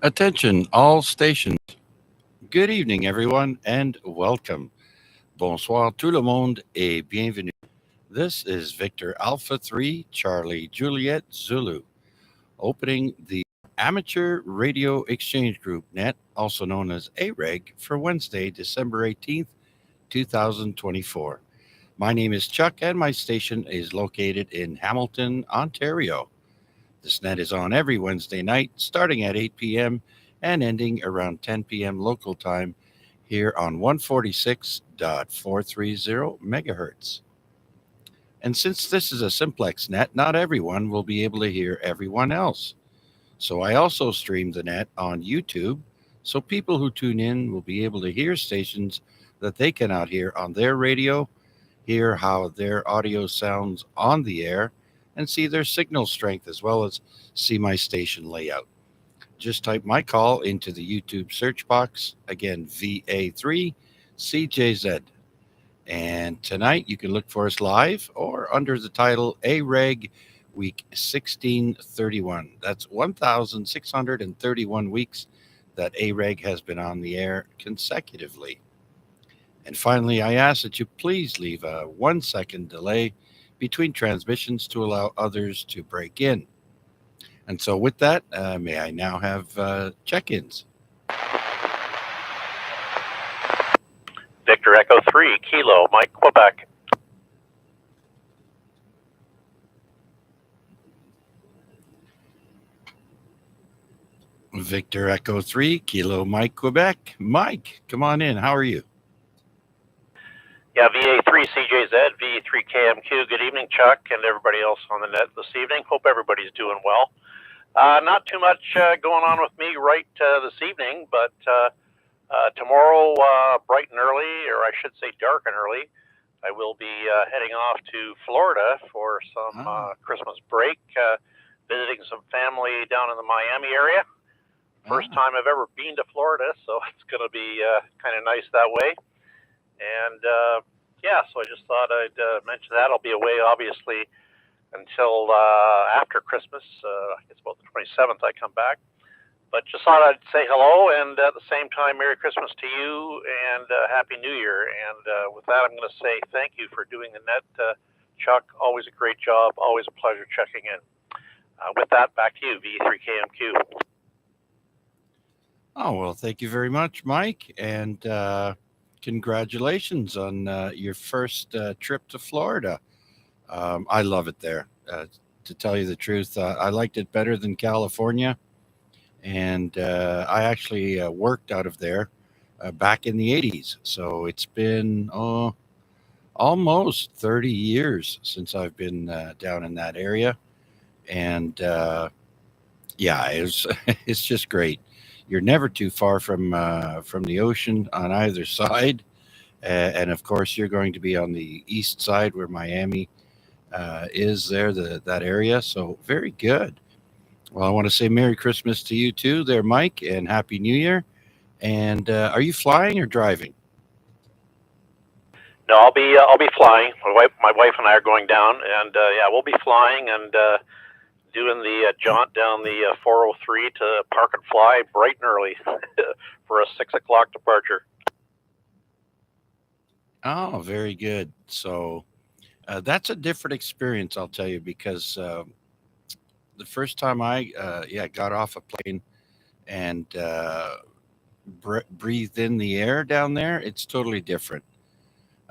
Attention, all stations. Good evening, everyone, and welcome. Bonsoir tout le monde et bienvenue. This is Victor Alpha 3 Charlie Juliet Zulu, opening the Amateur Radio Exchange Group Net, also known as AREG, for Wednesday, December 18th, 2024. My name is Chuck, and my station is located in Hamilton, Ontario. This net is on every Wednesday night, starting at 8 p.m. and ending around 10 p.m. local time here on 146.430 megahertz. And since this is a Simplex net, not everyone will be able to hear everyone else. So I also stream the net on YouTube, so people who tune in will be able to hear stations that they cannot hear on their radio, hear how their audio sounds on the air, and see their signal strength as well as see my station layout. Just type my call into the YouTube search box, again, VA3CJZ. And tonight you can look for us live or under the title AREG Week 1631. That's 1,631 weeks that AREG has been on the air consecutively. And finally, I ask that you please leave a 1 second delay between transmissions to allow others to break in. And so with that, may I now have check-ins? Victor Echo 3, Kilo, Mike, Quebec. Victor Echo 3, Kilo, Mike, Quebec. Mike, come on in. How are you? Yeah, VA3CJZ, VA3KMQ. Good evening, Chuck, and everybody else on the net this evening. Hope everybody's doing well. Not too much going on with me right this evening, but tomorrow, bright and early, or I should say dark and early, I will be heading off to Florida for some Christmas break, visiting some family down in the Miami area. First time I've ever been to Florida, so it's going to be kind of nice that way. And so I just thought I'd mention that. I'll be away, obviously, until after Christmas. I guess about the 27th I come back. But just thought I'd say hello, and at the same time, Merry Christmas to you, and Happy New Year. And with that, I'm going to say thank you for doing the net, Chuck. Always a great job. Always a pleasure checking in. With that, back to you, V3KMQ. Oh, well, thank you very much, Mike. And congratulations on your first trip to Florida. I love it there. To tell you the truth, I liked it better than California. And I actually worked out of there back in the 80s. So it's been almost 30 years since I've been down in that area. And it's just great. You're never too far from the ocean on either side. And of course, you're going to be on the east side where Miami is there, that area. So very good. Well, I want to say Merry Christmas to you too there, Mike, and Happy New Year. And are you flying or driving? No, I'll be flying. My wife and I are going down, and we'll be flying and doing the jaunt down the 403 to park and fly bright and early for a 6 o'clock departure. Oh, very good. So that's a different experience, I'll tell you, because the first time I got off a plane and breathed in the air down there, it's totally different.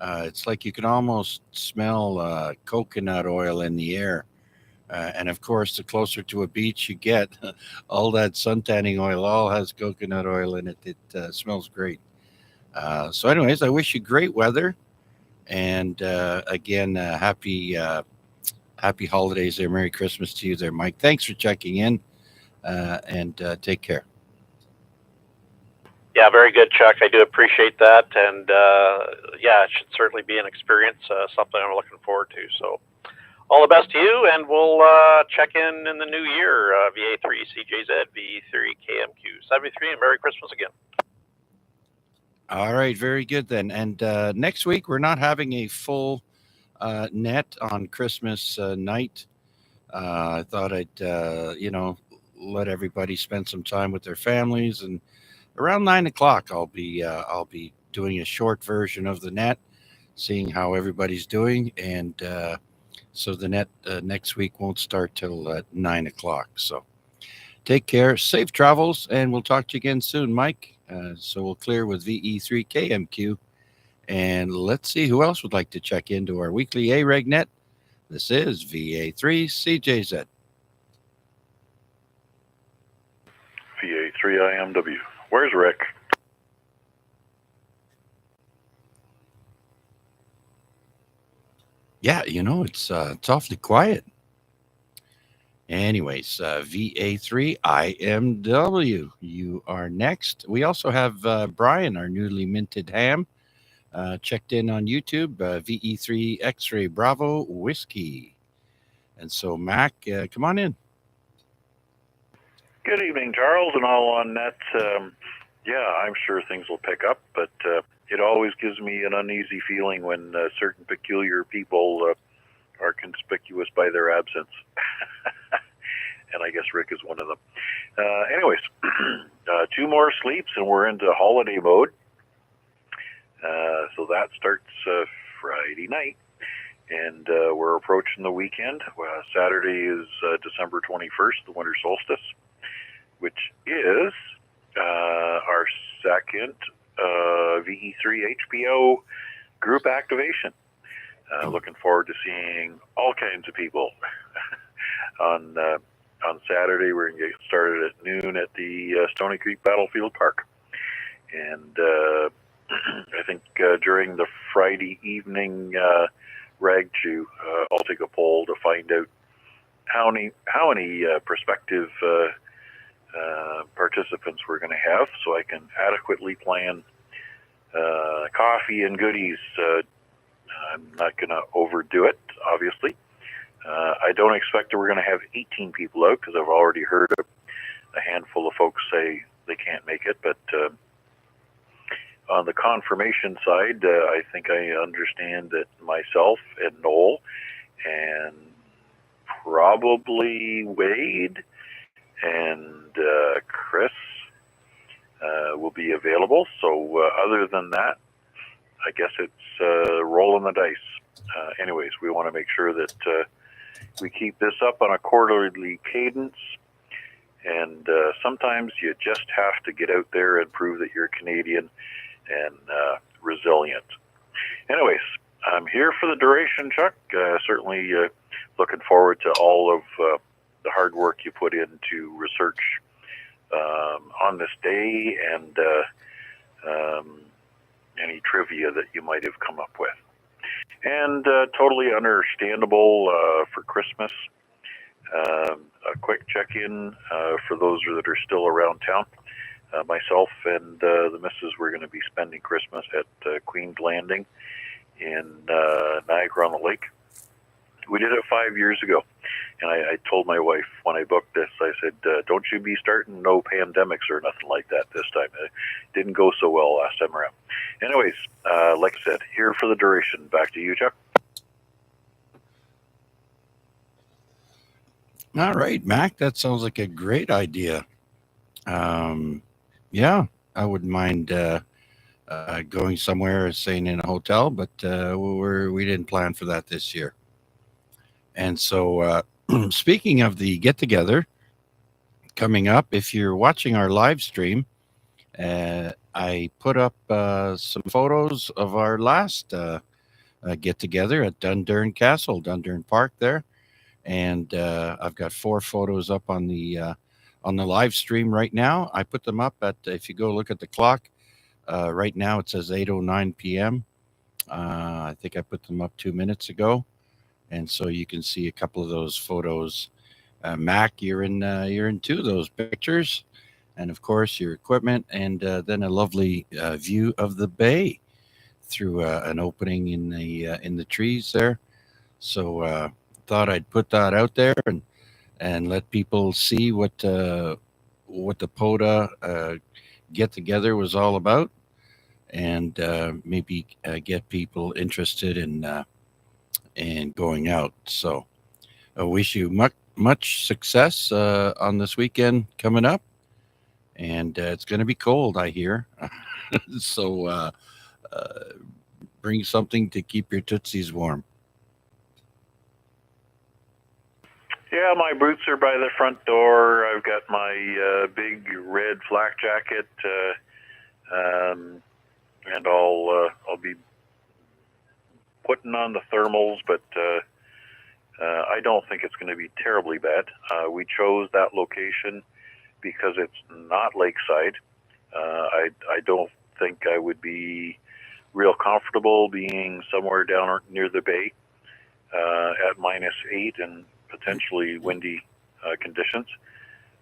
It's like you can almost smell coconut oil in the air. And of course, the closer to a beach you get, all that sun tanning oil all has coconut oil in it. It smells great. So anyways, I wish you great weather. And again, happy holidays there. Merry Christmas to you there, Mike. Thanks for checking in, and take care. Yeah, very good, Chuck. I do appreciate that. And it should certainly be an experience, something I'm looking forward to. So all the best to you, and we'll check in the new year, VA3CJZ, V3KMQ 73, and Merry Christmas again. All right, very good then. And next week, we're not having a full net on Christmas night. I thought I'd, let everybody spend some time with their families. And around 9 o'clock, I'll be doing a short version of the net, seeing how everybody's doing, and so the net next week won't start till 9 o'clock. So take care, safe travels, and we'll talk to you again soon, Mike. So we'll clear with VE3KMQ, and let's see who else would like to check into our weekly AREG net. This is VA3CJZ. VA3IMW. Where's Rick? Yeah, it's awfully quiet. Anyways, VA3IMW, you are next. We also have Brian, our newly minted ham, checked in on YouTube, VE3 X-Ray Bravo Whiskey. And so, Mac, come on in. Good evening, Charles, and all on net. Yeah, I'm sure things will pick up, but it always gives me an uneasy feeling when certain peculiar people are conspicuous by their absence. And I guess Rick is one of them. Anyways, 2 more sleeps and we're into holiday mode. So that starts Friday night, and we're approaching the weekend. Saturday is December 21st, the winter solstice, which is our second VE3 HBO group activation. Looking forward to seeing all kinds of people on Saturday. We're going to get started at noon at the Stony Creek Battlefield Park. And I think during the Friday evening rag chew, I'll take a poll to find out how many prospective participants we're going to have, so I can adequately plan coffee and goodies. I'm not going to overdo it, obviously. I don't expect that we're going to have 18 people out, because I've already heard a handful of folks say they can't make it. But on the confirmation side, I think I understand that myself and Noel and probably Wade and Chris will be available. So other than that, I guess it's rolling the dice. Anyways, we want to make sure that we keep this up on a quarterly cadence, and sometimes you just have to get out there and prove that you're Canadian and resilient. Anyways, I'm here for the duration, Chuck. Certainly looking forward to all of the hard work you put into research on this day, and any trivia that you might have come up with. And totally understandable for Christmas. A quick check-in for those that are still around town. Myself and the missus were going to be spending Christmas at Queen's Landing in Niagara-on-the-Lake. We did it 5 years ago. And I told my wife when I booked this, I said, don't you be starting no pandemics or nothing like that this time. It didn't go so well last time around. Anyways, like I said, here for the duration. Back to you, Chuck. All right, Mac, that sounds like a great idea. Yeah, I wouldn't mind going somewhere, staying in a hotel, but we didn't plan for that this year. And so speaking of the get-together coming up, if you're watching our live stream, I put up some photos of our last get-together at Dundurn Castle, Dundurn Park there. And I've got 4 photos up on the live stream right now. I put them up at, if you go look at the clock, right now it says 8:09 p.m. I think I put them up 2 minutes ago. And so you can see a couple of those photos. Mac, you're in 2 of those pictures, and of course your equipment, and then a lovely view of the bay through an opening in the trees there. So thought I'd put that out there and let people see what the POTA get together was all about, and maybe get people interested in going out. So I wish you much success on this weekend coming up. And it's going to be cold, I hear. So uh, bring something to keep your tootsies warm. Yeah, my boots are by the front door. I've got my big red flak jacket, and I'll be putting on the thermals, but I don't think it's going to be terribly bad. We chose that location because it's not lakeside. I don't think I would be real comfortable being somewhere down near the bay at -8 and potentially windy conditions.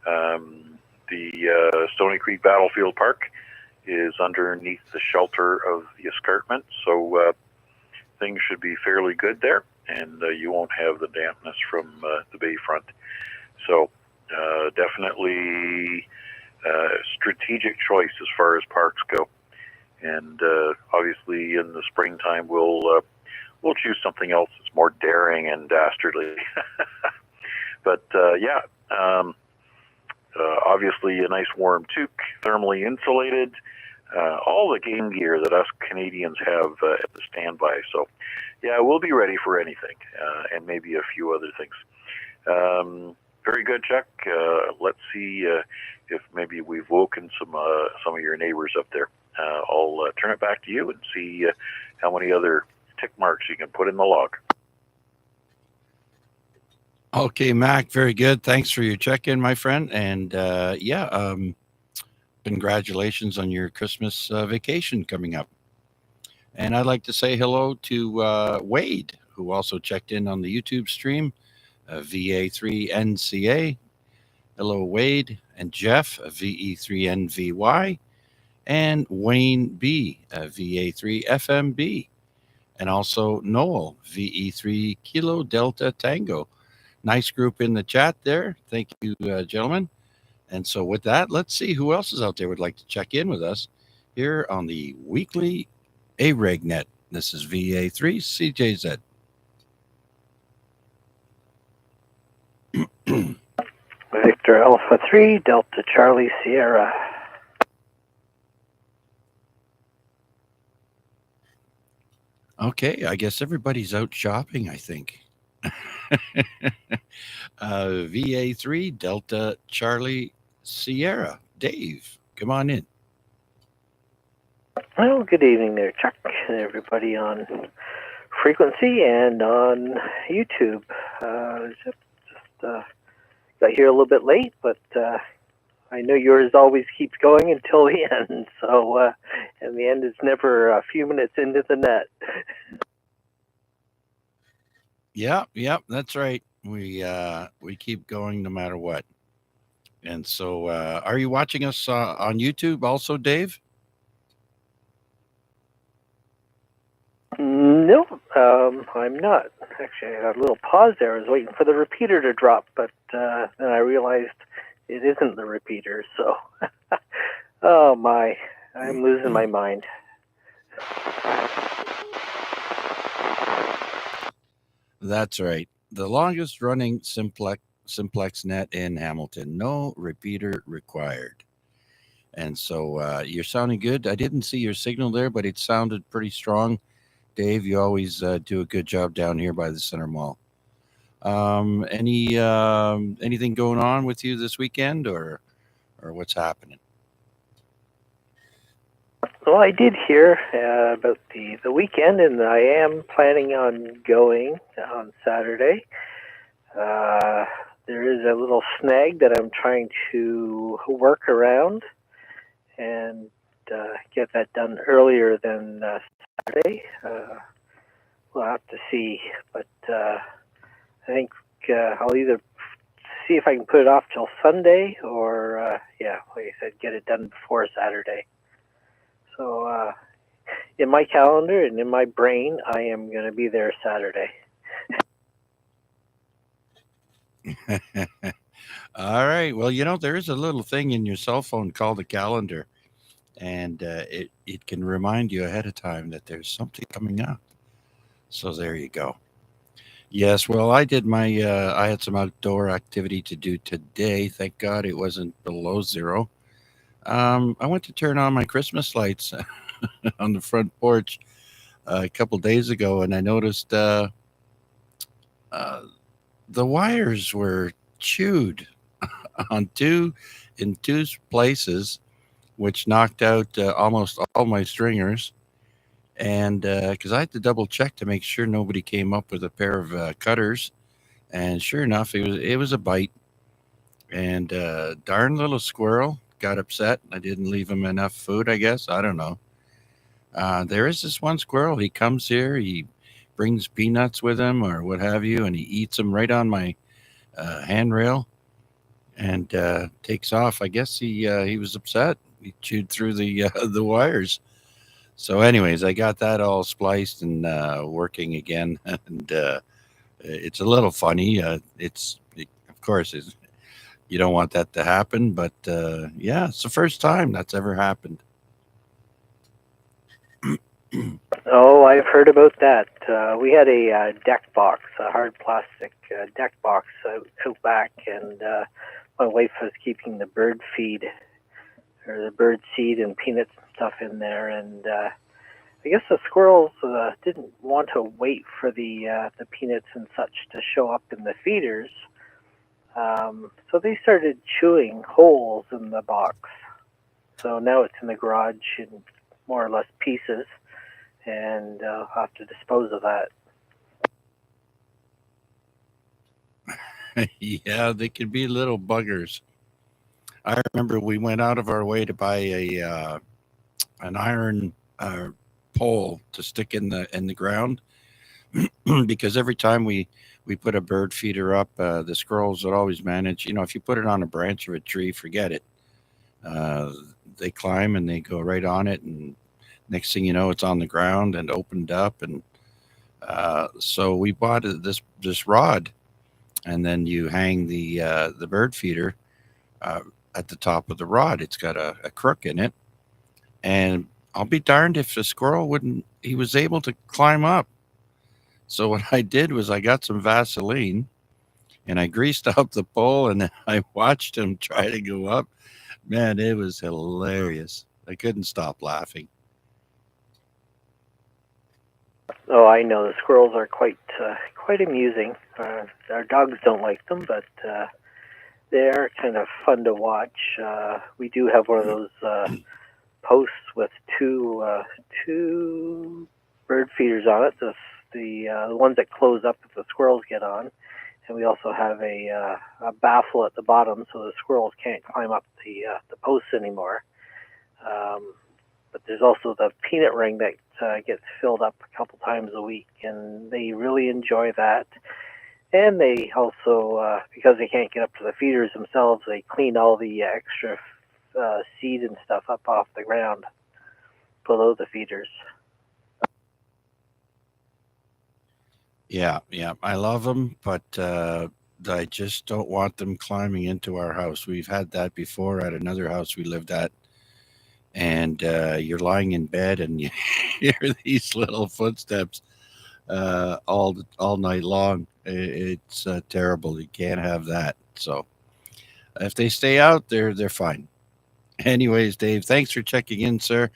The Stony Creek Battlefield Park is underneath the shelter of the escarpment, so things should be fairly good there, and you won't have the dampness from the bayfront. So definitely strategic choice as far as parks go. And obviously in the springtime we'll choose something else that's more daring and dastardly. But obviously a nice warm toque, thermally insulated, all the game gear that us Canadians have at the standby. So yeah, we'll be ready for anything, and maybe a few other things. Very good, Chuck. Let's see if maybe we've woken some of your neighbors up there. I'll turn it back to you and see how many other tick marks you can put in the log. Okay, Mac, very good. Thanks for your check-in, my friend. And congratulations on your Christmas vacation coming up. And I'd like to say hello to Wade, who also checked in on the YouTube stream, VA3NCA. Hello, Wade. And Jeff, VE3NVY. And Wayne B, VA3FMB. And also Noel, VE3 Kilo Delta Tango. Nice group in the chat there. Thank you, gentlemen. And so with that, let's see who else is out there would like to check in with us here on the weekly AREG net. This is VA3 CJZ. Victor Alpha 3, Delta Charlie Sierra. Okay, I guess everybody's out shopping, I think. VA3 Delta Charlie Sierra. Dave, come on in. Well, good evening there, Chuck, and everybody on Frequency and on YouTube. Just got here a little bit late, but I know yours always keeps going until the end. So, and the end is never a few minutes into the net. Yeah, that's right. We keep going no matter what. And so, are you watching us on YouTube also, Dave? No, I'm not. Actually, I got a little pause there. I was waiting for the repeater to drop, but then I realized it isn't the repeater. So, oh my, I'm losing my mind. That's right. The longest running Simplex Net in Hamilton. No repeater required. And so you're sounding good. I didn't see your signal there, but it sounded pretty strong. Dave, you always do a good job down here by the Center Mall. Anything going on with you this weekend, or what's happening? Well, I did hear about the weekend, and I am planning on going on Saturday. There is a little snag that I'm trying to work around and get that done earlier than Saturday. We'll have to see, but I think I'll either see if I can put it off till Sunday, or like I said, get it done before Saturday. So in my calendar and in my brain, I am going to be there Saturday. All right. Well, there is a little thing in your cell phone called a calendar, and it can remind you ahead of time that there's something coming up. So there you go. Yes, well, I did my. I had some outdoor activity to do today. Thank God it wasn't below zero. I went to turn on my Christmas lights on the front porch a couple days ago, and I noticed uh, the wires were chewed on two places, which knocked out almost all my stringers. And because I had to double check to make sure nobody came up with a pair of cutters, and sure enough, it was a bite. And darn little squirrel got upset. I didn't leave him enough food, I guess. I don't know. There is this one squirrel. He comes here, he brings peanuts with him or what have you, and he eats them right on my handrail and takes off. I guess he was upset. He chewed through the the wires. So, anyways, I got that all spliced and working again, and it's a little funny. Of course, you don't want that to happen, but yeah, it's the first time that's ever happened. Oh, I've heard about that. We had a deck box, a hard plastic deck box out back, and my wife was keeping the bird feed or the bird seed and peanuts and stuff in there, and I guess the squirrels didn't want to wait for the peanuts and such to show up in the feeders, so they started chewing holes in the box. So now it's in the garage in more or less pieces, and I'll have to dispose of that. Yeah, they can be little buggers. I remember we went out of our way to buy a an iron pole to stick in the ground because every time we put a bird feeder up, the squirrels would always manage. You know, if you put it on a branch of a tree, forget it. Uh, they climb and they go right on it, and next thing you know, it's on the ground and opened up. And so we bought this rod, and then you hang the bird feeder uh, at the top of the rod. It's got a crook in it, and I'll be darned if the squirrel wouldn't. He was able to climb up. So what I did was I got some Vaseline and I greased up the pole, and then I watched him try to go up. Man, it was hilarious. I couldn't stop laughing. Oh, I know the squirrels are quite amusing. Our dogs don't like them, but they are kind of fun to watch. We do have one of those posts with two bird feeders on it. The ones that close up if the squirrels get on, and we also have a baffle at the bottom so the squirrels can't climb up the posts anymore. Um, but there's also the peanut ring that gets filled up a couple times a week, and they really enjoy that. And they also, because they can't get up to the feeders themselves, they clean all the extra seed and stuff up off the ground below the feeders. Yeah, yeah, I love them, but I just don't want them climbing into our house. We've had that before at another house we lived at, and you're lying in bed and you hear these little footsteps all night long. It's terrible. You can't have that. So if they stay out, they're fine. Anyways, Dave, thanks for checking in, sir.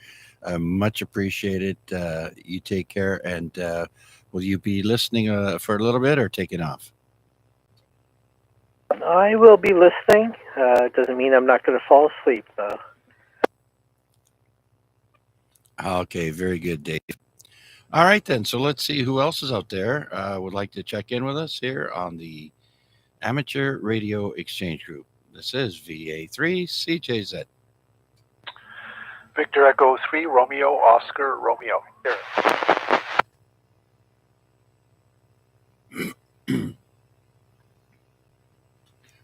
Much appreciated. You take care, and will you be listening for a little bit or taking off? I will be listening. It doesn't mean I'm not going to fall asleep, though. Okay, very good, Dave. All right, then. So let's see who else is out there would like to check in with us here on the Amateur Radio Exchange Group. This is VA3 CJZ. Victor Echo 3, Romeo, Oscar, Romeo.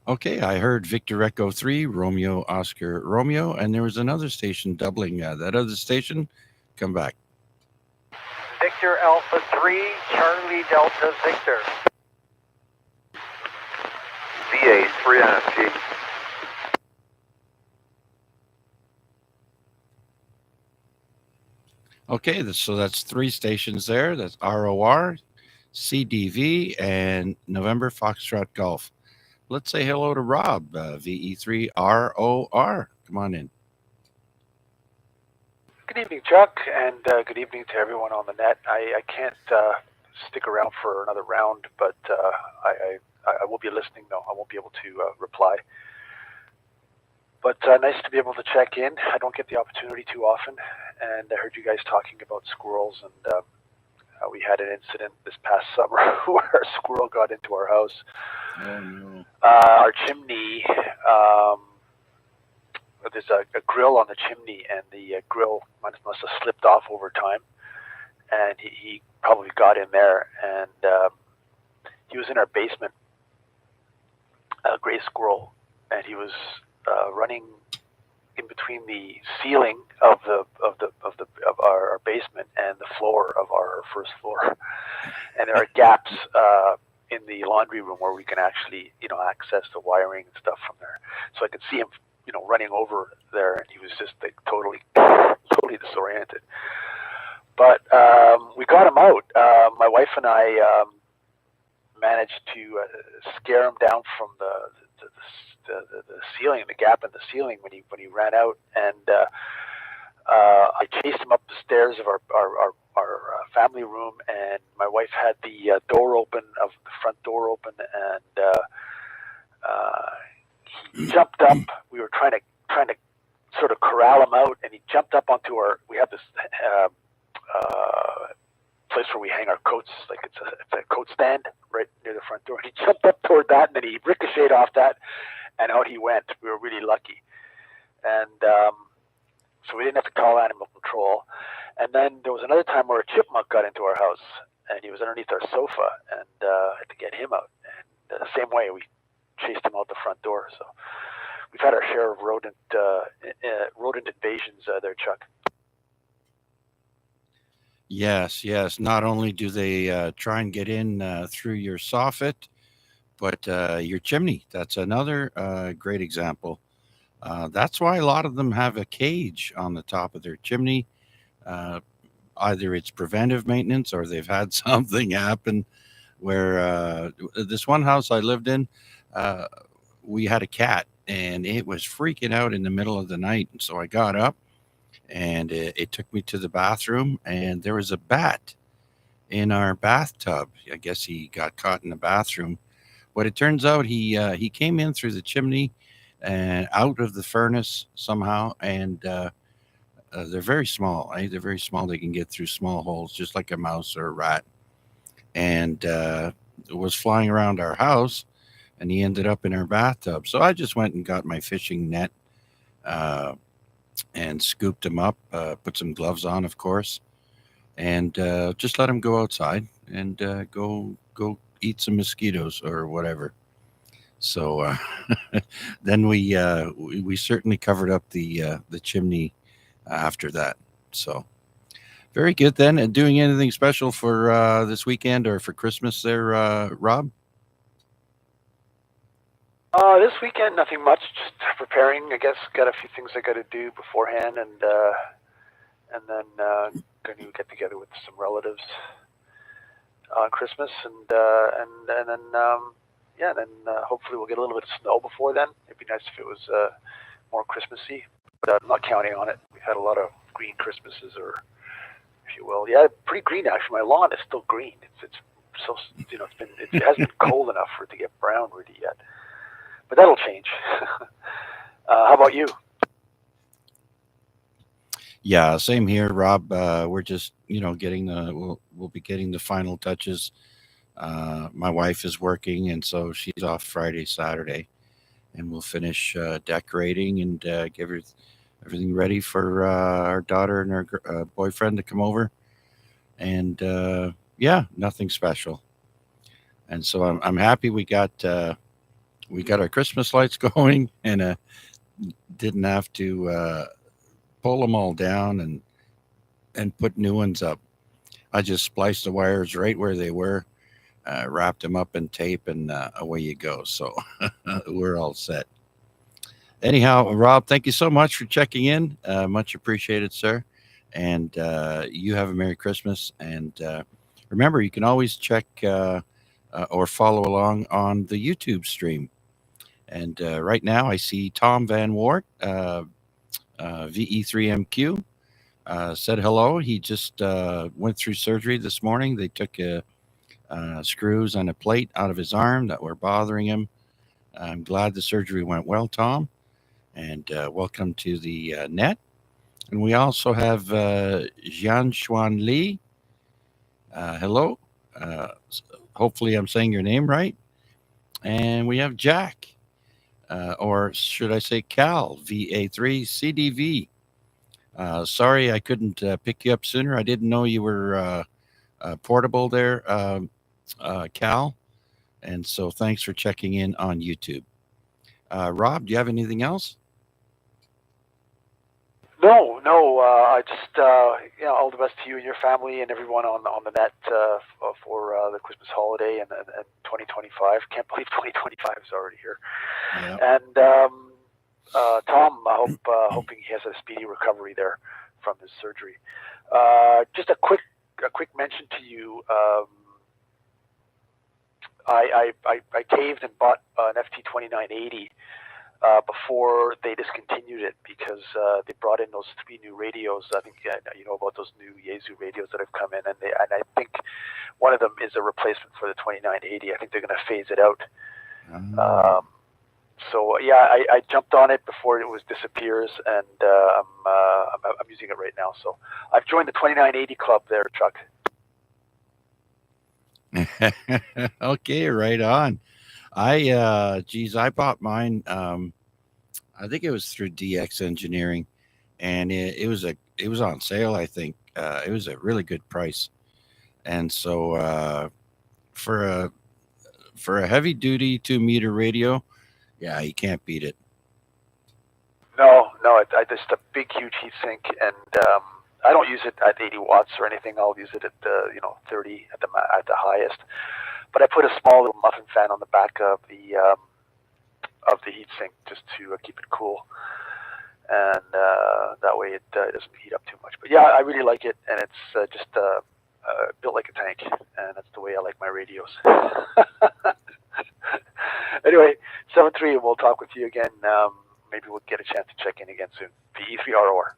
Okay, I heard Victor Echo 3, Romeo, Oscar, Romeo, and there was another station doubling that other station. Come back. Victor Alpha 3, Charlie Delta Victor. VA3 NFG. Okay, so that's three stations there. That's ROR, CDV, and November Foxtrot Golf. Let's say hello to Rob, VE3ROR. Come on in. Good evening, Chuck, and good evening to everyone on the net. I can't stick around for another round, but I will be listening, though. I won't be able to reply. But nice to be able to check in. I don't get the opportunity too often, and I heard you guys talking about squirrels, and we had an incident this past summer where a squirrel got into our house. Oh, no. Our chimney, there's a grill on the chimney, and the grill must have slipped off over time, and he probably got in there, and he was in our basement, a gray squirrel, and he was running in between the ceiling of our basement and the floor of our first floor, and there are gaps in the laundry room where we can actually access the wiring and stuff from there. So I could see him running over there, and he was just like totally disoriented. But we got him out. My wife and I managed to scare him down from the ceiling, the gap in the ceiling when he ran out, and I chased him up the stairs of our family room, and my wife had the door open, of the front door open, and he jumped up. We were trying to sort of corral him out, and he jumped up onto we have this place where we hang our coats, like it's a coat stand right near the front door, and he jumped up toward that, and then he ricocheted off that, and out he went. We were really lucky, and so we didn't have to call animal control. And then there was another time where a chipmunk got into our house, and he was underneath our sofa, and I had to get him out. And the same way, we chased him out the front door. So we've had our share of rodent invasions there, Chuck. Yes. Not only do they try and get in through your soffit, but your chimney. That's another great example. That's why a lot of them have a cage on the top of their chimney. Either it's preventive maintenance or they've had something happen where this one house I lived in, we had a cat, and it was freaking out in the middle of the night. And so I got up, and it took me to the bathroom, and there was a bat in our bathtub. I guess he got caught in the bathroom. But it turns out he came in through the chimney and out of the furnace somehow, and they're very small. They're very small. They can get through small holes, just like a mouse or a rat. And it was flying around our house, and he ended up in our bathtub. So I just went and got my fishing net and scooped him up, put some gloves on, of course, and just let him go outside and go eat some mosquitoes or whatever. So then we certainly covered up the chimney after that. So very good then. And doing anything special for this weekend or for Christmas there, Rob? This weekend, nothing much. Just preparing. I guess got a few things I got to do beforehand, and then going to get together with some relatives on Christmas, and then hopefully we'll get a little bit of snow before then. It'd be nice if it was more Christmassy, but I'm not counting on it. We've had a lot of green Christmases, or if you will. Yeah, pretty green actually. My lawn is still green. It's so it hasn't been cold enough for it to get brown really yet. But that'll change. How about you? Yeah, same here, Rob. We're just getting we'll be getting the final touches. My wife is working, and so she's off Friday, Saturday, and we'll finish decorating and get everything ready for our daughter and her boyfriend to come over. And nothing special. And so I'm happy we got our Christmas lights going, and didn't have to pull them all down and put new ones up. I just spliced the wires right where they were, wrapped them up in tape, and away you go. So we're all set. Anyhow, Rob, thank you so much for checking in. Much appreciated, sir. And you have a Merry Christmas, and remember, you can always check or follow along on the YouTube stream. And right now, I see Tom Van Wart, VE3MQ, said hello. He just went through surgery this morning. They took screws and a plate out of his arm that were bothering him. I'm glad the surgery went well, Tom. And welcome to the net. And we also have Jian Xuan Li. Hello. Hopefully, I'm saying your name right. And we have Jack, or should I say Cal, VA3CDV. Sorry I couldn't pick you up sooner. I didn't know you were portable there, Cal. And so thanks for checking in on YouTube. Rob, do you have anything else? No. I just all the best to you and your family and everyone on the net for the Christmas holiday and 2025. Can't believe 2025 is already here. Yeah. And Tom, I hoping he has a speedy recovery there from his surgery. Just a quick mention to you. I caved and bought an FT2980 before they discontinued it because they brought in those 3 new radios. I think you know about those new Yaesu radios that have come in, and I think one of them is a replacement for the 2980. I think they're going to phase it out. So yeah, I jumped on it before it disappears, and I'm using it right now. So I've joined the 2980 club there, Chuck. Okay, right on. I bought mine. I think it was through DX Engineering, and it was on sale. I think it was a really good price, and so for a heavy duty 2-meter radio, yeah, you can't beat it. No, I just a big huge heat sink, and I don't use it at 80 watts or anything. I'll use it at 30 at the highest. But I put a small little muffin fan on the back of the heat sink just to keep it cool, and that way it doesn't heat up too much. But yeah, I really like it, and it's just built like a tank, and that's the way I like my radios. Anyway, 7-3, we'll talk with you again. Maybe we'll get a chance to check in again soon. PE3ROR.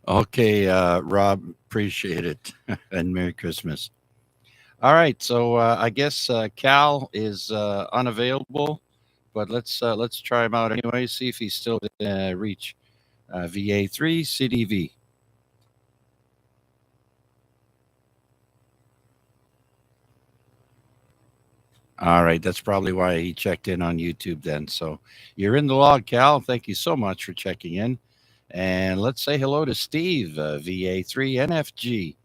Okay, Rob, appreciate it, and Merry Christmas. All right, so I guess Cal is unavailable, but let's try him out anyway. See if he's still reach VA3 CDV. All right, that's probably why he checked in on YouTube then. So you're in the log, Cal. Thank you so much for checking in. And let's say hello to Steve, VA3NFG.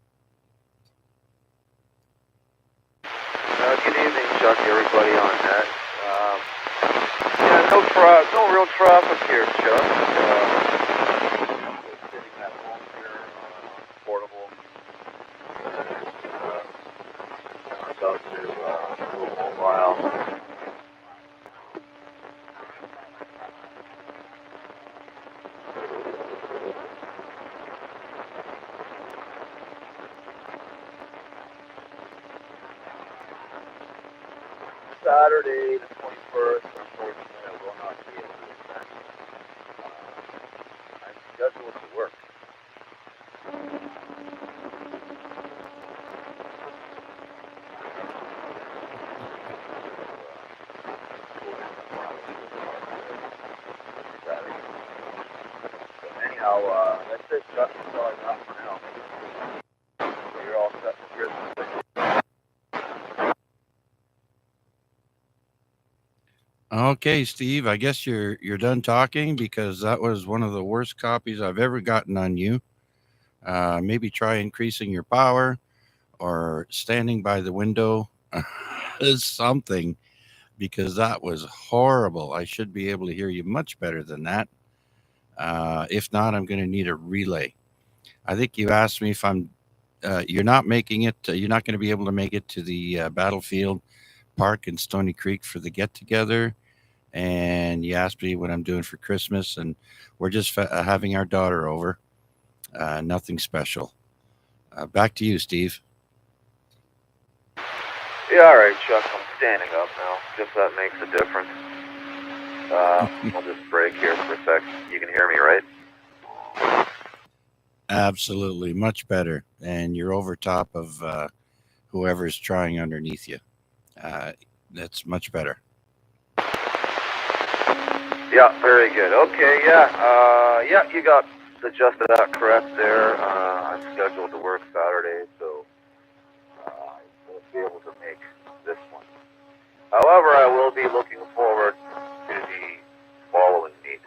Good evening, Chuck, everybody on that. No real traffic here, Chuck. Sitting at home here, portable. About to go mobile. Saturday, the 21st, unfortunately, I will not be able to attend. I'm scheduled to work. But anyhow, that's it, Chuck. That's all I got for now. So you're all set for Christmas. Okay, Steve, I guess you're done talking because that was one of the worst copies I've ever gotten on you. Maybe try increasing your power or standing by the window is something, because that was horrible. I should be able to hear you much better than that. If not, I'm going to need a relay. I think you asked me if you're not making it, you're not going to be able to make it to the Battlefield Park in Stony Creek for the get together. And you asked me what I'm doing for Christmas, and we're just having our daughter over. Nothing special. Back to you, Steve. Yeah, all right, Chuck. I'm standing up now. Guess that makes a difference. I'll just break here for a sec. You can hear me, right? Absolutely, much better. And you're over top of whoever's trying underneath you. That's much better. Yeah, very good. Okay, yeah, you got adjusted that correct there. I'm scheduled to work Saturday, so I won't be able to make this one. However, I will be looking forward to the following meeting,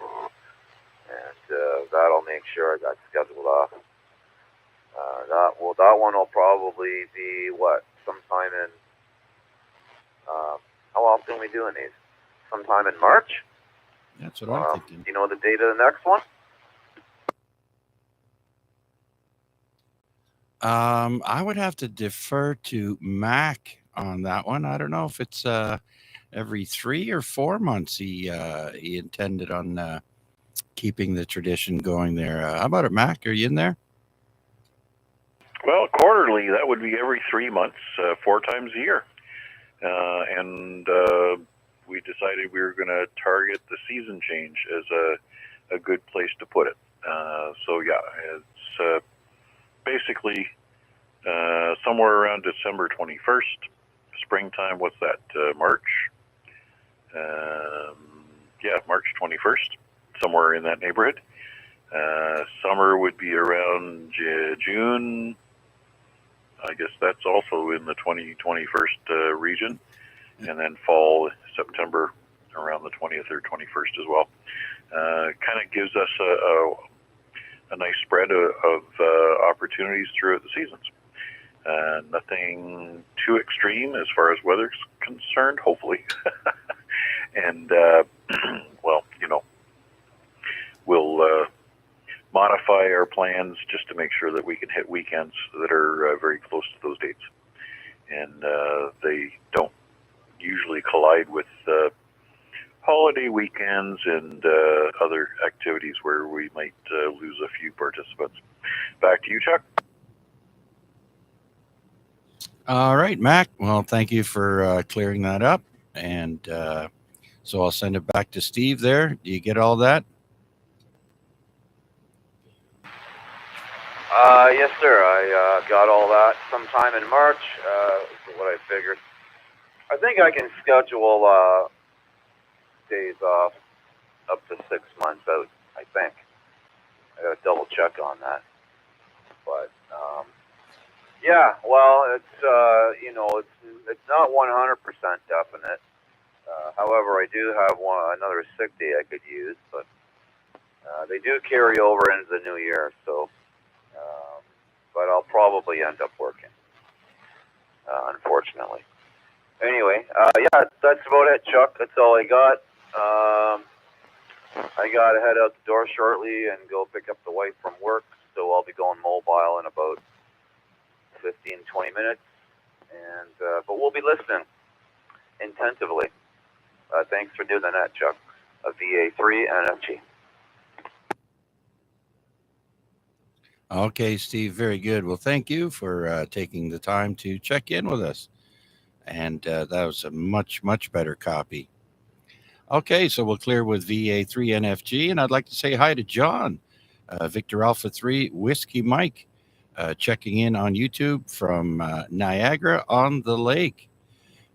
and that'll make sure I got scheduled off. That one will probably be sometime in. How often are we doing these? Sometime in March. That's what I'm thinking. Do you know the date of the next one? I would have to defer to Mac on that one. I don't know if it's every 3 or 4 months he intended on keeping the tradition going there. How about it, Mac? Are you in there? Well, quarterly, that would be every 3 months, 4 times a year. And we decided we were going to target the season change as a good place to put it. So, yeah, it's basically somewhere around December 21st. Springtime, what's that, March? Yeah, March 21st, somewhere in that neighborhood. Summer would be around June. I guess that's also in the 21st region. And then fall, September, around the 20th or 21st as well. Kind of gives us a nice spread of opportunities throughout the seasons. Nothing too extreme as far as weather's concerned, hopefully. And, well, we'll modify our plans just to make sure that we can hit weekends that are very close to those dates. And they don't usually collide with holiday weekends and other activities where we might lose a few participants. Back to you, Chuck. All right, Mac. Well, thank you for clearing that up. And so I'll send it back to Steve there. Do you get all that? Yes, sir. I got all that sometime in March. Is what I figured. I think I can schedule days off up to 6 months out. I think. I got to double check on that. But yeah, well, it's it's not 100% definite. However, I do have another sick day I could use, but they do carry over into the new year, so. But I'll probably end up working, unfortunately. Anyway, yeah, that's about it, Chuck. That's all I got. I got to head out the door shortly and go pick up the wife from work, so I'll be going mobile in about 15, 20 minutes. And but we'll be listening intensively. Thanks for doing that, Chuck. A VA3 NFG. Okay, Steve, very good. Well, thank you for taking the time to check in with us. And that was a much, much better copy. Okay, so we'll clear with VA3 NFG, and I'd like to say hi to John, Victor Alpha 3 Whiskey Mike, checking in on YouTube from Niagara on the Lake.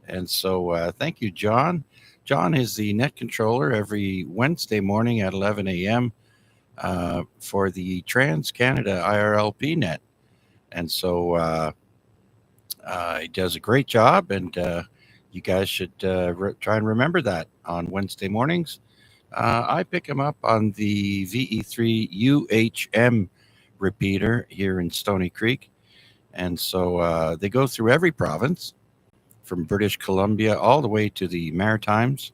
And so thank you, John. John is the net controller every Wednesday morning at 11 a.m. For the Trans Canada IRLP net. And so he does a great job, and you guys should try and remember that on Wednesday mornings. I pick him up on the VE3 UHM repeater here in Stony Creek. And so they go through every province from British Columbia all the way to the Maritimes.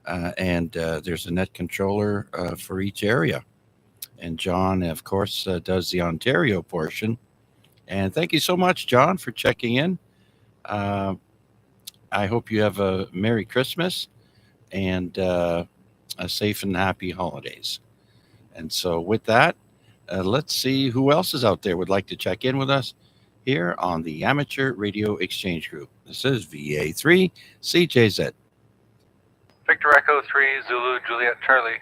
And there's a net controller for each area. And John, of course, does the Ontario portion. And thank you so much, John, for checking in. I hope you have a Merry Christmas and a safe and happy holidays. And so with that, let's see who else is out there would like to check in with us. here on the Amateur Radio Exchange Group. This is VA3 CJZ. Victor Echo 3, Zulu, Juliet, Charlie.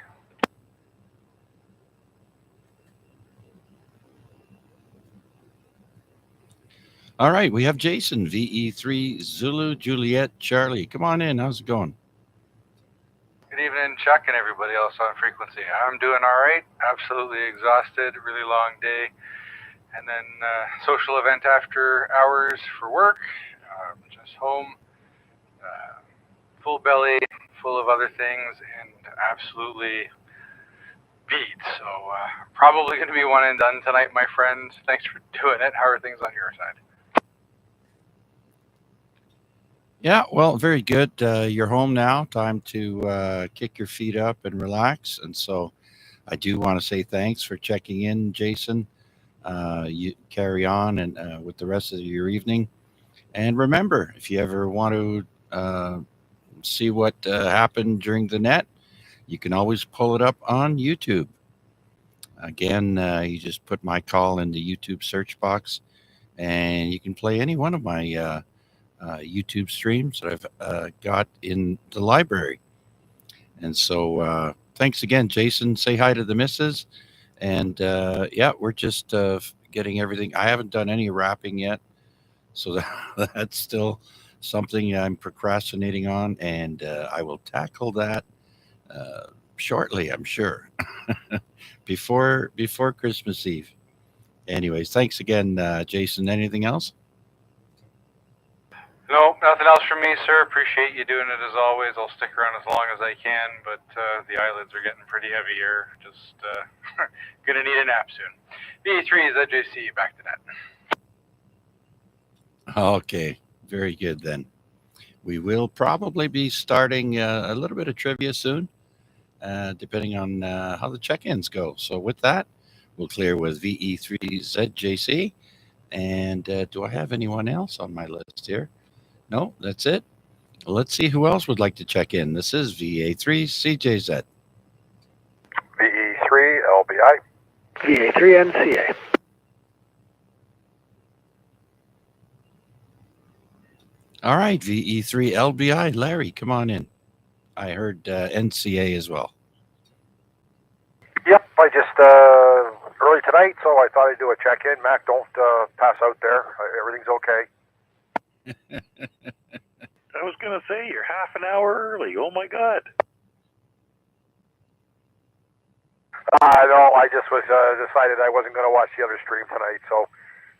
All right, we have Jason, VE3 Zulu, Juliet, Charlie. Come on in. How's it going? Good evening, Chuck, and everybody else on frequency. I'm doing all right. Absolutely exhausted. Really long day. And then social event after hours for work. Just home. Full belly, full of other things, and absolutely beat. So probably going to be one and done tonight, my friend. Thanks for doing it. How are things on your side? Yeah, well, very good. You're home now. Time to kick your feet up and relax. And so I do want to say thanks for checking in, Jason. You carry on and with the rest of your evening. And remember, if you ever want to see what happened during the net, you can always pull it up on YouTube. Again, you just put my call in the YouTube search box, and you can play any one of my YouTube streams that I've got in the library. And so thanks again, Jason. Say hi to the missus. And yeah, we're just getting everything. I haven't done any wrapping yet. So that's still something I'm procrastinating on. And I will tackle that shortly, I'm sure, before Christmas Eve. Anyways, thanks again, Jason. Anything else? No, nothing else from me, sir. Appreciate you doing it as always. I'll stick around as long as I can, but the eyelids are getting pretty heavy here. Just gonna need a nap soon. VA3 is ZJC, back to that. Okay, very good then. We will probably be starting a little bit of trivia soon, depending on how the check-ins go. So with that, we'll clear with VE3ZJC. And do I have anyone else on my list here? No, that's it. Let's see who else would like to check in. This is VA3CJZ. VE3 LBI. VA3 NCA. All right, VE3 LBI. Larry, come on in. I heard NCA as well. Yep, I just early tonight, so I thought I'd do a check-in. Mac, don't pass out there. Everything's okay. I was going to say, you're half an hour early. Oh, my God. No, I just was decided I wasn't going to watch the other stream tonight, so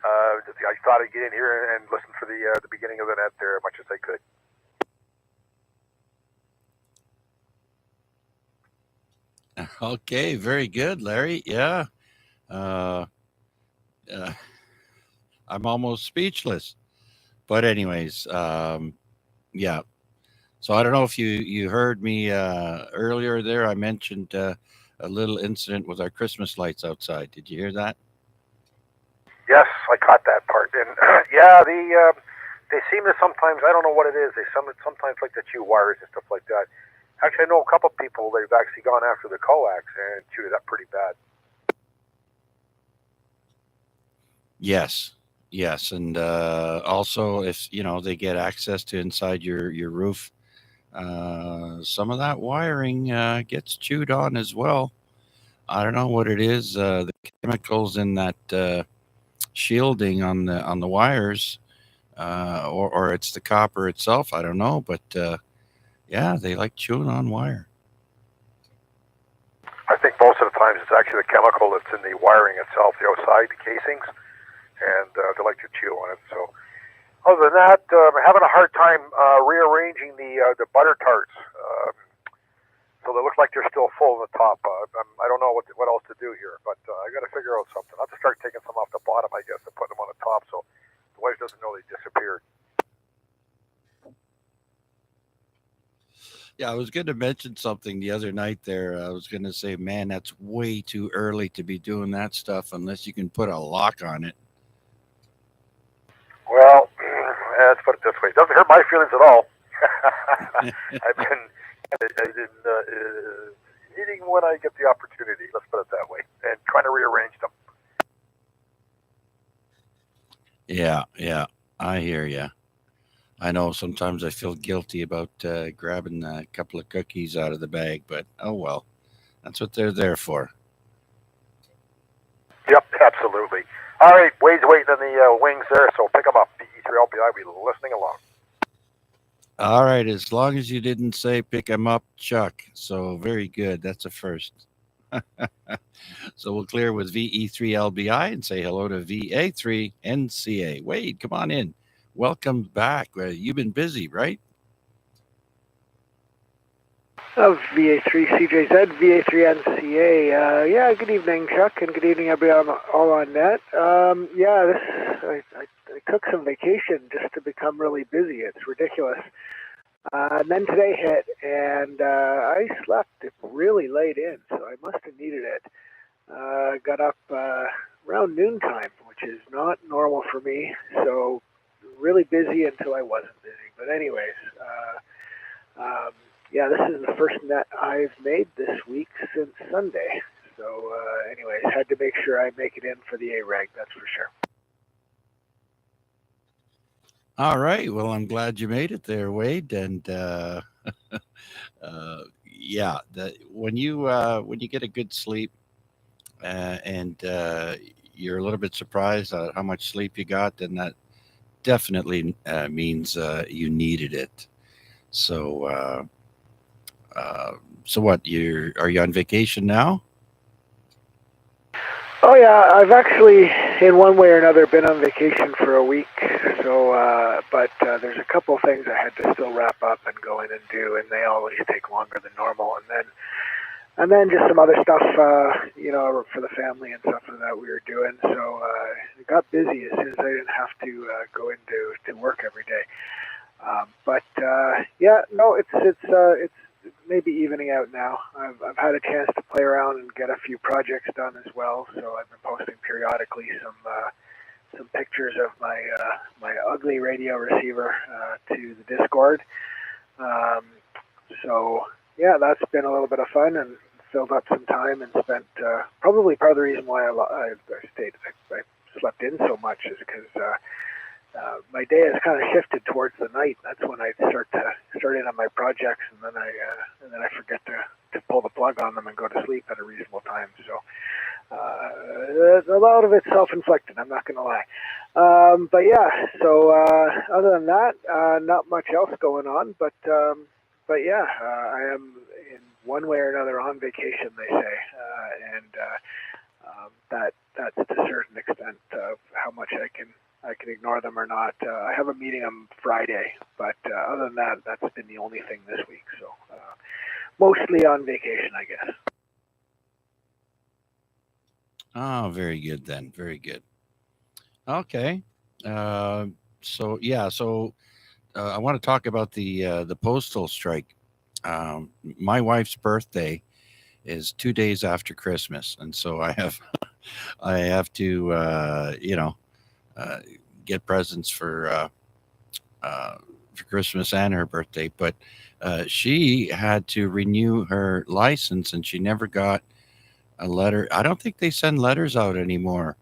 I thought I'd get in here and listen for the beginning of the net there as much as I could. Okay, very good, Larry. Yeah. I'm almost speechless. But anyways, yeah. So I don't know if you heard me earlier there. I mentioned a little incident with our Christmas lights outside. Did you hear that? Yes, I caught that part. And yeah, they seem to sometimes, I don't know what it is, they sometimes like to chew wires and stuff like that. Actually, I know a couple of people, they've actually gone after the coax and chewed it up pretty bad. Yes, and also if they get access to inside your roof, some of that wiring gets chewed on as well. I don't know what it is. The chemicals in that shielding on the wires, or it's the copper itself. I don't know, but yeah, they like chewing on wire. I think most of the times it's actually the chemical that's in the wiring itself, the outside, the casings, and they like to chew on it. So other than that, I'm having a hard time rearranging the butter tarts. So they look like they're still full on the top. I don't know what else to do here, but I got to figure out something. I'll have to start taking some off the bottom, I guess, and putting them on the top so the wife doesn't know they disappeared. Yeah, I was going to mention something the other night there. I was going to say, man, that's way too early to be doing that stuff unless you can put a lock on it. Well, let's put it this way. It doesn't hurt my feelings at all. I've been eating when I get the opportunity, let's put it that way, and trying to rearrange them. Yeah, yeah, I hear you. I know sometimes I feel guilty about grabbing a couple of cookies out of the bag, but oh well, that's what they're there for. Yep, absolutely. All right, Wade's waiting in the wings there, so pick him up. VE3LPI, be listening along. All right, as long as you didn't say pick 'em up, Chuck. So very good. That's a first. So we'll clear with VE3LBI and say hello to VA3NCA. Wade, come on in. Welcome back. You've been busy, right? VA3CJZ, VA3NCA. Yeah, good evening, Chuck, and good evening, everybody all on net. I took some vacation just to become really busy. It's ridiculous. And then today hit, and I slept really late in, so I must have needed it. Got up around noontime, which is not normal for me, so really busy until I wasn't busy. But anyways, yeah, this is the first net I've made this week since Sunday. So anyways, had to make sure I make it in for the AREG, that's for sure. All right. Well, I'm glad you made it there, Wade. And yeah, when you get a good sleep and you're a little bit surprised at how much sleep you got, then that definitely means you needed it. So, uh, so what? Are you on vacation now? Oh yeah, I've actually, in one way or another, been on vacation for a week. So, but there's a couple things I had to still wrap up and go in and do, and they always take longer than normal. And then just some other stuff, for the family and stuff that we were doing. So it got busy as soon as I didn't have to go into to work every day. Yeah, no, it's maybe evening out now. I've had a chance to play around and get a few projects done as well. So I've been posting periodically some pictures of my ugly radio receiver to the Discord. Um, so yeah, that's been a little bit of fun and filled up some time and spent probably part of the reason why I slept in so much is because my day has kind of shifted towards the night. That's when I start in on my projects, and then I forget to pull the plug on them and go to sleep at a reasonable time. So a lot of it's self-inflicted. I'm not going to lie. But yeah, so other than that, not much else going on. But yeah, I am in one way or another on vacation. They say, that's to a certain extent of how much I can ignore them or not. I have a meeting on Friday, but other than that, that's been the only thing this week. So mostly on vacation, I guess. Oh, very good then. Very good. Okay. Uh, so yeah, so I want to talk about the postal strike. My wife's birthday is 2 days after Christmas, and so I have I have to uh, get presents for Christmas and her birthday. But she had to renew her license, and she never got a letter. I don't think they send letters out anymore.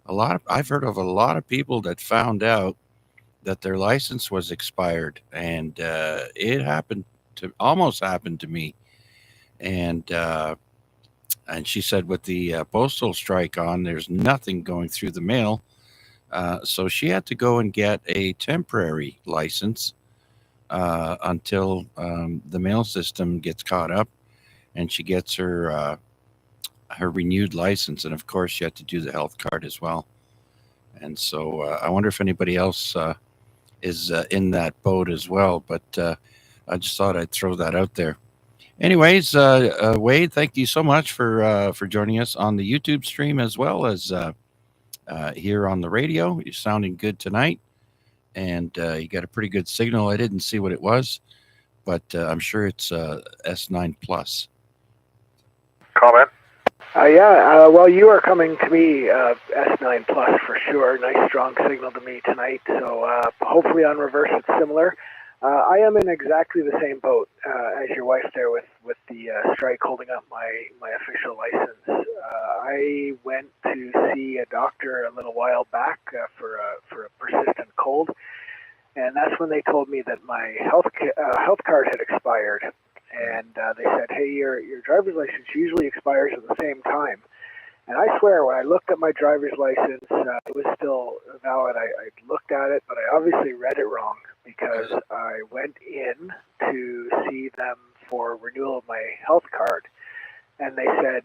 I've heard of a lot of people that found out that their license was expired, and it happened to almost happened to me. And and she said with the postal strike on, there's nothing going through the mail. So she had to go and get a temporary license until the mail system gets caught up and she gets her renewed license. And of course, she had to do the health card as well. And so I wonder if anybody else is in that boat as well. But I just thought I'd throw that out there. Anyways, Wade, thank you so much for joining us on the YouTube stream as well as here on the radio. You're sounding good tonight, and you got a pretty good signal. I didn't see what it was, but I'm sure it's S9 Plus. Comment? Well, you are coming to me S9 Plus for sure. Nice strong signal to me tonight. So hopefully on reverse it's similar. I am in exactly the same boat as your wife there with the strike holding up my official license. I went to see a doctor a little while back for a persistent cold, and that's when they told me that my health card had expired. And they said, "Hey, your driver's license usually expires at the same time." And I swear, when I looked at my driver's license, it was still valid. I looked at it, but I obviously read it wrong because I went in to see them for renewal of my health card. And they said,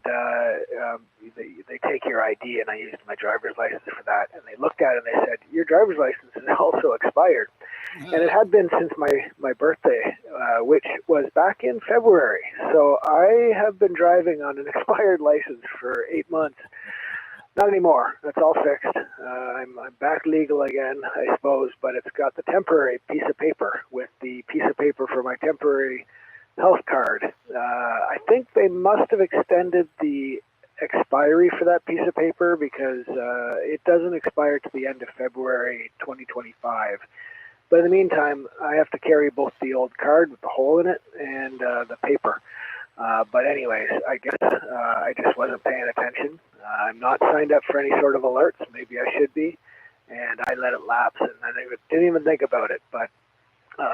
they take your ID, and I used my driver's license for that. And they looked at it, and they said, your driver's license is also expired. And it had been since my birthday, which was back in February. So I have been driving on an expired license for 8 months. Not anymore. That's all fixed. I'm back legal again, I suppose, but it's got the temporary piece of paper with the piece of paper for my temporary health card. I think they must have extended the expiry for that piece of paper because it doesn't expire to the end of February 2025. But in the meantime, I have to carry both the old card with the hole in it and the paper. But anyways, I guess I just wasn't paying attention. I'm not signed up for any sort of alerts. Maybe I should be. And I let it lapse, and I didn't even think about it. But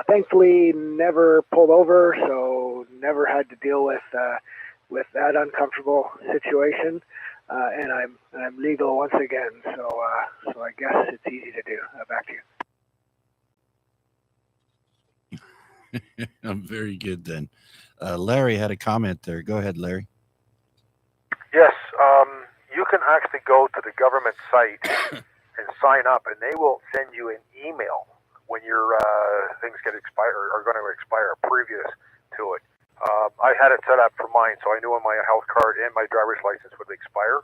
thankfully, never pulled over, so never had to deal with that uncomfortable situation. And I'm legal once again. So I guess it's easy to do. Back to you. I'm very good then. Larry had a comment there. Go ahead, Larry. Yes, you can actually go to the government site and sign up, and they will send you an email when your things get expired or are going to expire previous to it. I had it set up for mine, so I knew when my health card and my driver's license would expire.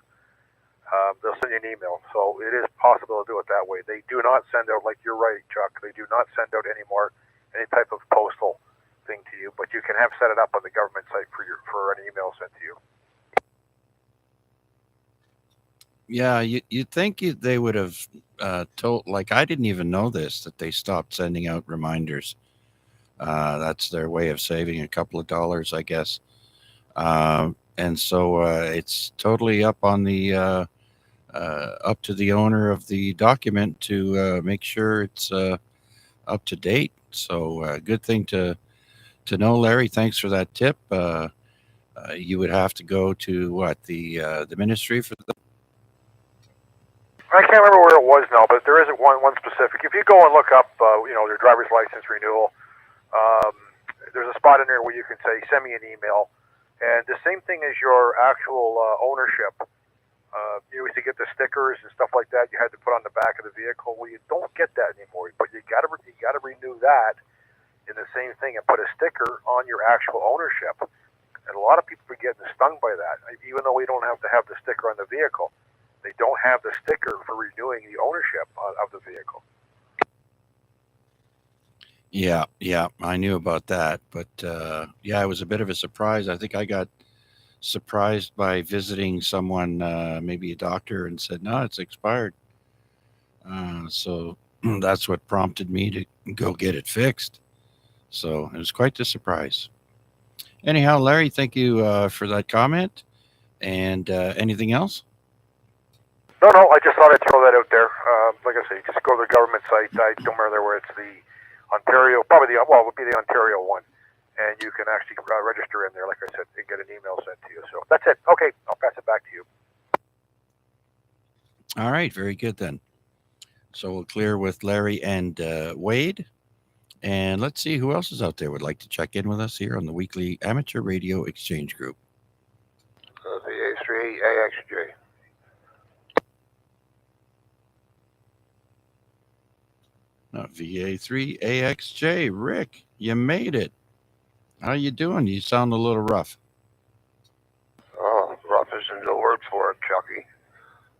They'll send you an email, so it is possible to do it that way. They do not send out, like you're right, Chuck, they do not send out any type of postal thing to you, but you can have set it up on the government site for an email sent to you. Yeah, you'd think they would have told, like, I didn't even know this, that they stopped sending out reminders. That's their way of saving a couple of dollars, I guess. And so it's totally up on the up to the owner of the document to make sure it's up to date. So good thing to know, Larry. Thanks for that tip. You would have to go to what, the ministry for the. I can't remember where it was now, but there isn't one specific. If you go and look up, your driver's license renewal, there's a spot in there where you can say, send me an email. And the same thing as your actual ownership. You used to get the stickers and stuff like that you had to put on the back of the vehicle. Well, you don't get that anymore, but you got to renew that in the same thing and put a sticker on your actual ownership. And a lot of people are getting stung by that, even though we don't have to have the sticker on the vehicle. They don't have the sticker for renewing the ownership of the vehicle. Yeah, I knew about that, but yeah, it was a bit of a surprise. I think I got surprised by visiting someone, maybe a doctor, and said, no, it's expired. So that's what prompted me to go get it fixed. So it was quite a surprise. Anyhow, Larry, thank you for that comment. And anything else? No, I just thought I'd throw that out there. Like I say, just go to the government site. I don't remember where it's the Ontario, probably it would be the Ontario one. And you can actually register in there, like I said, and get an email sent to you. So that's it. Okay, I'll pass it back to you. All right, very good then. So we'll clear with Larry and Wade. And let's see who else is out there would like to check in with us here on the weekly Amateur Radio Exchange Group. VA3 AXJ. VA3 AXJ. Rick, you made it. How you doing? You sound a little rough. Oh, rough isn't the word for it, Chucky.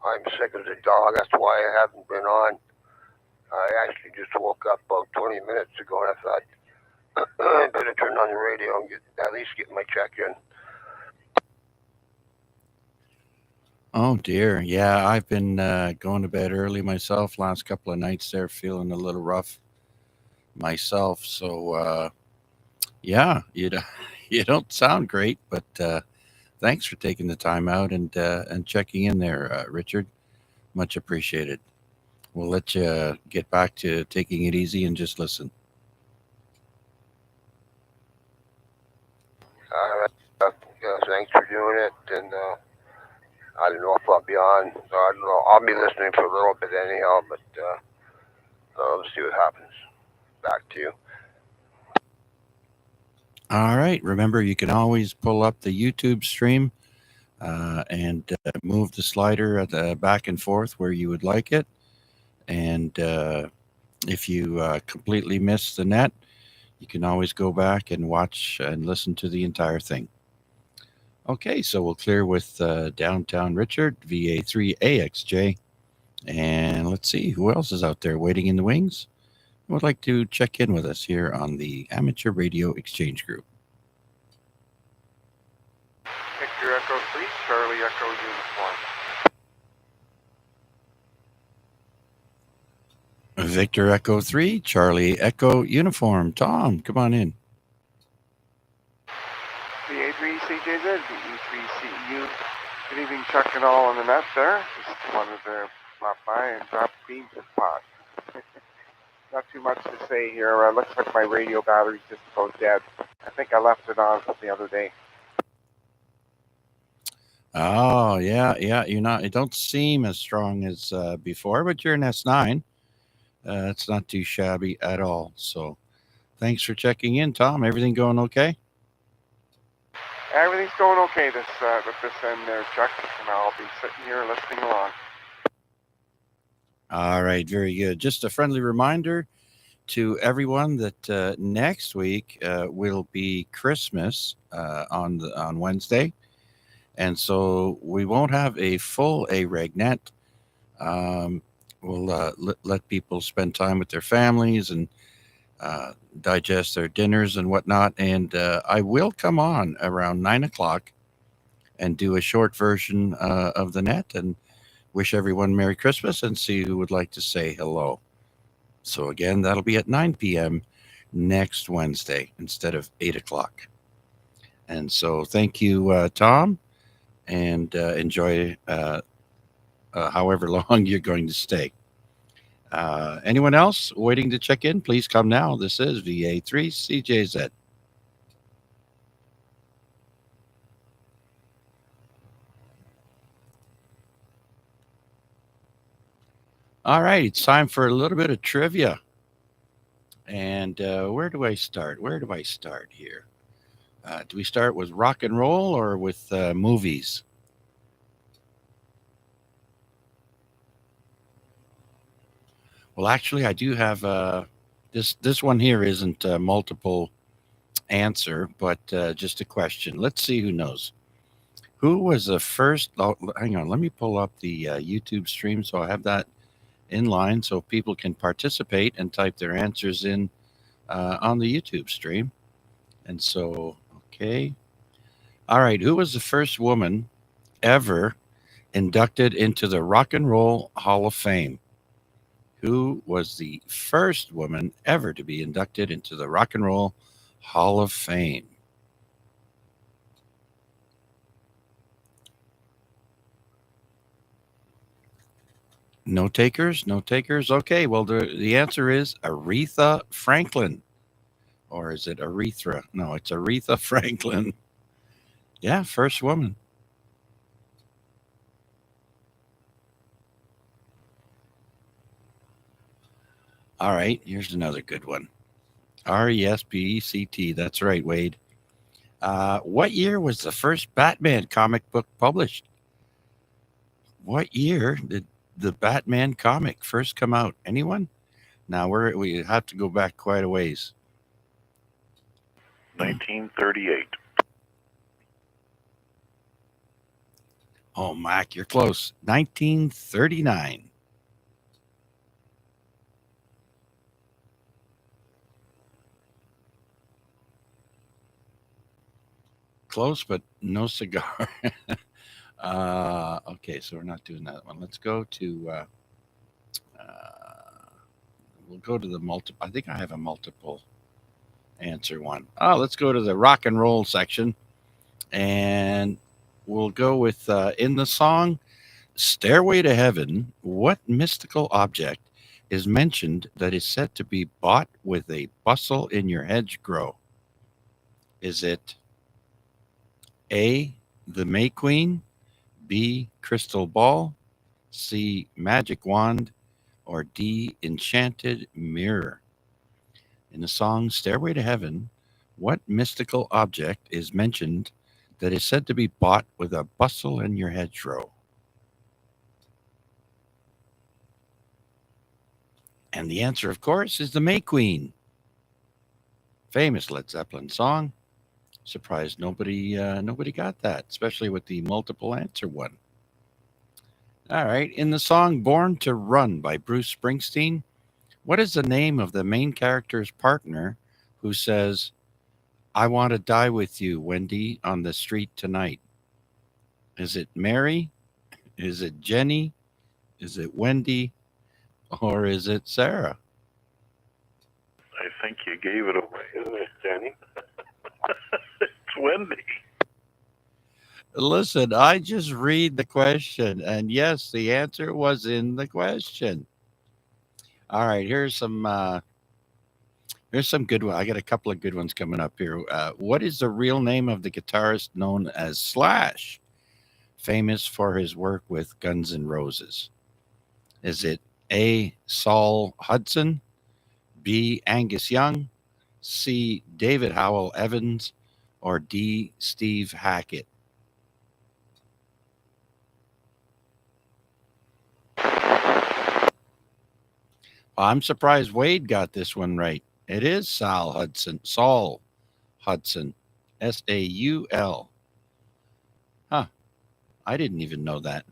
I'm sick as a dog. That's why I haven't been on. I actually just woke up about 20 minutes ago, and I thought I better turn on the radio and at least get my check in. Oh dear. Yeah, I've been going to bed early myself last couple of nights there, feeling a little rough. myself. So yeah, you don't sound great, but thanks for taking the time out and checking in there, Richard. Much appreciated. We'll let you get back to taking it easy and just listen. Thanks for doing it, and I don't know if I'll be on. I don't know. I'll be listening for a little bit anyhow, but let's see what happens. Back to you. All right. Remember, you can always pull up the YouTube stream and move the slider at the back and forth where you would like it. And if you completely miss the net, you can always go back and watch and listen to the entire thing. Okay, so we'll clear with Downtown Richard, VA3AXJ. And let's see who else is out there waiting in the wings. Who would like to check in with us here on the Amateur Radio Exchange Group? Victor Echo 3, Charlie Echo Uniform. Victor Echo 3, Charlie Echo Uniform. Tom, come on in. VA3CJZ, VE3CU. Good evening, Chuck and all on the net there. Just wanted to stop by and drop beans and pot. Not too much to say here. Looks like my radio battery's just about dead. I think I left it on from the other day. Oh, yeah. You're not, it don't seem as strong as before, but you're an S9. It's not too shabby at all. So thanks for checking in, Tom. Everything going okay? Everything's going okay with this end there, Chuck, and I'll be sitting here listening along. All right, very good. Just a friendly reminder to everyone that next week will be Christmas on Wednesday, and so we won't have a full AREG net. We'll let people spend time with their families and digest their dinners and whatnot. And I will come on around 9 o'clock and do a short version of the net and wish everyone Merry Christmas and see who would like to say hello. So again, that'll be at 9 p.m. next Wednesday instead of 8 o'clock. And so thank you, Tom, and enjoy however long you're going to stay. Anyone else waiting to check in, please come now. This is VA3CJZ. All right, it's time for a little bit of trivia. And where do I start? Where do I start here? Do we start with rock and roll or with movies? Well, actually, I do have this one here isn't a multiple answer, but just a question. Let's see who knows. Who was the first? Oh, hang on, let me pull up the YouTube stream so I have that in line so people can participate and type their answers in on the YouTube stream. And so, okay. All right. Who was the first woman ever inducted into the Rock and Roll Hall of Fame? Who was the first woman ever to be inducted into the Rock and Roll Hall of Fame? No takers? No takers? Okay, well, the answer is Aretha Franklin. Or is it Aretha? No, it's Aretha Franklin. Yeah, first woman. All right, here's another good one. RESPECT. That's right, Wade. What year was the first Batman comic book published? What year did the Batman comic first come out? Anyone? Now we have to go back quite a ways. 1938. Oh, Mac, you're close. 1939. Close, but no cigar. Okay, so we're not doing that one. Let's go to we'll go to the multiple. I think I have a multiple answer one. Oh, let's go to the rock and roll section, and we'll go with in the song "Stairway to Heaven." What mystical object is mentioned that is said to be bought with a bustle in your hedgerow? Is it A, the May Queen, B, crystal ball, C, magic wand, or D, enchanted mirror? In the song Stairway to Heaven, what mystical object is mentioned that is said to be bought with a bustle in your hedgerow? And the answer, of course, is the May Queen. Famous Led Zeppelin song. Surprised nobody got that, especially with the multiple answer one. All right. In the song Born to Run by Bruce Springsteen, what is the name of the main character's partner who says, "I want to die with you, Wendy, on the street tonight"? Is it Mary? Is it Jenny? Is it Wendy? Or is it Sarah? I think you gave it away, isn't it, Jenny? It's Wendy. Listen, I just read the question, and yes, the answer was in the question. All right, here's some good one. I got a couple of good ones coming up here. What is the real name of the guitarist known as Slash, famous for his work with Guns N' Roses? Is it A, Saul Hudson, B, Angus Young, C, David Howell Evans, or D, Steve Hackett? I'm surprised Wade got this one right. It is Saul Hudson. Saul Hudson. Saul. Huh. I didn't even know that.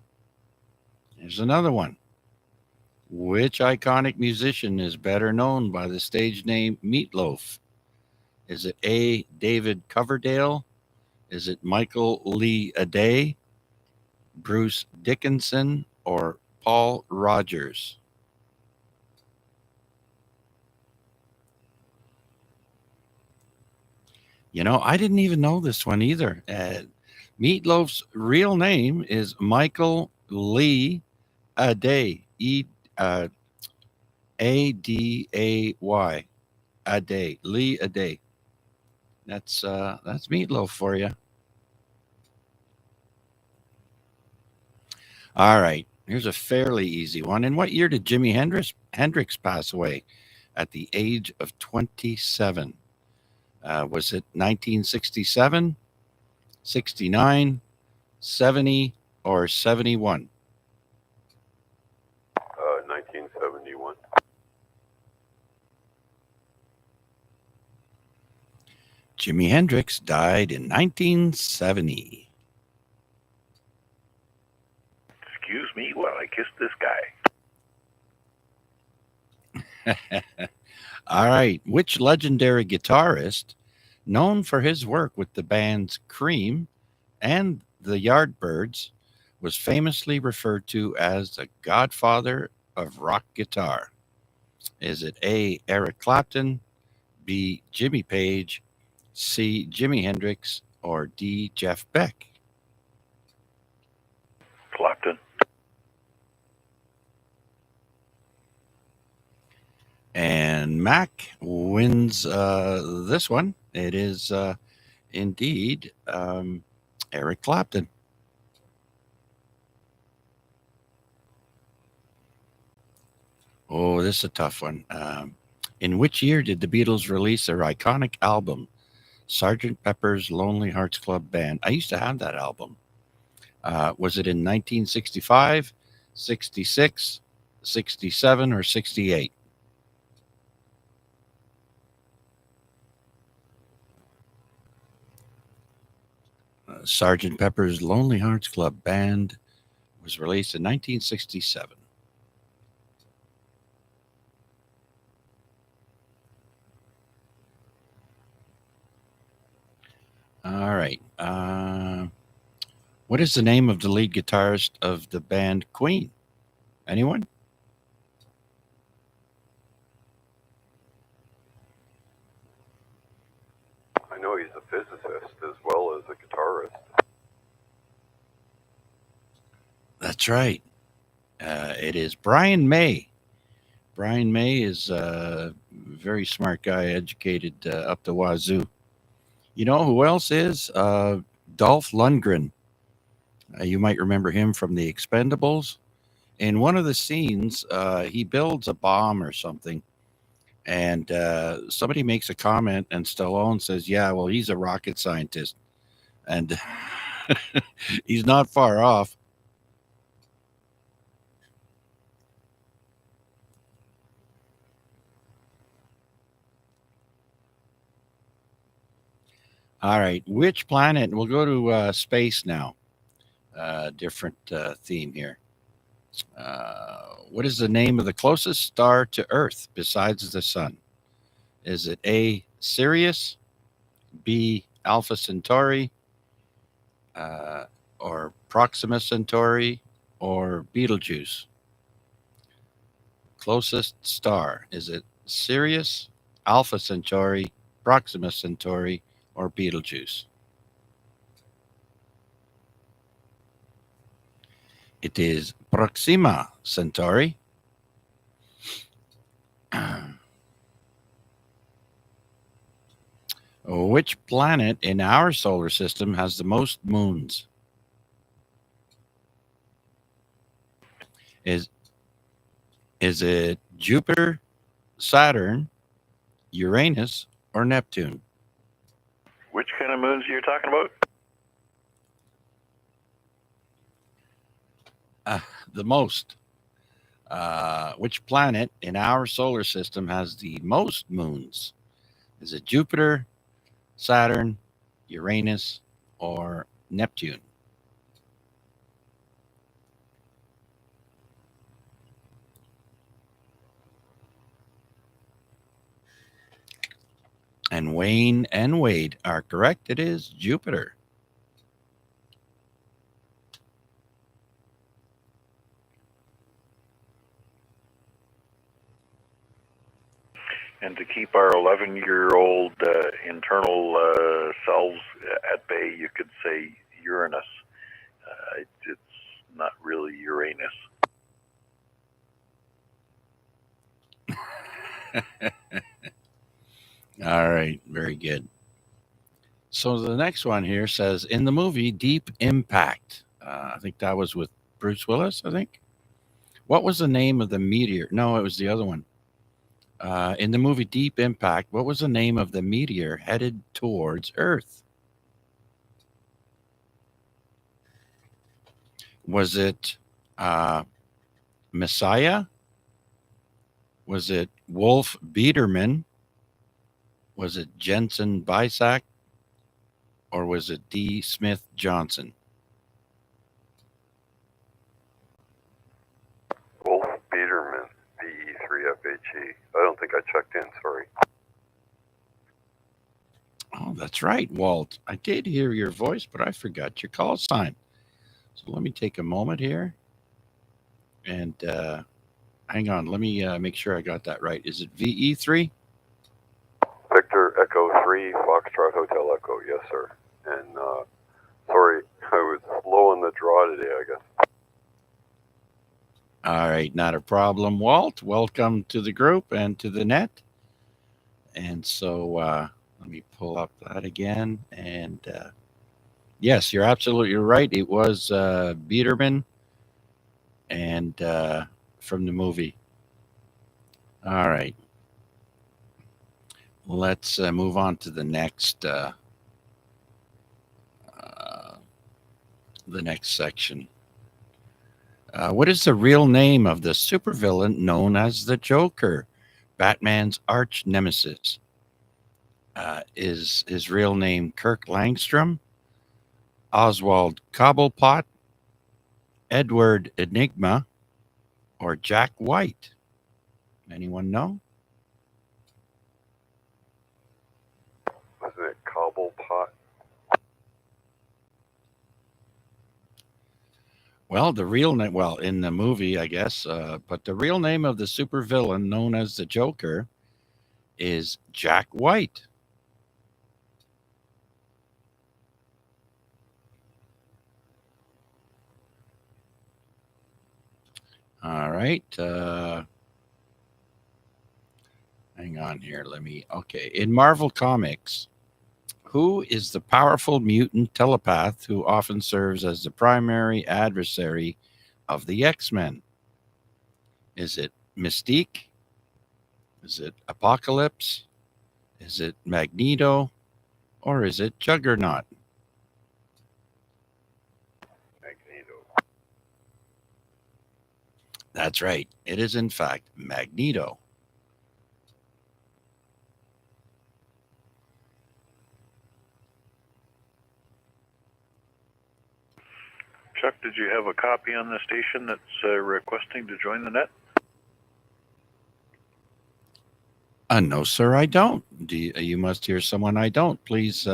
Here's another one. Which iconic musician is better known by the stage name Meatloaf? Is it A, David Coverdale? Is it Michael Lee Aday, Bruce Dickinson, or Paul Rogers? You know, I didn't even know this one either. Meatloaf's real name is Michael Lee Aday. Aday. Aday. Lee Aday. That's Meatloaf for you. All right. Here's a fairly easy one. In what year did Jimi Hendrix pass away at the age of 27? Was it 1967, 69, 70, or 71? 1971. Jimi Hendrix died in 1970. Excuse me while I kiss this guy. All right. Which legendary guitarist, known for his work with the bands Cream and the Yardbirds, was famously referred to as the godfather of rock guitar? Is it A, Eric Clapton, B, Jimmy Page, C, Jimi Hendrix, or D, Jeff Beck? Clapton. And Mac wins this one. It is indeed Eric Clapton. Oh, this is a tough one. In which year did the Beatles release their iconic album, Sgt. Pepper's Lonely Hearts Club Band? I used to have that album. Was it in 1965, 66, 67, or 68? Sgt. Pepper's Lonely Hearts Club Band was released in 1967. All right. What is the name of the lead guitarist of the band Queen? Anyone? he's a physicist as well as a guitarist. That's right. It is Brian May. Brian May is a very smart guy, educated up the wazoo. You know who else is? Dolph Lundgren. You might remember him from The Expendables. In one of the scenes, he builds a bomb or something, and somebody makes a comment, and Stallone says, "Yeah, well, he's a rocket scientist," and he's not far off. All right, which planet? We'll go to space now. Different theme here. What is the name of the closest star to Earth besides the Sun? Is it A, Sirius, B, Alpha Centauri, or Proxima Centauri, or Betelgeuse? Closest star. Is it Sirius, Alpha Centauri, Proxima Centauri, or Betelgeuse? It is Proxima Centauri. Which planet in our solar system has the most moons? Is it Jupiter, Saturn, Uranus, or Neptune? Which kind of moons are you talking about? The most. Which planet in our solar system has the most moons? Is it Jupiter, Saturn, Uranus, or Neptune? And Wayne and Wade are correct. It is Jupiter. And to keep our 11-year-old internal selves at bay, you could say Uranus. It's not really Uranus. All right, very good. So the next one here says, in the movie Deep Impact, I think that was with Bruce Willis, I think. What was the name of the meteor? No, it was the other one. In the movie Deep Impact, what was the name of the meteor headed towards Earth? Was it Messiah? Was it Wolf Biederman? Was it Jensen Bisak? Or was it D. Smith Johnson? Wolf Biederman, BE3FHE. I don't think I checked in, sorry. Oh, that's right, Walt. I did hear your voice, but I forgot your call sign. So let me take a moment here. And hang on. Let me make sure I got that right. Is it VE3? Victor Echo 3, Foxtrot Hotel Echo. Yes, sir. And sorry, I was low in the draw today, I guess. All right, not a problem, Walt. Welcome to the group and to the net. And so let me pull up that again. And yes, you're absolutely right. It was Biederman and from the movie. All right. Let's move on to the next section. What is the real name of the supervillain known as the Joker, Batman's arch nemesis? Is his real name Kirk Langstrom, Oswald Cobblepot, Edward Enigma, or Jack White? Anyone know? Wasn't it Cobblepot? Well, the real name, well, in the movie, I guess, but the real name of the supervillain known as the Joker is Jack White. All right. Hang on here. Okay. In Marvel Comics, who is the powerful mutant telepath who often serves as the primary adversary of the X-Men? Is it Mystique? Is it Apocalypse? Is it Magneto? Or is it Juggernaut? Magneto. That's right. It is, in fact, Magneto. Chuck, did you have a copy on the station that's requesting to join the net? No, sir, I don't. You must hear someone I don't. Please,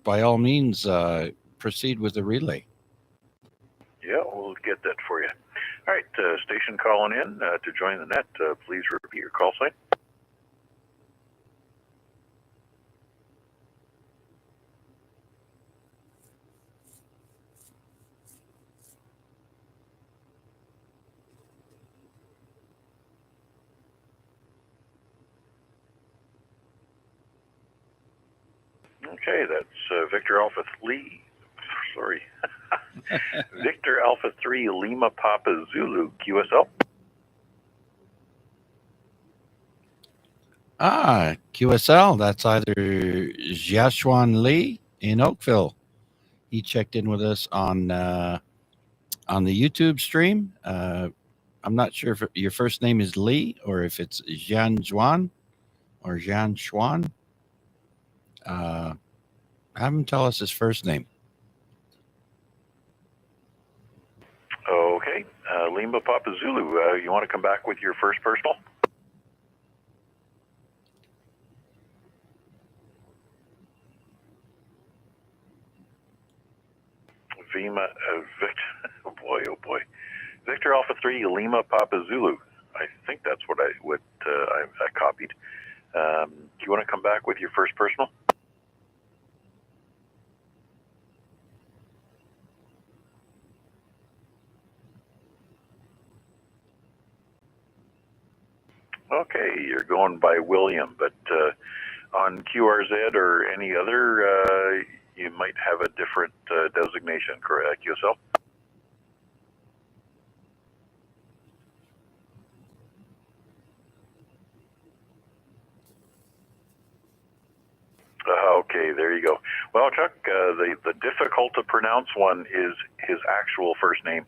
by all means, proceed with the relay. Yeah, we'll get that for you. All right, station calling in to join the net. Please repeat your call sign. Okay, that's Victor Alpha 3. Sorry. Victor Alpha 3 Lima Papa Zulu QSL. QSL. That's either Jiaxuan Lee in Oakville. He checked in with us on the YouTube stream. I'm not sure if your first name is Lee or if it's Jian Zhuan or Jian Xuan. Have him tell us his first name. Okay, Lima Papa Zulu, you want to come back with your first personal? Victor, oh boy. Victor Alpha 3 Lima Papa Zulu. I think that's what I copied. Do you want to come back with your first personal? Okay, you're going by William, but on QRZ or any other, you might have a different designation, correct, QSL? Okay, there you go. Well, Chuck, the difficult to pronounce one is his actual first name,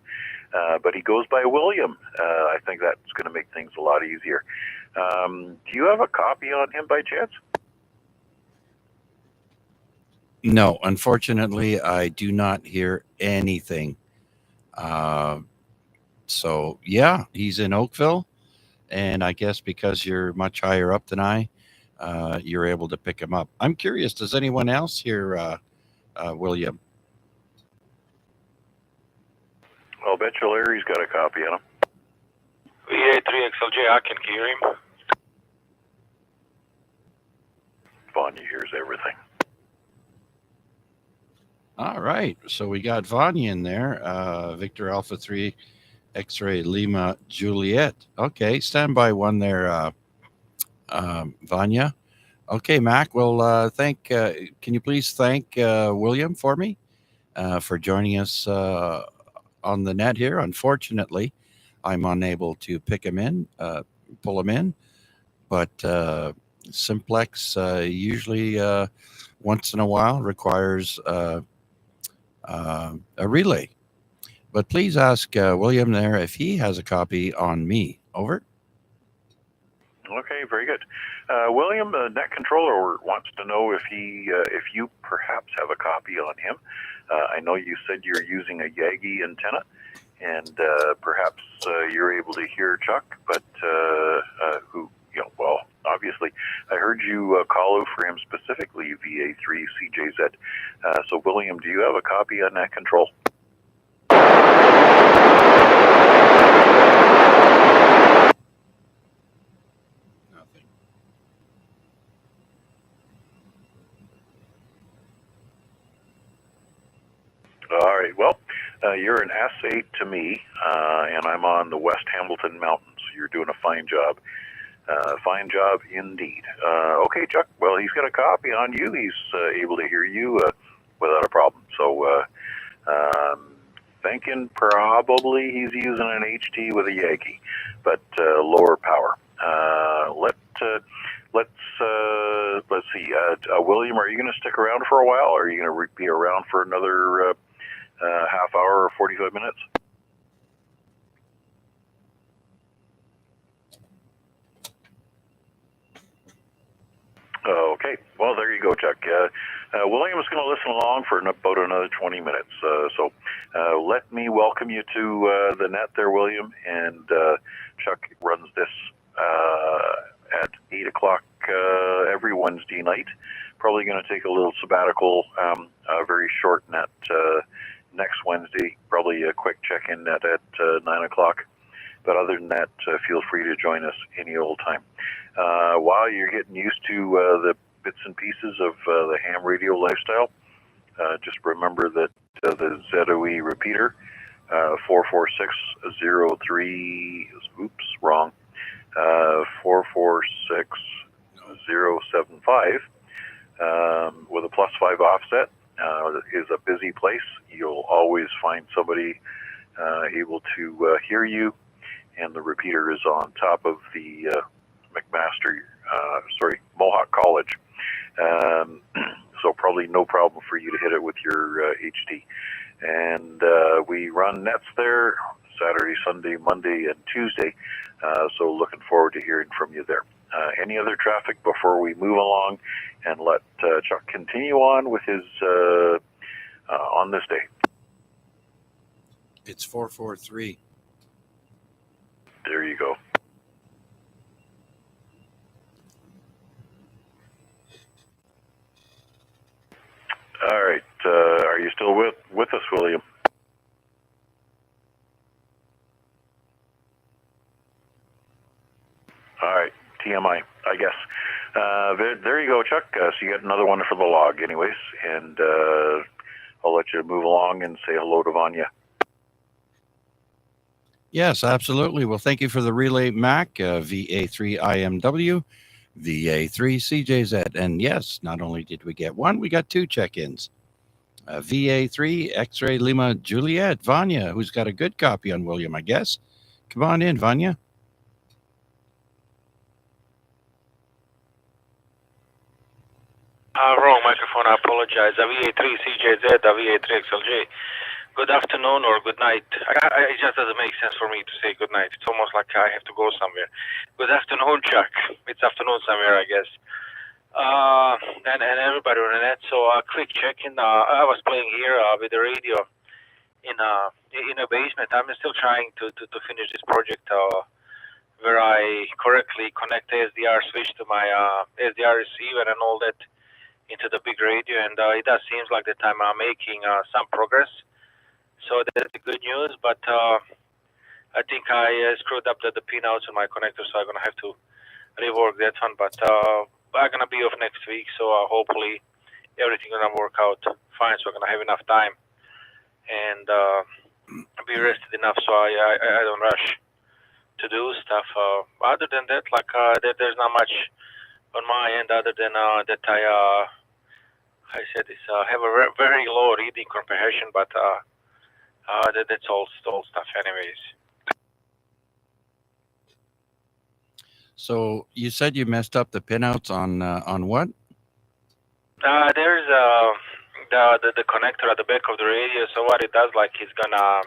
but he goes by William. I think that's going to make things a lot easier. Do you have a copy on him by chance? No, unfortunately, I do not hear anything. So, yeah, he's in Oakville. And I guess because you're much higher up than I, you're able to pick him up. I'm curious, does anyone else hear William? I'll bet you Larry's got a copy on him. VA3XLJ, I can hear him. Vanya hears everything. All right. So we got Vanya in there. Victor Alpha 3 X-Ray Lima Juliet. Okay. Stand by one there, Vanya. Okay, Mac. Well, can you please thank William for me for joining us on the net here? Unfortunately, I'm unable to pull him in, but Simplex usually once in a while requires a relay. But please ask William there if he has a copy on me. Over. Okay, very good. William, the net controller, wants to know if you perhaps have a copy on him. I know you said you're using a Yagi antenna, and perhaps you're able to hear Chuck, but well, obviously, I heard you call out for him specifically, VA3CJZ. So, William, do you have a copy on net control? All right. Well, You're an S8 to me, and I'm on the West Hamilton Mountains. You're doing a fine job. Fine job indeed. Okay, Chuck. Well, he's got a copy on you. He's able to hear you without a problem. So, thinking probably he's using an HT with a Yankee, but lower power. Let's see. William, are you going to stick around for a while, or are you going to be around for another half hour or 45 minutes? Okay, well, there you go, Chuck. William's going to listen along for about another 20 minutes. So let me welcome you to the net there, William. And Chuck runs this at 8 o'clock every Wednesday night. Probably going to take a little sabbatical, a very short net next Wednesday. Probably a quick check-in net at 9 o'clock. But other than that, feel free to join us any old time. While you're getting used to the bits and pieces of the ham radio lifestyle, just remember that the ZOE repeater, 44603, oops, wrong, 446075, with a +5 offset, is a busy place. You'll always find somebody able to hear you, and the repeater is on top of the Mohawk College. So probably no problem for you to hit it with your HT. And we run nets there Saturday, Sunday, Monday, and Tuesday. So looking forward to hearing from you there. Any other traffic before we move along and let Chuck continue on with his on this day? It's 443. There you go. All right. Are you still with us, William? All right. TMI, I guess. There you go, Chuck. So you got another one for the log anyways. And I'll let you move along and say hello to Vanya. Yes, absolutely. Well, thank you for the relay, Mac, VA3IMW, VA3CJZ. And yes, not only did we get one, we got two check-ins. VA3 X-Ray Lima Juliet, Vanya, who's got a good copy on William, I guess. Come on in, Vanya. Wrong microphone, I apologize. VA3CJZ, VA3XLJ. Good afternoon or good night. It just doesn't make sense for me to say good night. It's almost like I have to go somewhere. Good afternoon, Chuck. It's afternoon somewhere, I guess. And everybody on the net. So a quick check-in. I was playing here with the radio in a basement. I'm still trying to finish this project where I correctly connect the SDR switch to my SDR receiver and all that into the big radio. And it does seems like that I'm making some progress. So that's the good news, but I think I screwed up the pinouts on my connector, so I'm going to have to rework that one. But I'm going to be off next week, so hopefully everything going to work out fine, so I'm going to have enough time and be rested enough so I don't rush to do stuff. Other than that, there's not much on my end other than that I said this, have a very low reading comprehension, but that's all stuff anyways. So you said you messed up the pinouts on what? There's the connector at the back of the radio. So what it does, like, it's gonna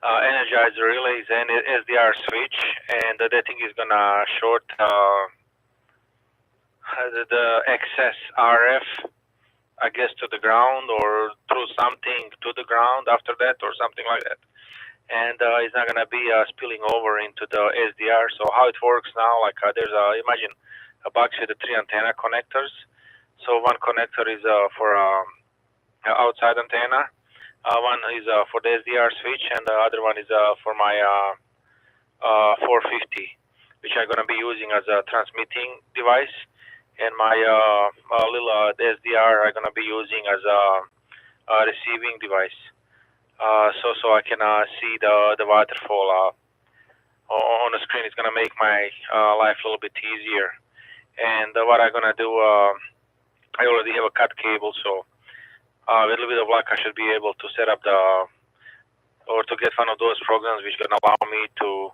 energize the relays and SDR switch, and that thing is gonna short the excess RF, I guess, to the ground or through something to the ground after that or something like that. And it's not going to be spilling over into the SDR. So how it works now, like there's imagine a box with the 3 antenna connectors. So one connector is for outside antenna. One is for the SDR switch, and the other one is for my 450, which I'm going to be using as a transmitting device. And my little SDR I'm going to be using as a receiving device. so I can see the waterfall on the screen. It's gonna make my life a little bit easier. And what I'm gonna do, I already have a cut cable, so with a little bit of luck, I should be able to set up or to get one of those programs which gonna allow me to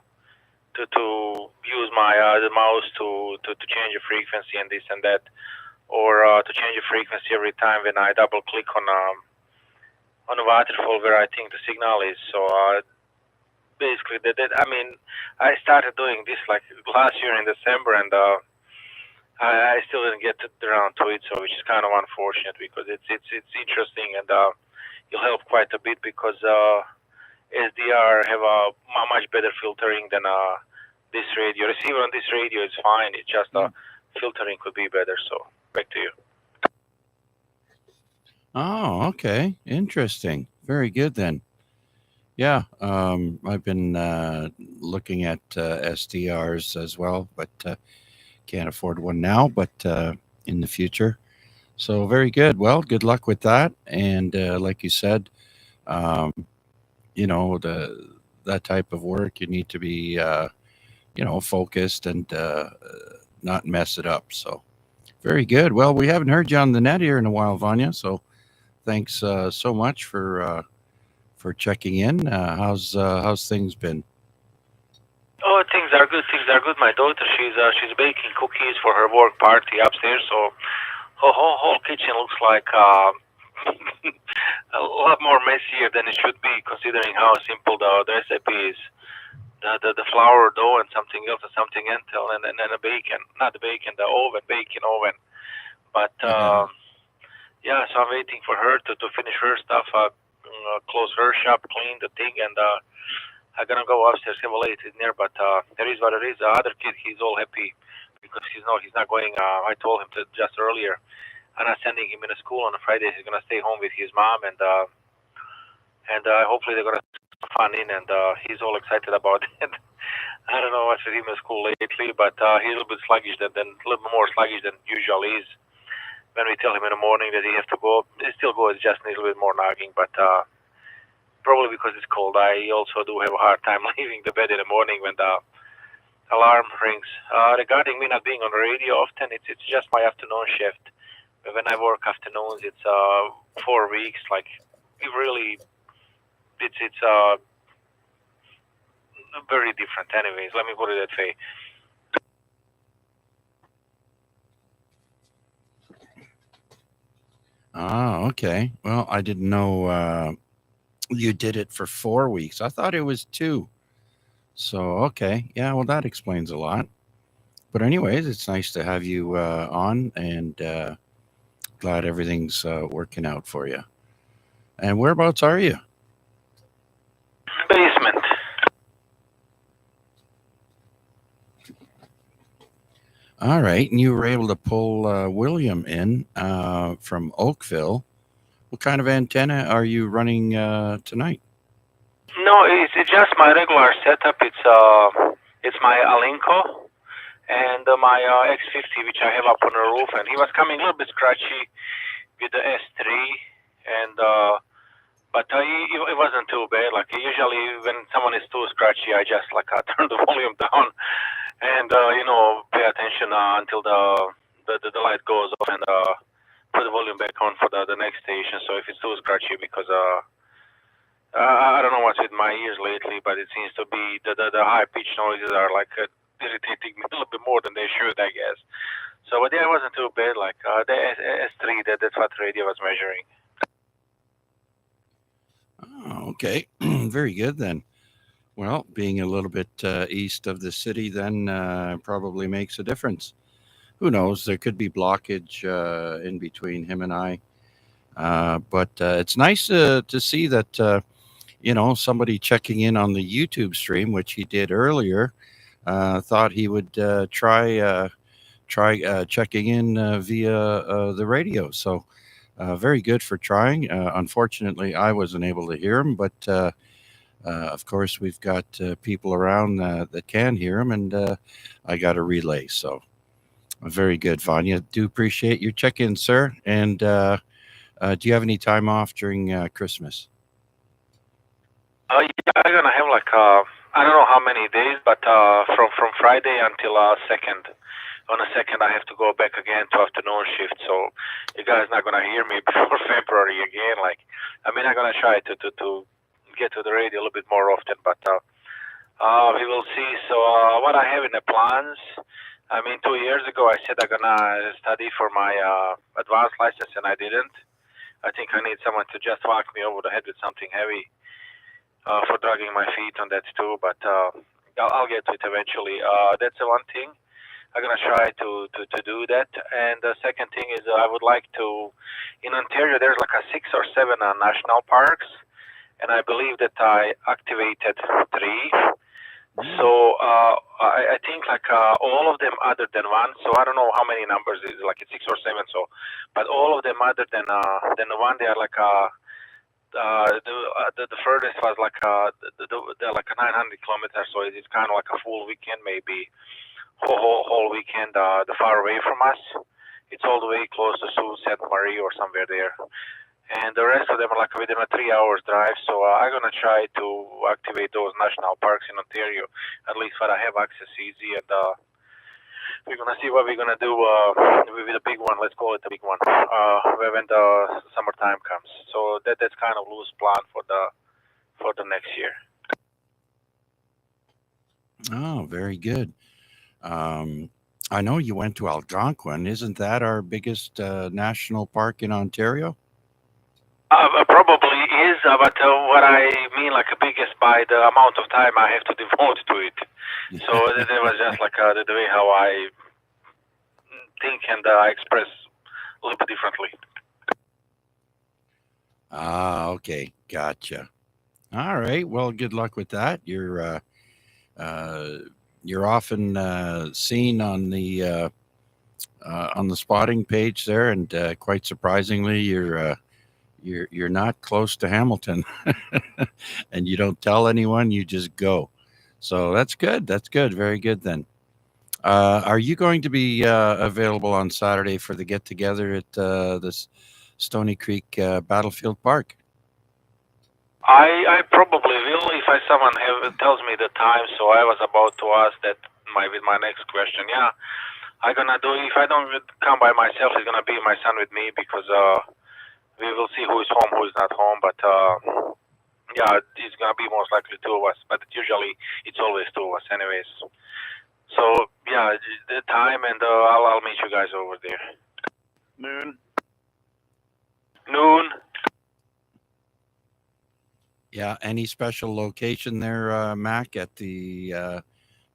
use my the mouse to change the frequency and this and that, or to change the frequency every time when I double click on a waterfall where I think the signal is. So basically, I started doing this like last year in December, and I still didn't get around to it, so which is kind of unfortunate because it's interesting, and it'll help quite a bit because SDR have a much better filtering than this radio. Receiver on this radio is fine. It's just filtering could be better. So back to you. Oh, okay. Interesting. Very good then. Yeah, I've been looking at SDRs as well, but can't afford one now, but in the future. So very good. Well, good luck with that. And like you said, that type of work, you need to be, focused and not mess it up. So very good. Well, we haven't heard you on the net here in a while, Vanya. So thanks so much for checking in. How's things been? Oh, things are good. Things are good. My daughter, she's baking cookies for her work party upstairs. So her whole kitchen looks like a lot more messier than it should be, considering how simple the recipe is. The flour dough and something else and something until and then the bacon, not the bacon, the baking oven. But yeah, so I'm waiting for her to finish her stuff, close her shop, clean the thing, and I'm gonna go upstairs, have a late in there. But there is what it is. The other kid, he's all happy because he's not going. I told him to just earlier. I'm not sending him in a school on a Friday. He's gonna stay home with his mom, and hopefully they're gonna fun in, and he's all excited about it. I don't know what's with him in school lately, but he's a little bit sluggish a little bit more sluggish than usual is. When we tell him in the morning that he has to go, he still goes, just needs a little bit more nagging, but probably because it's cold. I also do have a hard time leaving the bed in the morning when the alarm rings. Regarding me not being on the radio often, it's just my afternoon shift. But when I work afternoons, it's 4 weeks. Like it really, it's very different. Anyways, let me put it that way. Oh, okay. Well, I didn't know you did it for 4 weeks. I thought it was 2. So, okay. Yeah, well, that explains a lot. But anyways, it's nice to have you on, and glad everything's working out for you. And whereabouts are you? Basement. All right. And you were able to pull William in from Oakville. What kind of antenna are you running tonight? No, it's just my regular setup. It's my Alinco and my X50, which I have up on the roof. And he was coming a little bit scratchy with the S3, and but it wasn't too bad. Like usually when someone is too scratchy, I just turn the volume down and pay attention until the light goes off, and put the volume back on for the next station. So if it's too scratchy, because I don't know what's with my ears lately, but it seems to be the high pitch noises are irritating me a little bit more than they should, I guess. So but yeah, it wasn't too bad. Like the S3, that's what radio was measuring. Oh, okay. Very good then. Well, being a little bit east of the city then probably makes a difference. Who knows? There could be blockage in between him and I. But it's nice to see that, somebody checking in on the YouTube stream, which he did earlier, thought he would try checking in via the radio. So very good for trying. Unfortunately, I wasn't able to hear him, but of course, we've got people around that can hear him, and I got a relay. So very good, Vanya. Do appreciate your check-in, sir. And do you have any time off during Christmas? Yeah, I'm gonna have like I don't know how many days, but from Friday until second. On the second, I have to go back again to afternoon shift, so you guys not gonna hear me before February again. Like, I mean, I'm gonna try to get to the radio a little bit more often, but we will see. So what I have in the plans, I mean, 2 years ago I said I'm gonna study for my advanced license, and I didn't. I think I need someone to just whack me over the head with something heavy for dragging my feet on that too, but I'll get to it eventually. That's the one thing. I'm gonna try to do that. And the second thing is I would like to, in Ontario, there's like a 6 or 7 national parks, and I believe that I activated 3. So I think like all of them other than one. So I don't know how many numbers is like it's 6 or 7. So, but all of them other than the one, they are like the furthest was like they're like 900 kilometers. So it's kind of like a full weekend maybe. Whole weekend, the far away from us. It's all the way close to Sault Ste. Marie or somewhere there. And the rest of them are like within a 3 hours drive. So I'm gonna try to activate those national parks in Ontario, at least where I have access easy. And we're gonna see what we're gonna do with the big one. Let's call it the big one when the summertime comes. So that's kind of loose plan for the next year. Oh, very good. I know you went to Algonquin. Isn't that our biggest national park in Ontario? Probably is, but what I mean, like, biggest by the amount of time I have to devote to it. So that was just like the way how I think and I express a little bit differently. Ah, okay, gotcha. All right. Well, good luck with that. You're often seen on the spotting page there, and quite surprisingly, you're not close to Hamilton, and you don't tell anyone. You just go. So that's good. That's good. Very good then. Are you going to be available on Saturday for the get together at this Stony Creek Battlefield Park? I probably will if someone tells me the time. So I was about to ask that with my next question. Yeah, I'm gonna do. If I don't come by myself, it's gonna be my son with me because we will see who is home, who is not home. But yeah, it's gonna be most likely 2 of us. But usually it's always 2 of us, anyways. So yeah, the time, and I'll meet you guys over there. Noon. Yeah. Any special location there, Mac, at the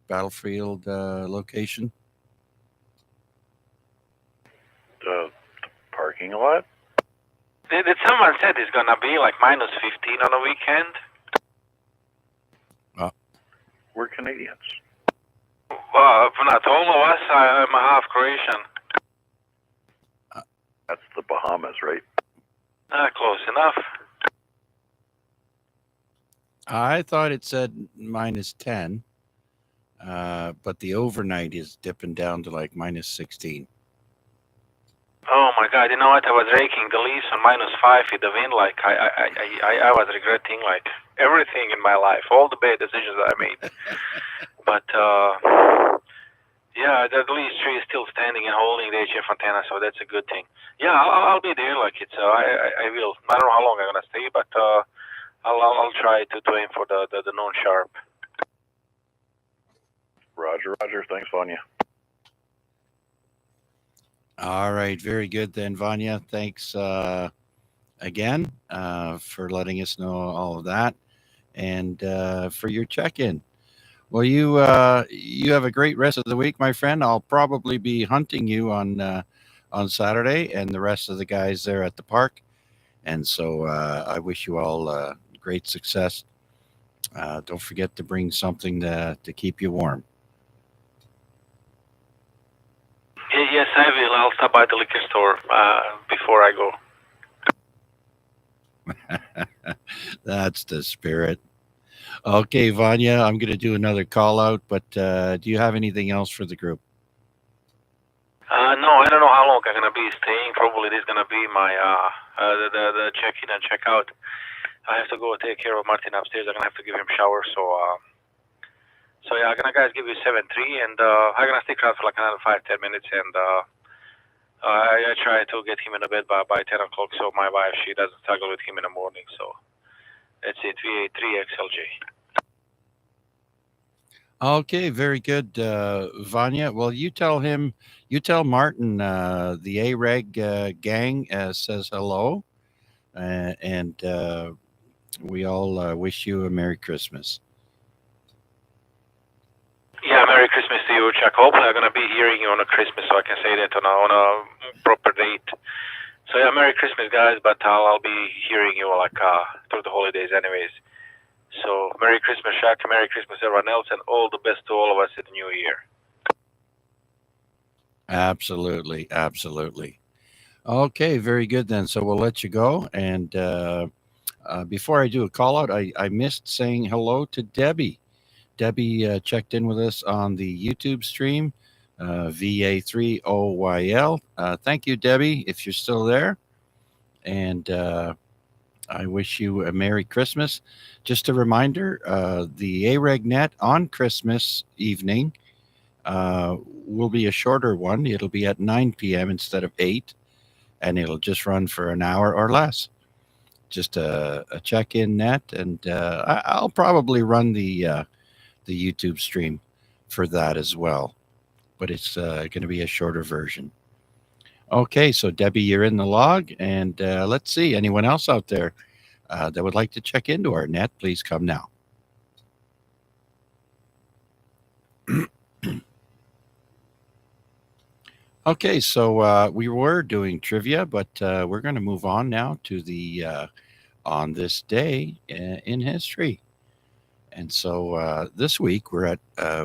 Battlefield location? The parking lot? Did someone said it's gonna be like minus 15 on the weekend? We're Canadians. Not all of us. I'm a half Croatian. That's the Bahamas, right? Close enough. I thought it said minus 10, but the overnight is dipping down to like minus 16. Oh my God! You know what? I was raking the leaves on minus 5 with the wind. Like I was regretting like everything in my life, all the bad decisions I made. But yeah, the leaf tree is still standing and holding the HF antenna, so that's a good thing. Yeah, I'll be there. Like it's I will. I don't know how long I'm gonna stay, but I'll try to aim for the noon sharp. Roger. Thanks, Vanya. All right, very good then, Vanya. Thanks again for letting us know all of that, and for your check-in. Well, you have a great rest of the week, my friend. I'll probably be hunting you on Saturday, and the rest of the guys there at the park. And so I wish you all great success. Don't forget to bring something to keep you warm. Yes, I will. I'll stop by the liquor store before I go. That's the spirit. Okay, Vanya, I'm going to do another call out, but do you have anything else for the group? No, I don't know how long I'm going to be staying. Probably this is going to be my the check-in and check-out. I have to go take care of Martin upstairs. I'm gonna have to give him a shower. So yeah, I'm gonna guys give you 7-3, and I'm gonna stick around for like another 5-10 minutes, and I try to get him in the bed by 10 o'clock, so my wife, she doesn't struggle with him in the morning. So that's it. VA3 XLJ. Okay, very good, Vanya. Well, you tell Martin, the AREG gang says hello, and we all wish you a Merry Christmas. Yeah, Merry Christmas to you, Chuck. Hopefully, I'm gonna be hearing you on a Christmas, so I can say that on a proper date. So yeah, Merry Christmas, guys. But I'll be hearing you like through the holidays, anyways. So Merry Christmas, Chuck. Merry Christmas, everyone else, and all the best to all of us in the new year. Absolutely, absolutely. Okay, very good then. So we'll let you go. And before I do a call out, I missed saying hello to Debbie. Debbie checked in with us on the YouTube stream, VA3OYL. Thank you, Debbie, if you're still there. And I wish you a Merry Christmas. Just a reminder, the AREG Net on Christmas evening will be a shorter one. It'll be at 9 p.m. instead of 8, and it'll just run for an hour or less. Just a check-in net, and I'll probably run the YouTube stream for that as well, but it's going to be a shorter version. Okay, so Debbie, you're in the log, and let's see, anyone else out there that would like to check into our net, please come now. Okay, so we were doing trivia, but we're going to move on now to the on this day in history. And so this week we're at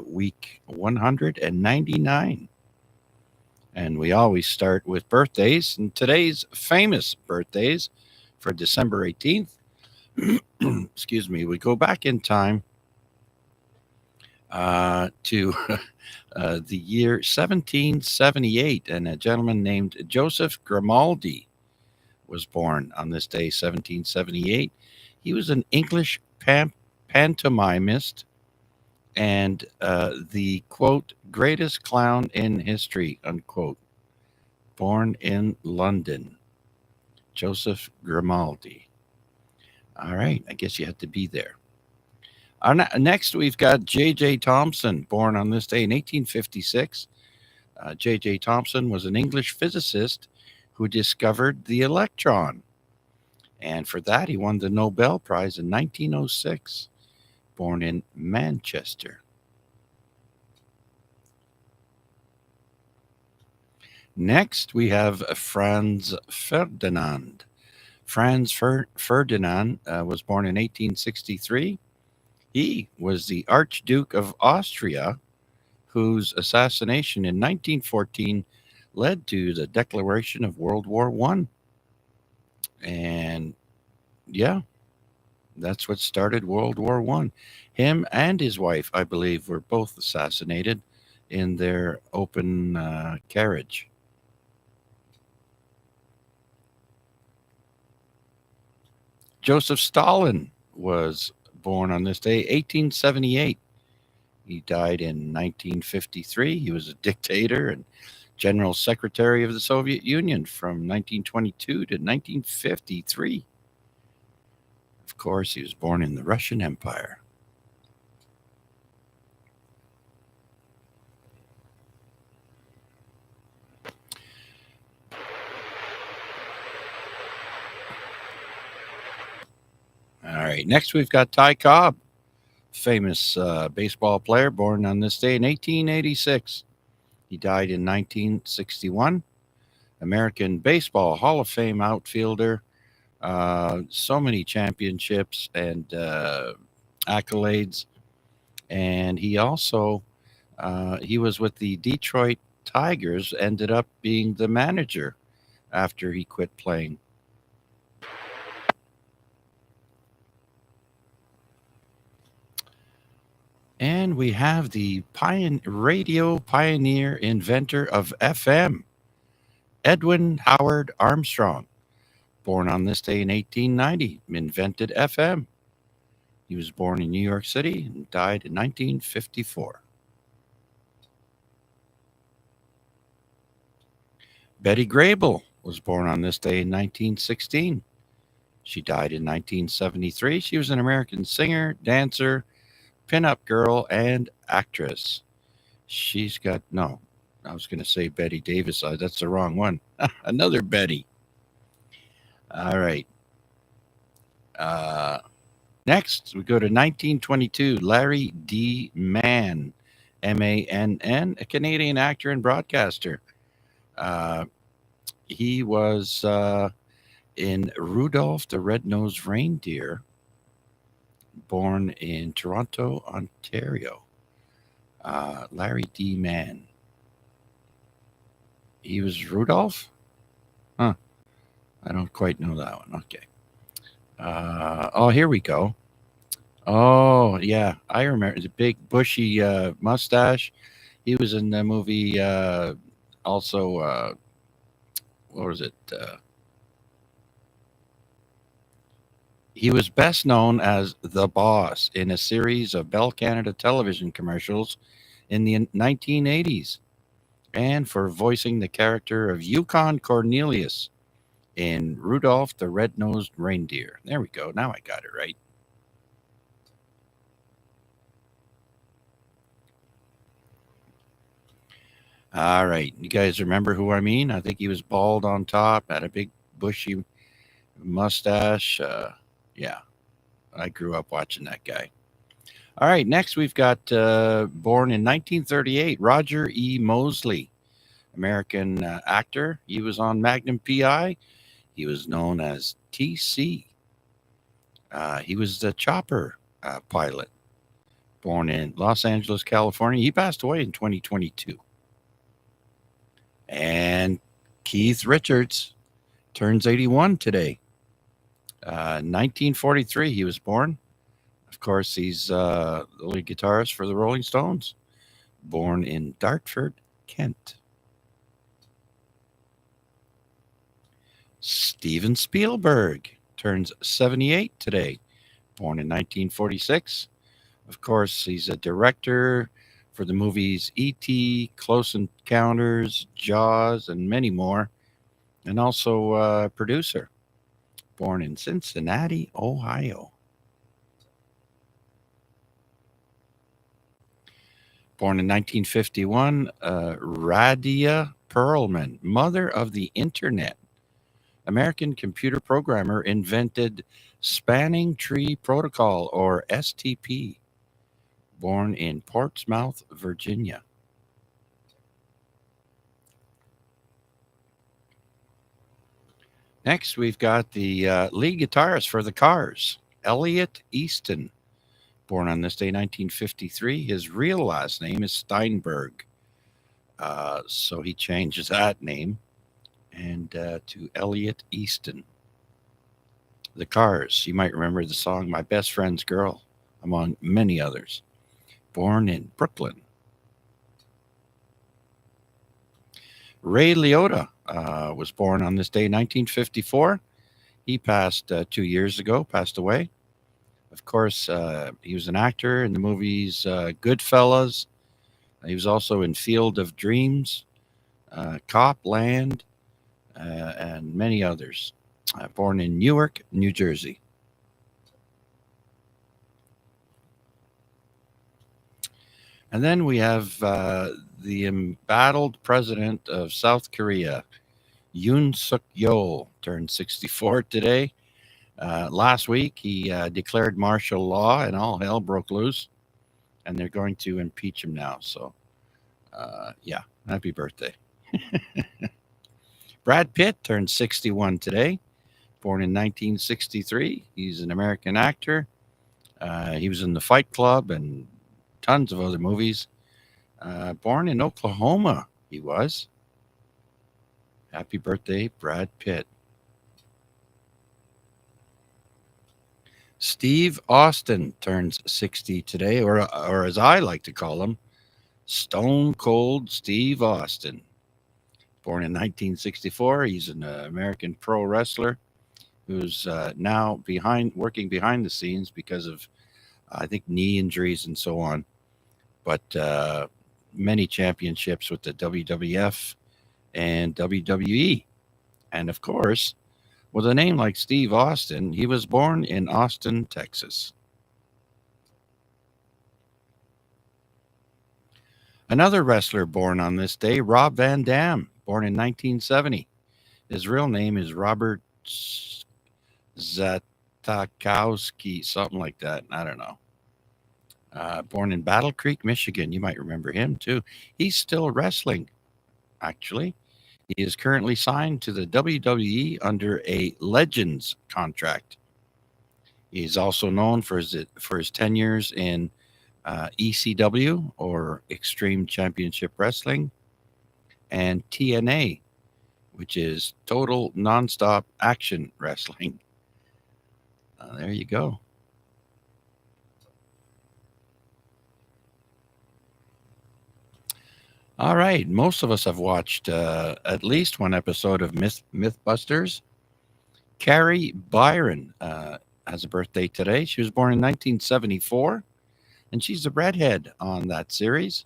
week 199. And we always start with birthdays. And today's famous birthdays for December 18th, excuse me, we go back in time to the year 1778. And a gentleman named Joseph Grimaldi was born on this day, 1778. He was an English pantomimist and the, quote, greatest clown in history, unquote. Born in London. Joseph Grimaldi. All right, I guess you had to be there. Next, we've got J.J. Thomson, born on this day in 1856. J.J. Thomson was an English physicist who discovered the electron. And for that, he won the Nobel Prize in 1906. Born in Manchester. Next, we have Franz Ferdinand. Franz Ferdinand was born in 1863. He was the Archduke of Austria, whose assassination in 1914 led to the declaration of World War I. And yeah, that's what started World War I. Him and his wife, I believe, were both assassinated in their open carriage. Joseph Stalin was born on this day, 1878. He died in 1953. He was a dictator and general secretary of the Soviet Union from 1922 to 1953. Of course, he was born in the Russian Empire. All right, next we've got Ty Cobb, famous baseball player, born on this day in 1886. He died in 1961. American Baseball Hall of Fame outfielder. So many championships and accolades. And he also, he was with the Detroit Tigers, ended up being the manager after he quit playing. And we have the radio pioneer, inventor of FM, Edwin Howard Armstrong, born on this day in 1890, invented FM. He was born in New York City and died in 1954. Betty Grable was born on this day in 1916. She died in 1973. She was an American singer, dancer, pinup girl, and actress. She's got, no, I was going to say Betty Davis. That's the wrong one. Another Betty. All right. Next, we go to 1922. Larry D. Mann, Mann, a Canadian actor and broadcaster. He was in Rudolph the Red-Nosed Reindeer, born in Toronto, Ontario. Larry D. Mann. He was Rudolph? Huh. I don't quite know that one. Okay. Oh, here we go. Oh, yeah. I remember the big bushy mustache. He was in the movie also, what was it? He was best known as the Boss in a series of Bell Canada television commercials in the 1980s, and for voicing the character of Yukon Cornelius in Rudolph the Red-Nosed Reindeer. There we go. Now I got it right. All right. You guys remember who I mean? I think he was bald on top, had a big bushy mustache. Yeah, I grew up watching that guy. All right. Next, we've got born in 1938, Roger E. Mosley, American actor. He was on Magnum PI. He was known as TC. He was the chopper pilot, born in Los Angeles, California. He passed away in 2022. And Keith Richards turns 81 today. 1943, he was born. Of course, he's the lead guitarist for the Rolling Stones, born in Dartford, Kent. Steven Spielberg turns 78 today, born in 1946. Of course, he's a director for the movies E.T., Close Encounters, Jaws, and many more, and also a producer, born in Cincinnati, Ohio. Born in 1951, Radia Perlman, mother of the Internet, American computer programmer, invented Spanning Tree Protocol, or STP, born in Portsmouth, Virginia. Next, we've got the lead guitarist for the Cars, Elliot Easton, born on this day, 1953. His real last name is Steinberg, so he changes that name and to Elliot Easton. The Cars, you might remember the song My Best Friend's Girl, among many others. Born in Brooklyn. Ray Liotta was born on this day, 1954. He passed 2 years ago, passed away. Of course, he was an actor in the movies Goodfellas. He was also in Field of Dreams, Copland, and many others. Born in Newark, New Jersey. And then we have the embattled president of South Korea, Yoon Suk Yeol, turned 64 today. Last week, he declared martial law and all hell broke loose, and they're going to impeach him now. So, yeah, happy birthday. Brad Pitt turned 61 today, born in 1963. He's an American actor. He was in The Fight Club and tons of other movies. Born in Oklahoma, he was. Happy birthday, Brad Pitt. Steve Austin turns 60 today, or as I like to call him, Stone Cold Steve Austin. Born in 1964, he's an American pro wrestler. who's now working behind the scenes because of, I think, knee injuries and so on. But many championships with the WWF and WWE. And of course, with a name like Steve Austin, he was born in Austin, Texas. Another wrestler born on this day, Rob Van Dam, born in 1970. His real name is Robert Zatakowski, something like that. I don't know. Born in Battle Creek, Michigan. You might remember him too. He's still wrestling, actually. He is currently signed to the WWE under a Legends contract. He's also known for his tenures in ECW, or Extreme Championship Wrestling, and TNA, which is Total Nonstop Action Wrestling. There you go. All right. Most of us have watched at least one episode of Mythbusters. Carrie Byron has a birthday today. She was born in 1974, and she's a redhead on that series.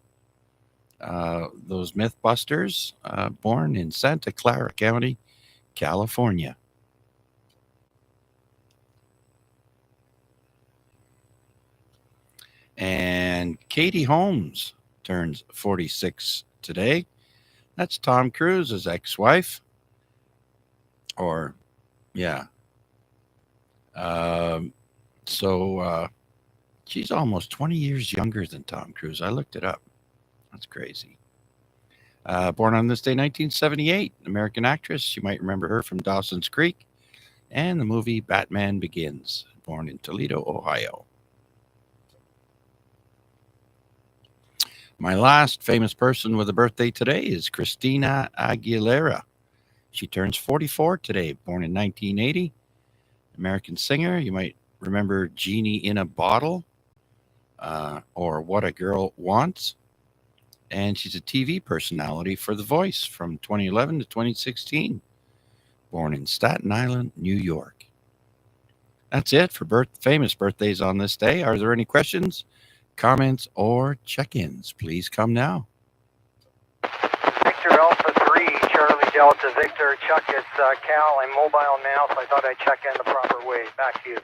Those Mythbusters, born in Santa Clara County, California. And Katie Holmes turns 46 today. That's Tom Cruise's ex-wife. Or, yeah. So she's almost 20 years younger than Tom Cruise. I looked it up. That's crazy. Born on this day, 1978, American actress. You might remember her from Dawson's Creek and the movie Batman Begins. Born in Toledo, Ohio. My last famous person with a birthday today is Christina Aguilera. She turns 44 today, born in 1980. American singer. You might remember Genie in a Bottle or What a Girl Wants. And she's a TV personality for The Voice from 2011 to 2016. Born in Staten Island, New York. That's it for famous birthdays on this day. Are there any questions, comments, or check-ins? Please come now. Victor Alpha 3, Charlie Delta Victor. Chuck, it's Cal. I'm mobile now, so I thought I'd check in the proper way. Back to you.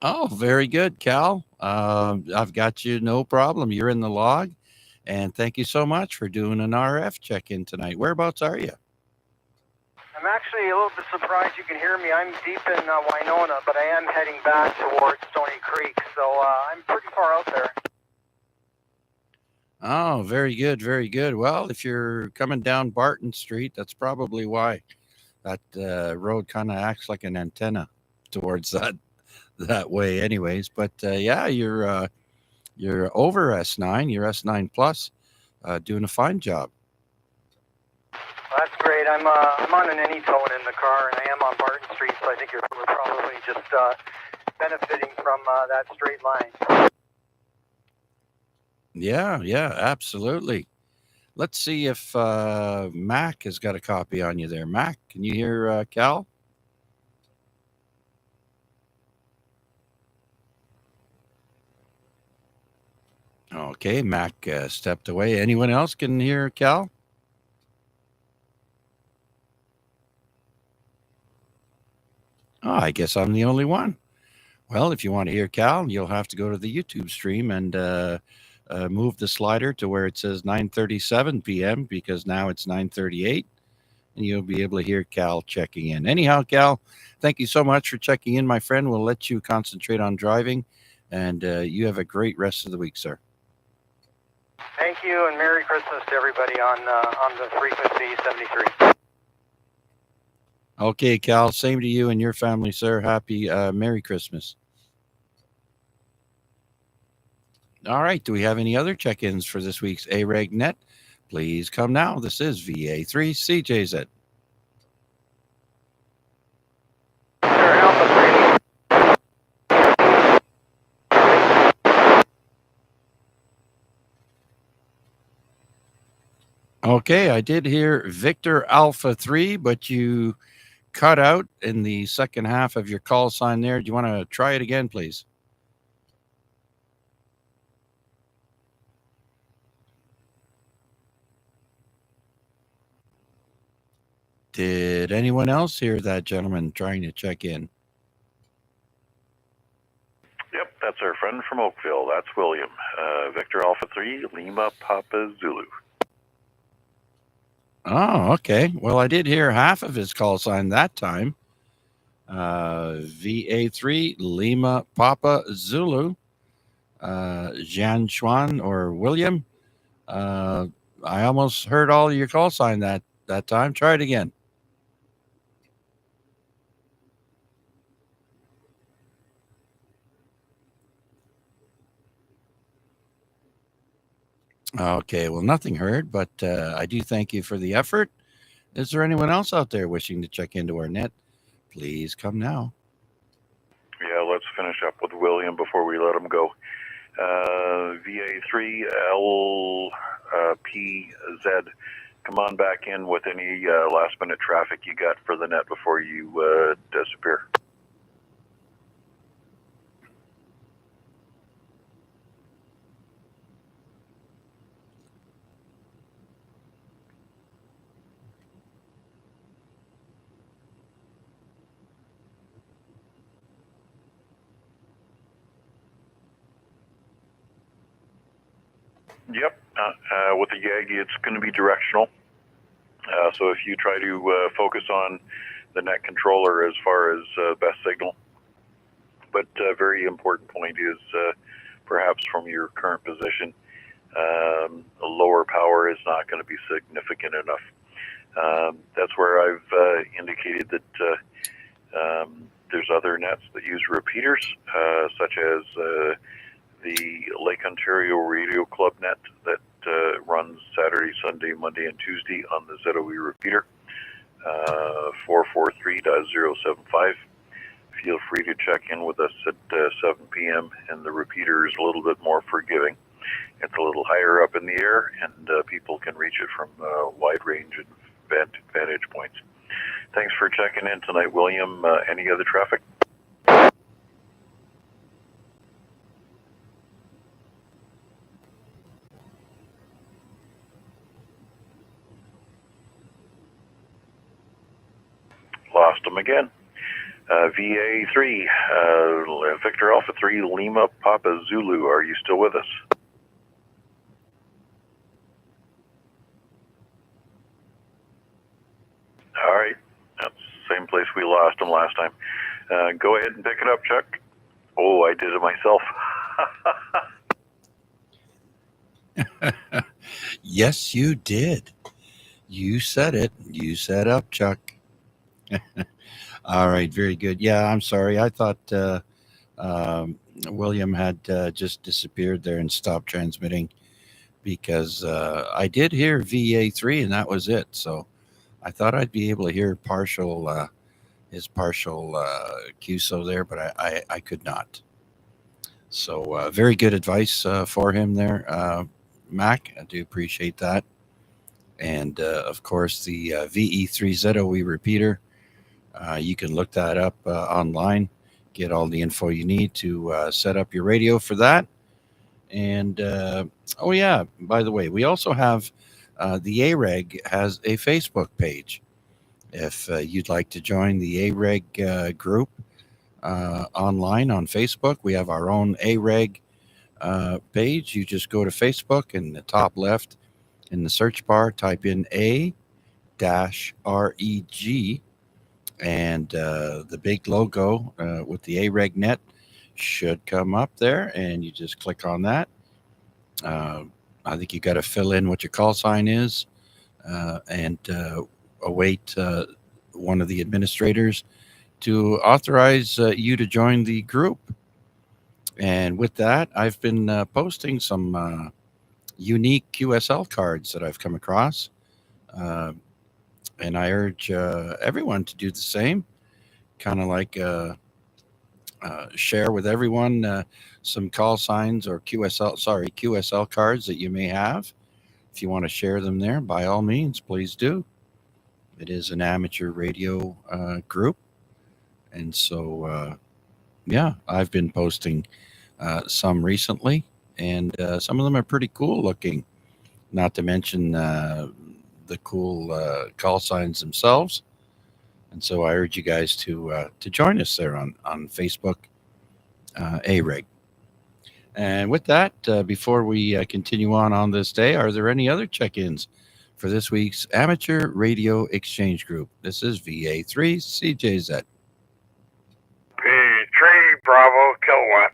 Oh, very good, Cal. I've got you, no problem. You're in the log. And thank you so much for doing an RF check-in tonight. Whereabouts are you? I'm actually a little bit surprised you can hear me. I'm deep in Winona, but I am heading back towards Stony Creek, so I'm pretty far out there. Oh, very good, very good. Well, if you're coming down Barton Street, that's probably why that road kind of acts like an antenna towards that way anyways. But yeah, you're over S9, you're S9 plus, doing a fine job. Well, that's great. I'm on an Anytone in the car, and I am on Barton Street, so I think we're probably just benefiting from that straight line. Yeah, absolutely. Let's see if Mac has got a copy on you there. Mac, can you hear Cal? Okay, Mac stepped away. Anyone else can hear Cal? Oh, I guess I'm the only one. Well, if you want to hear Cal, you'll have to go to the YouTube stream and move the slider to where it says 9:37 p.m. because now it's 9:38, and you'll be able to hear Cal checking in. Anyhow, Cal, thank you so much for checking in, my friend. We'll let you concentrate on driving, and you have a great rest of the week, sir. Thank you, and Merry Christmas to everybody on the frequency 73. Okay, Cal, same to you and your family, sir. Happy Merry Christmas. All right, do we have any other check-ins for this week's AREG Net? Please come now. This is VA3CJZ. Okay, I did hear Victor Alpha 3, but you cut out in the second half of your call sign there. Do you want to try it again, please? Did anyone else hear that gentleman trying to check in? Yep, that's our friend from Oakville. That's William. Victor Alpha 3, Lima Papa Zulu. Oh, okay. Well, I did hear half of his call sign that time. VA3, Lima Papa Zulu. Jian Chuan or William. I almost heard all of your call sign that time. Try it again. Okay, well, nothing heard, but I do thank you for the effort. Is there anyone else out there wishing to check into our net? Please come now. Yeah, let's finish up with William before we let him go. VA3 LPZ, come on back in with any last minute traffic you got for the net before you disappear. Yep, with the Yagi, it's going to be directional. So if you try to focus on the net controller as far as best signal, but a very important point is perhaps from your current position, a lower power is not going to be significant enough. That's where I've indicated that there's other nets that use repeaters, such as the Lake Ontario Radio Club net that runs Saturday, Sunday, Monday, and Tuesday on the ZOE repeater, 443.075. Feel free to check in with us at 7 p.m. and the repeater is a little bit more forgiving. It's a little higher up in the air and people can reach it from a wide range of vantage points. Thanks for checking in tonight, William. Any other traffic? Lost him again. VA3, Victor Alpha 3, Lima Papa Zulu. Are you still with us? All right. That's the same place we lost him last time. Go ahead and pick it up, Chuck. Oh, I did it myself. Yes, you did. You said it. You set up, Chuck. All right, very good. Yeah, I'm sorry. I thought William had just disappeared there and stopped transmitting because I did hear VA3 and that was it. So I thought I'd be able to hear his partial QSO there, but I could not. So very good advice for him there, Mac. I do appreciate that. And of course, the VE3ZOE repeater. You can look that up online, get all the info you need to set up your radio for that. And oh yeah, by the way, we also have the AREG has a Facebook page. If you'd like to join the AREG group online on Facebook, we have our own AREG page. You just go to Facebook in the top left in the search bar, type in A-REG. And the big logo with the AREG net should come up there, and you just click on that. I think you got to fill in what your call sign is and await one of the administrators to authorize you to join the group. And with that, I've been posting some unique QSL cards that I've come across. And I urge everyone to do the same, kind of like share with everyone some call signs or QSL cards that you may have. If you want to share them there, by all means, please do. It is an amateur radio group. And so, yeah, I've been posting some recently, and some of them are pretty cool looking, not to mention the cool call signs themselves. And so I urge you guys to join us there on Facebook, AREG. And with that, before we continue on this day, are there any other check-ins for this week's Amateur Radio Exchange Group? This is VA3 CJZ. V3 Bravo Kilowatt.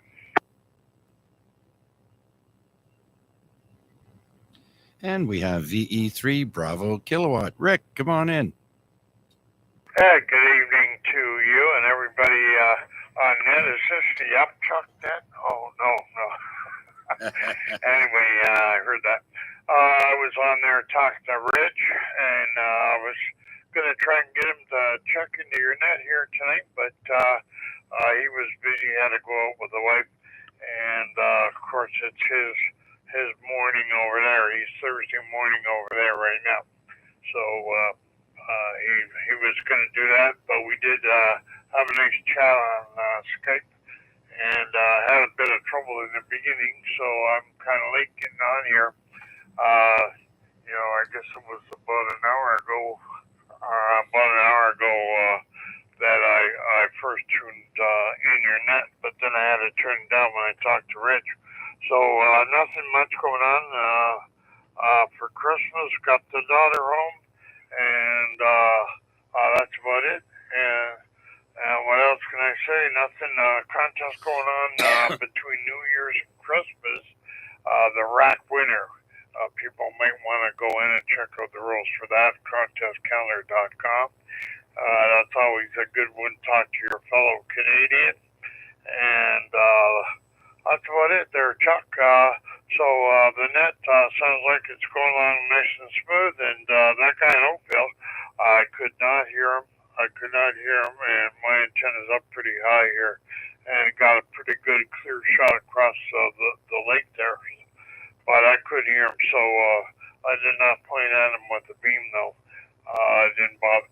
And we have VE3 Bravo Kilowatt. Rick, come on in. Good evening to you and everybody on net. Is this the Upchuck net? Oh, no. Anyway, I heard that. I was on there talking to Rich, and I was going to try and get him to check into your net here tonight, but he was busy, had to go out with the wife, and of course it's his morning over there. He's Thursday morning over there right now. So he was going to do that, but we did have a nice chat on Skype, and had a bit of trouble in the beginning, so I'm kind of late getting on here. I guess it was about an hour ago that I first tuned in your net, but then I had to turn it down when I talked to Rich. So nothing much going on for Christmas. Got the daughter home, and that's about it. And what else can I say? Nothing. Contest going on between New Year's and Christmas. The rack winner. People might want to go in and check out the rules for that. Contestcalendar.com. That's always a good one. Talk to your fellow Canadian. And that's about it there, Chuck. So the net sounds like it's going along nice and smooth. And that guy in Oakville, I could not hear him. And my antenna's up pretty high here. And got a pretty good clear shot across the lake there. But I couldn't hear him, so I did not point at him with the beam, though. It didn't bother.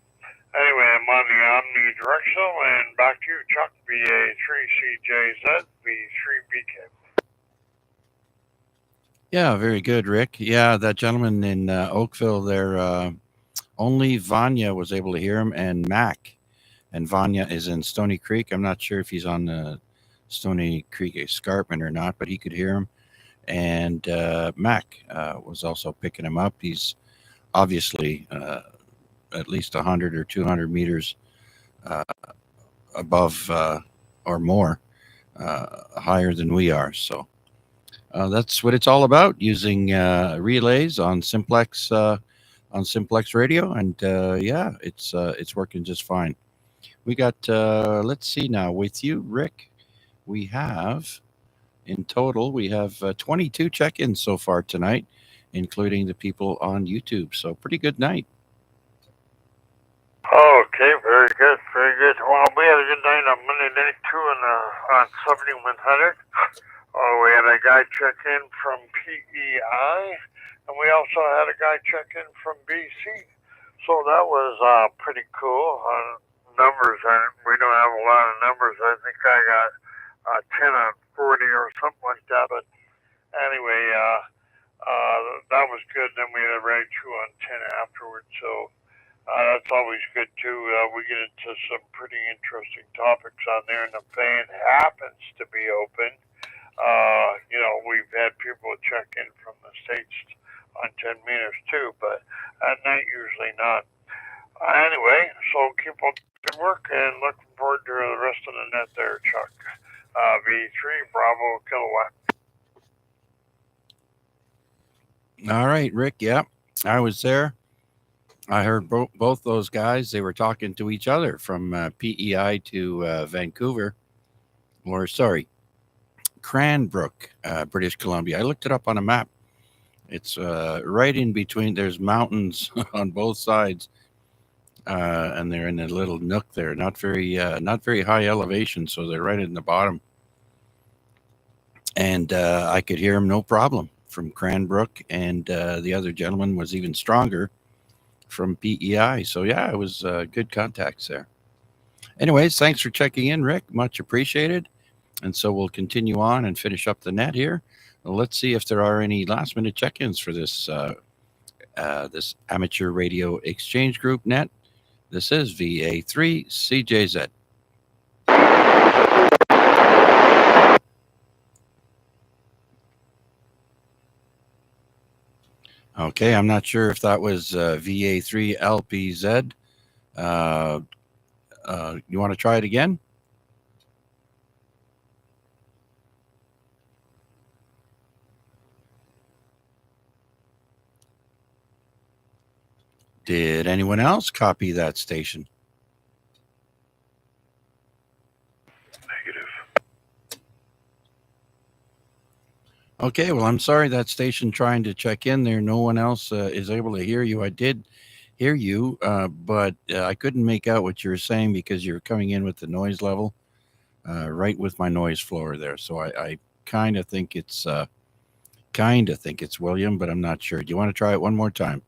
Anyway, I'm on the omnidirectional, and back to you, Chuck. VA3CJZ, V3BK. Yeah, very good, Rick. Yeah, that gentleman in Oakville there, only Vanya was able to hear him, and Mac. And Vanya is in Stony Creek. I'm not sure if he's on the Stony Creek escarpment or not, but he could hear him. And Mac was also picking him up. He's obviously at least 100 or 200 meters above or more higher than we are. So that's what it's all about, using relays on Simplex radio. And yeah, it's working just fine. We got, let's see now, with you, Rick, we have... In total, we have 22 check-ins so far tonight, including the people on YouTube. So pretty good night. Okay, very good. Well, we had a good night on Monday night too on 7100. We had a guy check in from PEI, and we also had a guy check in from BC. So that was pretty cool. Numbers, we don't have a lot of numbers. I think I got 10 on 40 or something like that. But anyway, that was good. Then we had a reg 2 on 10 afterwards. So that's always good too. We get into some pretty interesting topics on there, and the fan happens to be open. We've had people check in from the States on 10 meters too, but at night usually not. Anyway, so keep up the good work, and looking forward to the rest of the net there, Chuck. V3 Bravo Kilowatt. All right, Rick. Yeah, I was there. I heard both those guys. They were talking to each other from PEI to Vancouver, or sorry, Cranbrook, British Columbia. I looked it up on a map. It's right in between. There's mountains on both sides, and they're in a little nook there. Not very high elevation, so they're right in the bottom. And I could hear him no problem from Cranbrook, and the other gentleman was even stronger from PEI. So yeah, it was good contacts there. Anyways, thanks for checking in, Rick. Much appreciated. And so we'll continue on and finish up the net here. Well, let's see if there are any last minute check-ins for this this amateur radio exchange group net. This is VA3 CJZ. Okay, I'm not sure if that was VA3 LPZ. You want to try it again? Did anyone else copy that station? Negative. Okay, well, I'm sorry that station trying to check in there. No one else is able to hear you. I did hear you, but I couldn't make out what you were saying because you're coming in with the noise level right with my noise floor there. So I kind of think it's William, but I'm not sure. Do you want to try it one more time?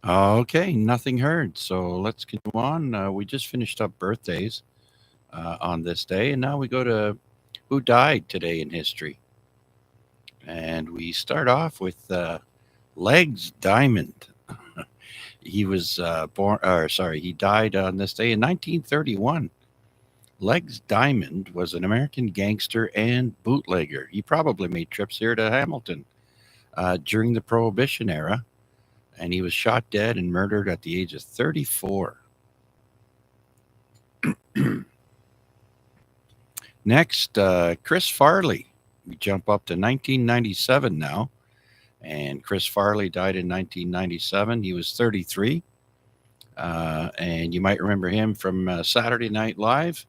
Okay, nothing heard. So let's continue on. We just finished up birthdays on this day, and now we go to who died today in history. And we start off with Legs Diamond. He was he died on this day in 1931. Legs Diamond was an American gangster and bootlegger. He probably made trips here to Hamilton during the Prohibition era, and he was shot dead and murdered at the age of 34. Next, Chris Farley. We jump up to 1997 now, and Chris Farley died in 1997. He was 33, and you might remember him from Saturday Night Live.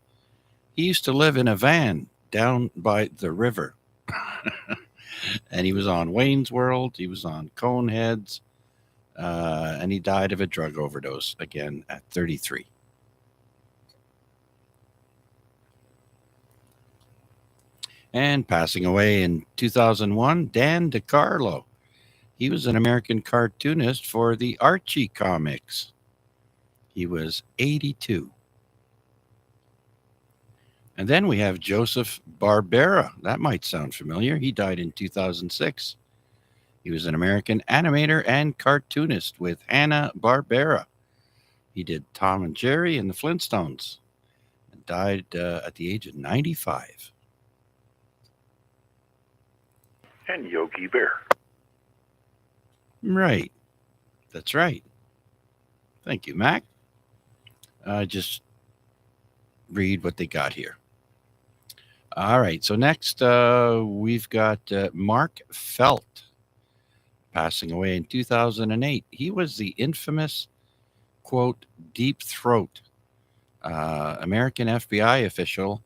He used to live in a van down by the river, and he was on Wayne's World. He was on Coneheads, and he died of a drug overdose again at 33. And passing away in 2001, Dan DeCarlo. He was an American cartoonist for the Archie comics. He was 82. And then we have Joseph Barbera. That might sound familiar. He died in 2006. He was an American animator and cartoonist with Hanna-Barbera. He did Tom and Jerry and the Flintstones and died at the age of 95. And Yogi Bear. Right. That's right. Thank you, Mac. Just read what they got here. All right. So next, we've got Mark Felt, passing away in 2008. He was the infamous, quote, Deep Throat, American FBI official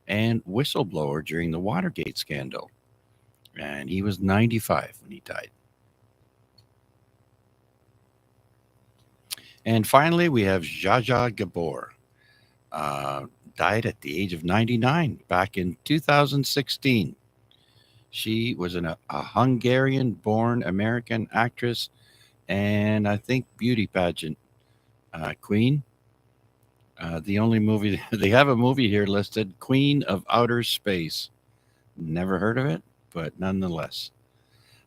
and whistleblower during the Watergate scandal. And he was 95 when he died. And finally, we have Zsa Zsa Gabor. Died at the age of 99 back in 2016. She was a Hungarian-born American actress and I think beauty pageant queen. The only movie, they have a movie here listed, Queen of Outer Space. Never heard of it, but nonetheless.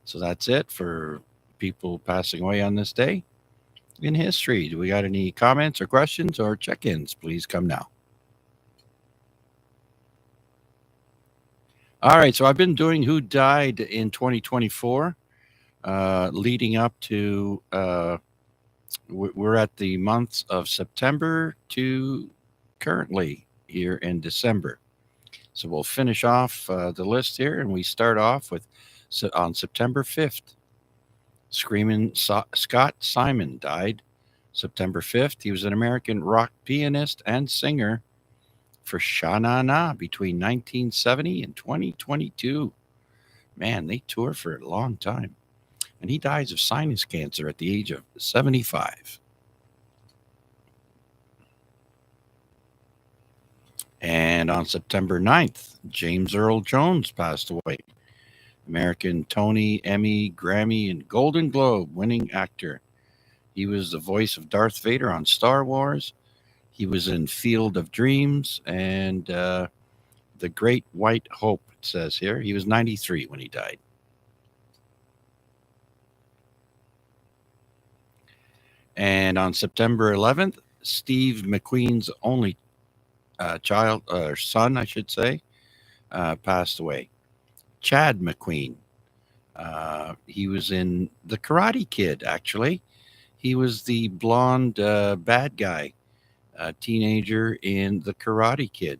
So that's it for people passing away on this day in history. Do we got any comments or questions or check-ins? Please come now. All right, so I've been doing who died in 2024, leading up to, we're at the months of September to currently here in December. So we'll finish off the list here, and we start off with, on September 5th, Screaming Scott Simon died September 5th. He was an American rock pianist and singer for Sha Na Na between 1970 and 2022. Man, they toured for a long time. And he dies of sinus cancer at the age of 75. And on September 9th, James Earl Jones passed away. American Tony, Emmy, Grammy, and Golden Globe winning actor. He was the voice of Darth Vader on Star Wars. He was in Field of Dreams and The Great White Hope, it says here. He was 93 when he died. And on September 11th, Steve McQueen's only child, or son, I should say, passed away. Chad McQueen. He was in The Karate Kid, actually. He was the blonde bad guy, teenager in The Karate Kid.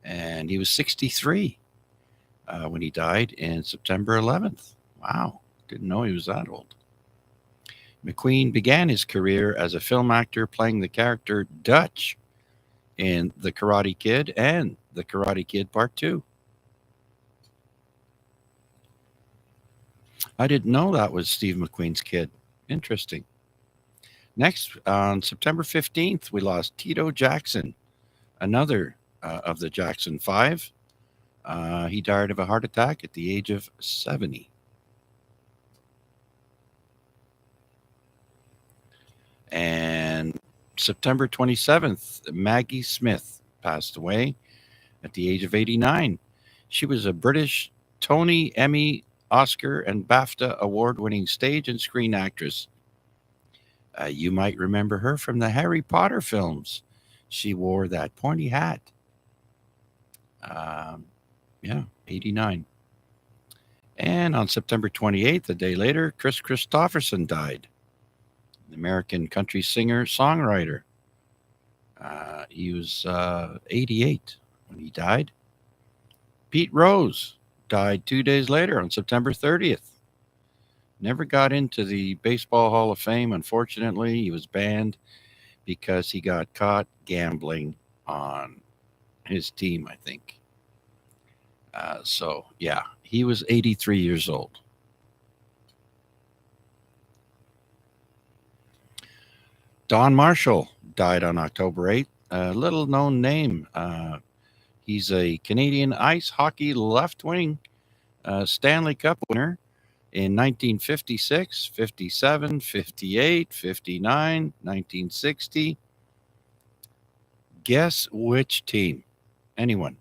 And he was 63 when he died in September 11th. Wow, didn't know he was that old. McQueen began his career as a film actor playing the character Dutch in The Karate Kid and The Karate Kid Part 2. I didn't know that was Steve McQueen's kid. Interesting. Next, on September 15th, we lost Tito Jackson, another of the Jackson 5. He died of a heart attack at the age of 70. And September 27th, Maggie Smith passed away at the age of 89. She was a British Tony, Emmy, Oscar, and BAFTA award-winning stage and screen actress. You might remember her from the Harry Potter films. She wore that pointy hat. Yeah, 89. And on September 28th, a day later, Chris Christopherson died. An American country singer, songwriter. He was 88 when he died. Pete Rose died 2 days later on September 30th. Never got into the Baseball Hall of Fame, unfortunately. He was banned because he got caught gambling on his team, I think. So, yeah, he was 83 years old. Don Marshall died on October 8th. A little known name. He's a Canadian ice hockey left wing Stanley Cup winner in 1956, 57, 58, 59, 1960. Guess which team? Anyone?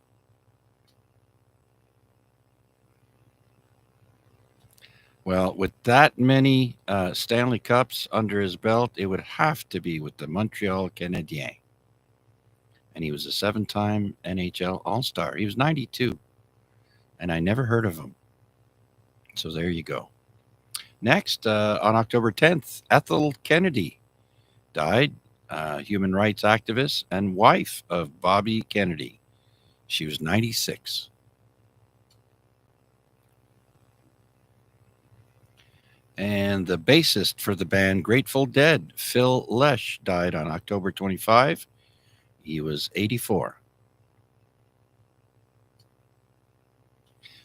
Well, with that many Stanley Cups under his belt, it would have to be with the Montreal Canadiens. And he was a 7-time NHL All-Star. He was 92, and I never heard of him. So there you go. Next, on October 10th, Ethel Kennedy died, human rights activist and wife of Bobby Kennedy. She was 96. And the bassist for the band Grateful Dead, Phil Lesh, died on October 25. He was 84.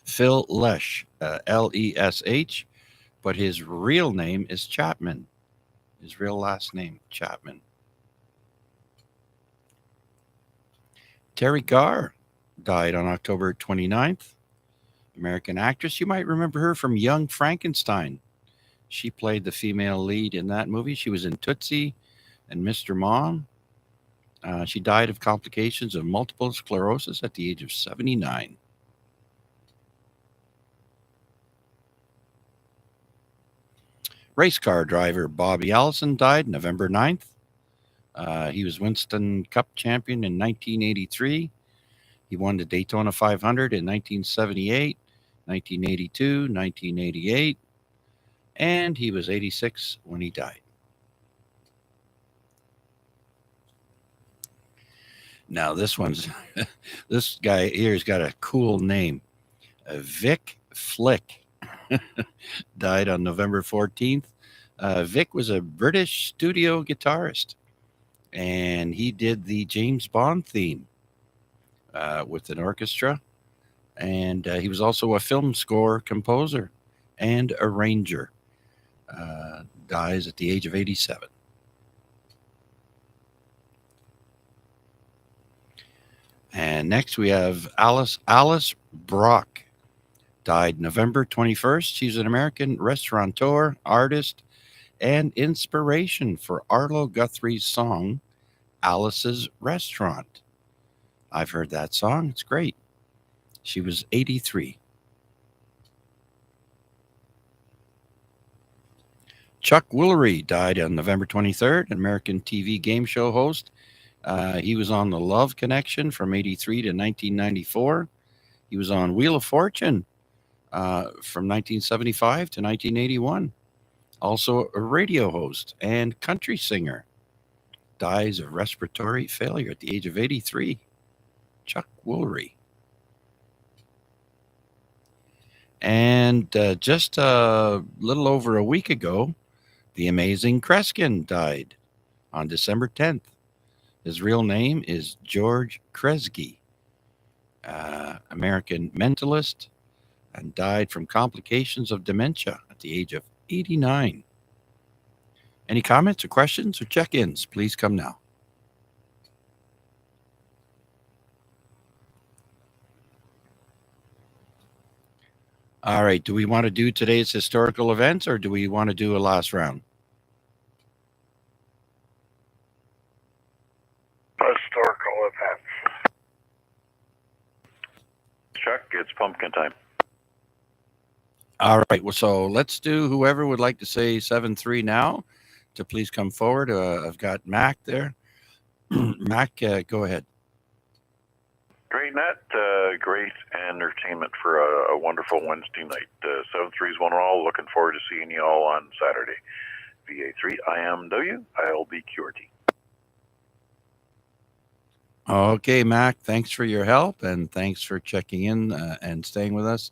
Phil Lesh, L-E-S-H, but his real name is Chapman. His real last name, Chapman. Terry Garr died on October 29th. American actress. You might remember her from Young Frankenstein. She played the female lead in that movie. She was in Tootsie and Mr. Mom. She died of complications of multiple sclerosis at the age of 79. Race car driver Bobby Allison died November 9th. He was Winston Cup champion in 1983. He won the Daytona 500 in 1978, 1982, 1988, and he was 86 when he died. Now this this guy here's got a cool name. Vic Flick died on November 14th. Vic was a British studio guitarist, and he did the James Bond theme with an orchestra, and he was also a film score composer and arranger. Dies at the age of 87. And next we have Alice Brock, died November 21st. She's an American restaurateur, artist, and inspiration for Arlo Guthrie's song, Alice's Restaurant. I've heard that song. It's great. She was 83. Chuck Woolery died on November 23rd, an American TV game show host. He was on The Love Connection from 83 to 1994. He was on Wheel of Fortune from 1975 to 1981. Also a radio host and country singer. Dies of respiratory failure at the age of 83. Chuck Woolery. And just a little over a week ago, the amazing Kreskin died on December 10th. His real name is George Kresge, American mentalist, and died from complications of dementia at the age of 89. Any comments or questions or check-ins, please come now. All right, do we want to do today's historical events or do we want to do a last round? Historical events. Chuck, it's pumpkin time. All right, well, so let's do whoever would like to say 7-3 now to please come forward. I've got Mac there. Mac, go ahead. Great net, great entertainment for a wonderful Wednesday night. 7-3's one and all. Looking forward to seeing you all on Saturday. VA3, IMW, ILBQRT. Okay, Mac, thanks for your help and thanks for checking in and staying with us.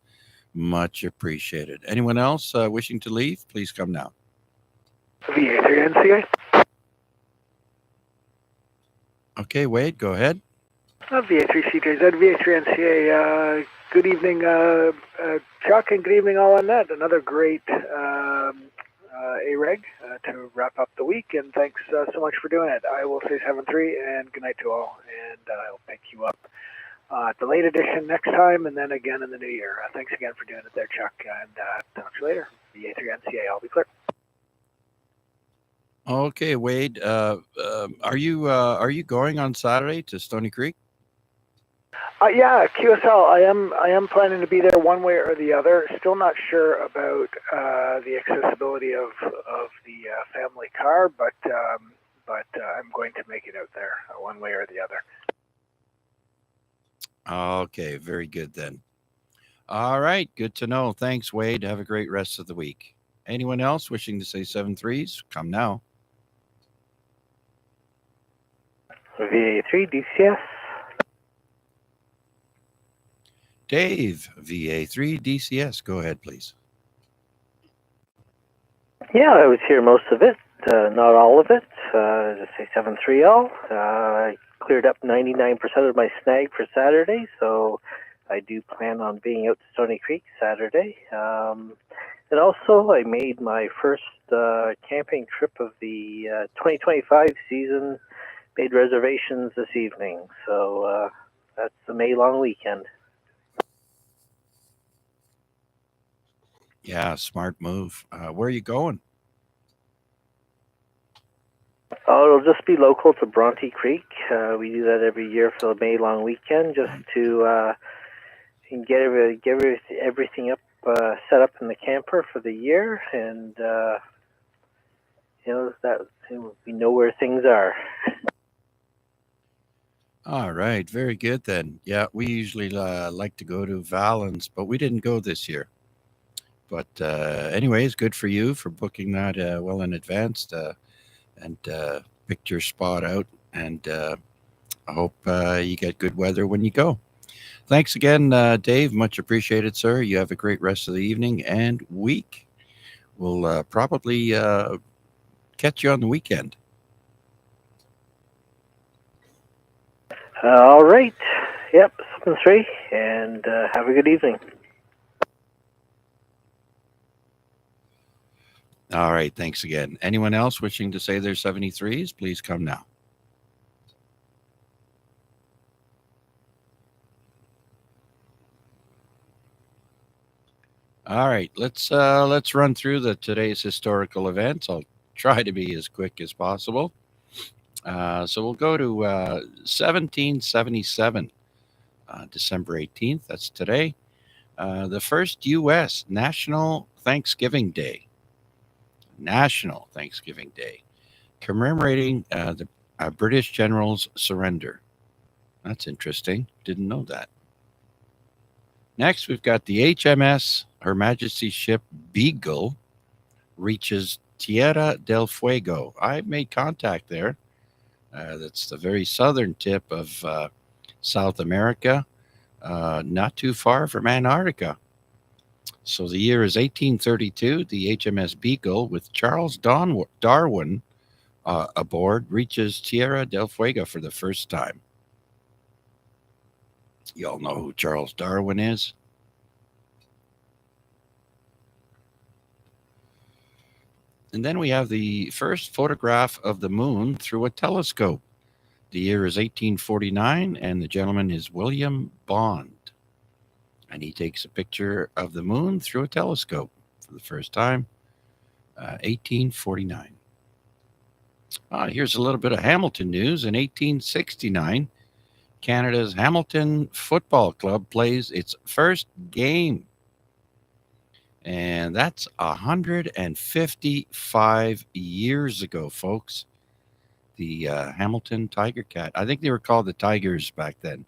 Much appreciated. Anyone else wishing to leave, please come now. VA3 NCA. Okay, Wade, go ahead. VA3 CJZ, VA3 NCA. Good evening, Chuck, and good evening all on that. Another great AREG to wrap up the week, and thanks so much for doing it. I will say 7-3, and good night to all, and I'll pick you up at the late edition next time, and then again in the new year. Thanks again for doing it there, Chuck, and talk to you later. VA3 NCA, I'll be clear. Okay, Wade, are you going on Saturday to Stony Creek? Yeah, QSL. I am planning to be there one way or the other. Still not sure about the accessibility of the family car, but I'm going to make it out there one way or the other. Okay, very good then. All right, good to know. Thanks, Wade. Have a great rest of the week. Anyone else wishing to say 7-3s? Come now. VA3 DCS. Dave, VA3 DCS. Go ahead, please. Yeah, I was here most of it, not all of it. Just say 7-3 all. I cleared up 99% of my snag for Saturday, so I do plan on being out to Stony Creek Saturday. And also, I made my first camping trip of the 2025 season. Made reservations this evening, so that's the May long weekend. Yeah, smart move. Where are you going? Oh, it'll just be local to Bronte Creek. We do that every year for the May long weekend, just to get everything up, set up in the camper for the year, and that we know where things are. All right, very good then. Yeah, we usually like to go to Valens, but we didn't go this year. But anyways, good for you for booking that well in advance and picked your spot out. And I hope you get good weather when you go. Thanks again, Dave. Much appreciated, sir. You have a great rest of the evening and week. We'll probably catch you on the weekend. All right. Yep, 7-3, and have a good evening. All right, thanks again. Anyone else wishing to say their 73s, please come now. All right, let's run through today's historical events. I'll try to be as quick as possible. So we'll go to 1777, December 18th. That's today. The first U.S. National Thanksgiving Day. National Thanksgiving Day, commemorating the British general's surrender. That's interesting. Didn't know that. Next, we've got the HMS Her Majesty's ship Beagle reaches Tierra del Fuego. I made contact there. That's the very southern tip of South America, not too far from Antarctica. So the year is 1832. The HMS Beagle, with Charles Darwin aboard, reaches Tierra del Fuego for the first time. You all know who Charles Darwin is? And then we have the first photograph of the moon through a telescope. The year is 1849, and the gentleman is William Bond. And he takes a picture of the moon through a telescope for the first time, 1849. Here's a little bit of Hamilton news. In 1869, Canada's Hamilton Football Club plays its first game. And that's 155 years ago, folks. The Hamilton Tiger Cat. I think they were called the Tigers back then.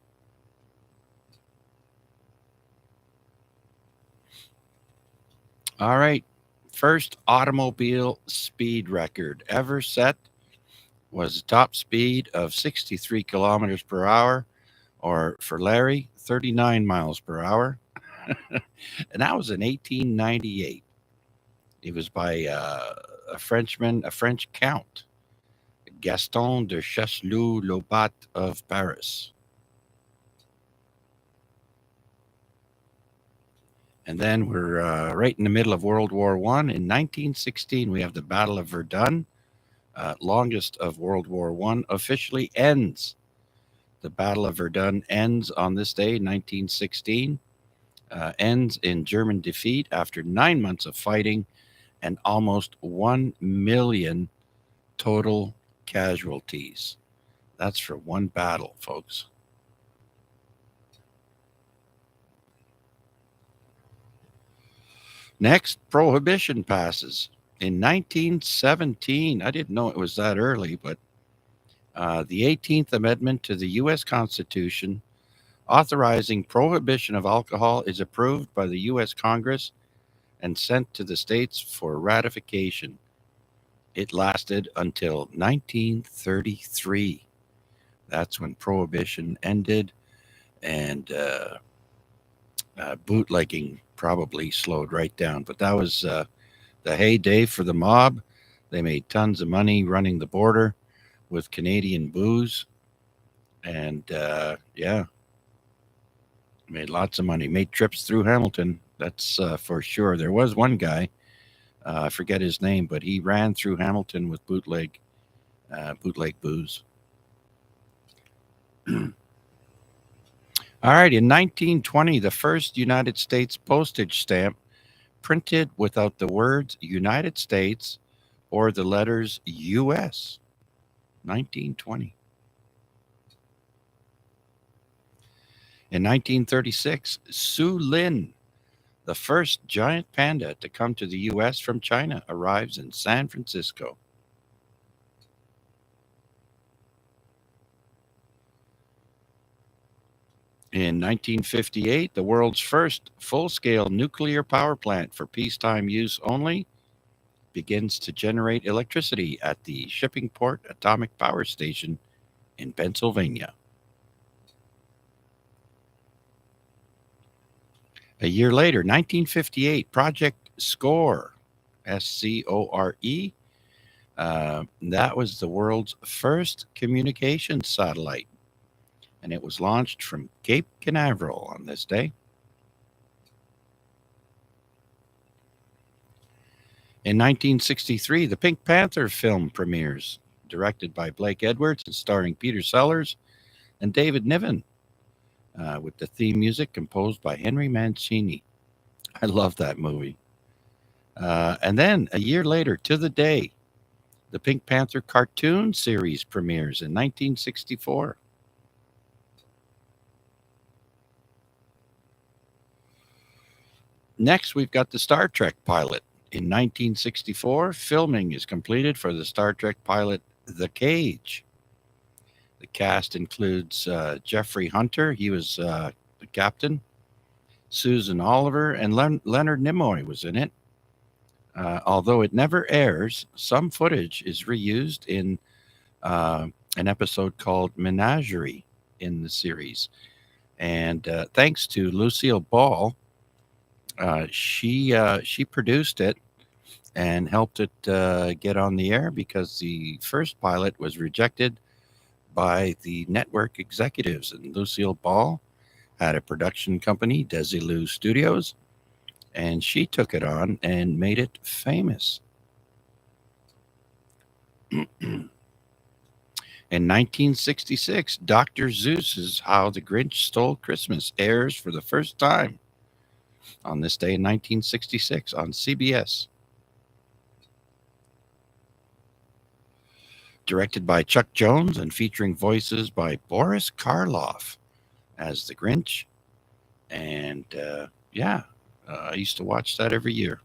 All right. First automobile speed record ever set was a top speed of 63 kilometers per hour, or for Larry, 39 miles per hour. And that was in 1898. It was by a French count, Gaston de Chasseloup-Laubat of Paris. And then we're right in the middle of World War I. In 1916, we have the Battle of Verdun, longest of World War I, officially ends. The Battle of Verdun ends on this day, 1916, ends in German defeat after 9 months of fighting and almost 1 million total casualties. That's for one battle, folks. Next, Prohibition passes in 1917. I didn't know it was that early, but the 18th Amendment to the U.S. Constitution authorizing prohibition of alcohol is approved by the U.S. Congress and sent to the states for ratification. It lasted until 1933. That's when Prohibition ended, and bootlegging probably slowed right down. But that was the heyday for the mob. They made tons of money running the border with Canadian booze. And made lots of money. Made trips through Hamilton. That's for sure. There was one guy, I forget his name, but he ran through Hamilton with bootleg booze. All right, in 1920, the first United States postage stamp printed without the words United States or the letters U.S. 1920. In 1936, Su Lin, the first giant panda to come to the U.S. from China, arrives in San Francisco. In 1958, the world's first full-scale nuclear power plant for peacetime use only begins to generate electricity at the Shippingport Atomic Power Station in Pennsylvania. A year later, 1958, Project SCORE, SCORE, that was the world's first communications satellite, and it was launched from Cape Canaveral on this day. In 1963, the Pink Panther film premieres, directed by Blake Edwards and starring Peter Sellers and David Niven, with the theme music composed by Henry Mancini. I love that movie. And then a year later, to the day, the Pink Panther cartoon series premieres in 1964. Next, we've got the Star Trek pilot. In 1964, filming is completed for the Star Trek pilot The Cage. The cast includes Jeffrey Hunter, he was the captain, Susan Oliver, and Leonard Nimoy was in it. Although it never airs, some footage is reused in an episode called Menagerie in the series. And thanks to Lucille Ball, she produced it and helped it get on the air because the first pilot was rejected by the network executives. And Lucille Ball had a production company, Desilu Studios, and she took it on and made it famous. In 1966, Dr. Seuss's How the Grinch Stole Christmas airs for the first time on this day in 1966 on CBS. Directed by Chuck Jones and featuring voices by Boris Karloff as the Grinch. And I used to watch that every year.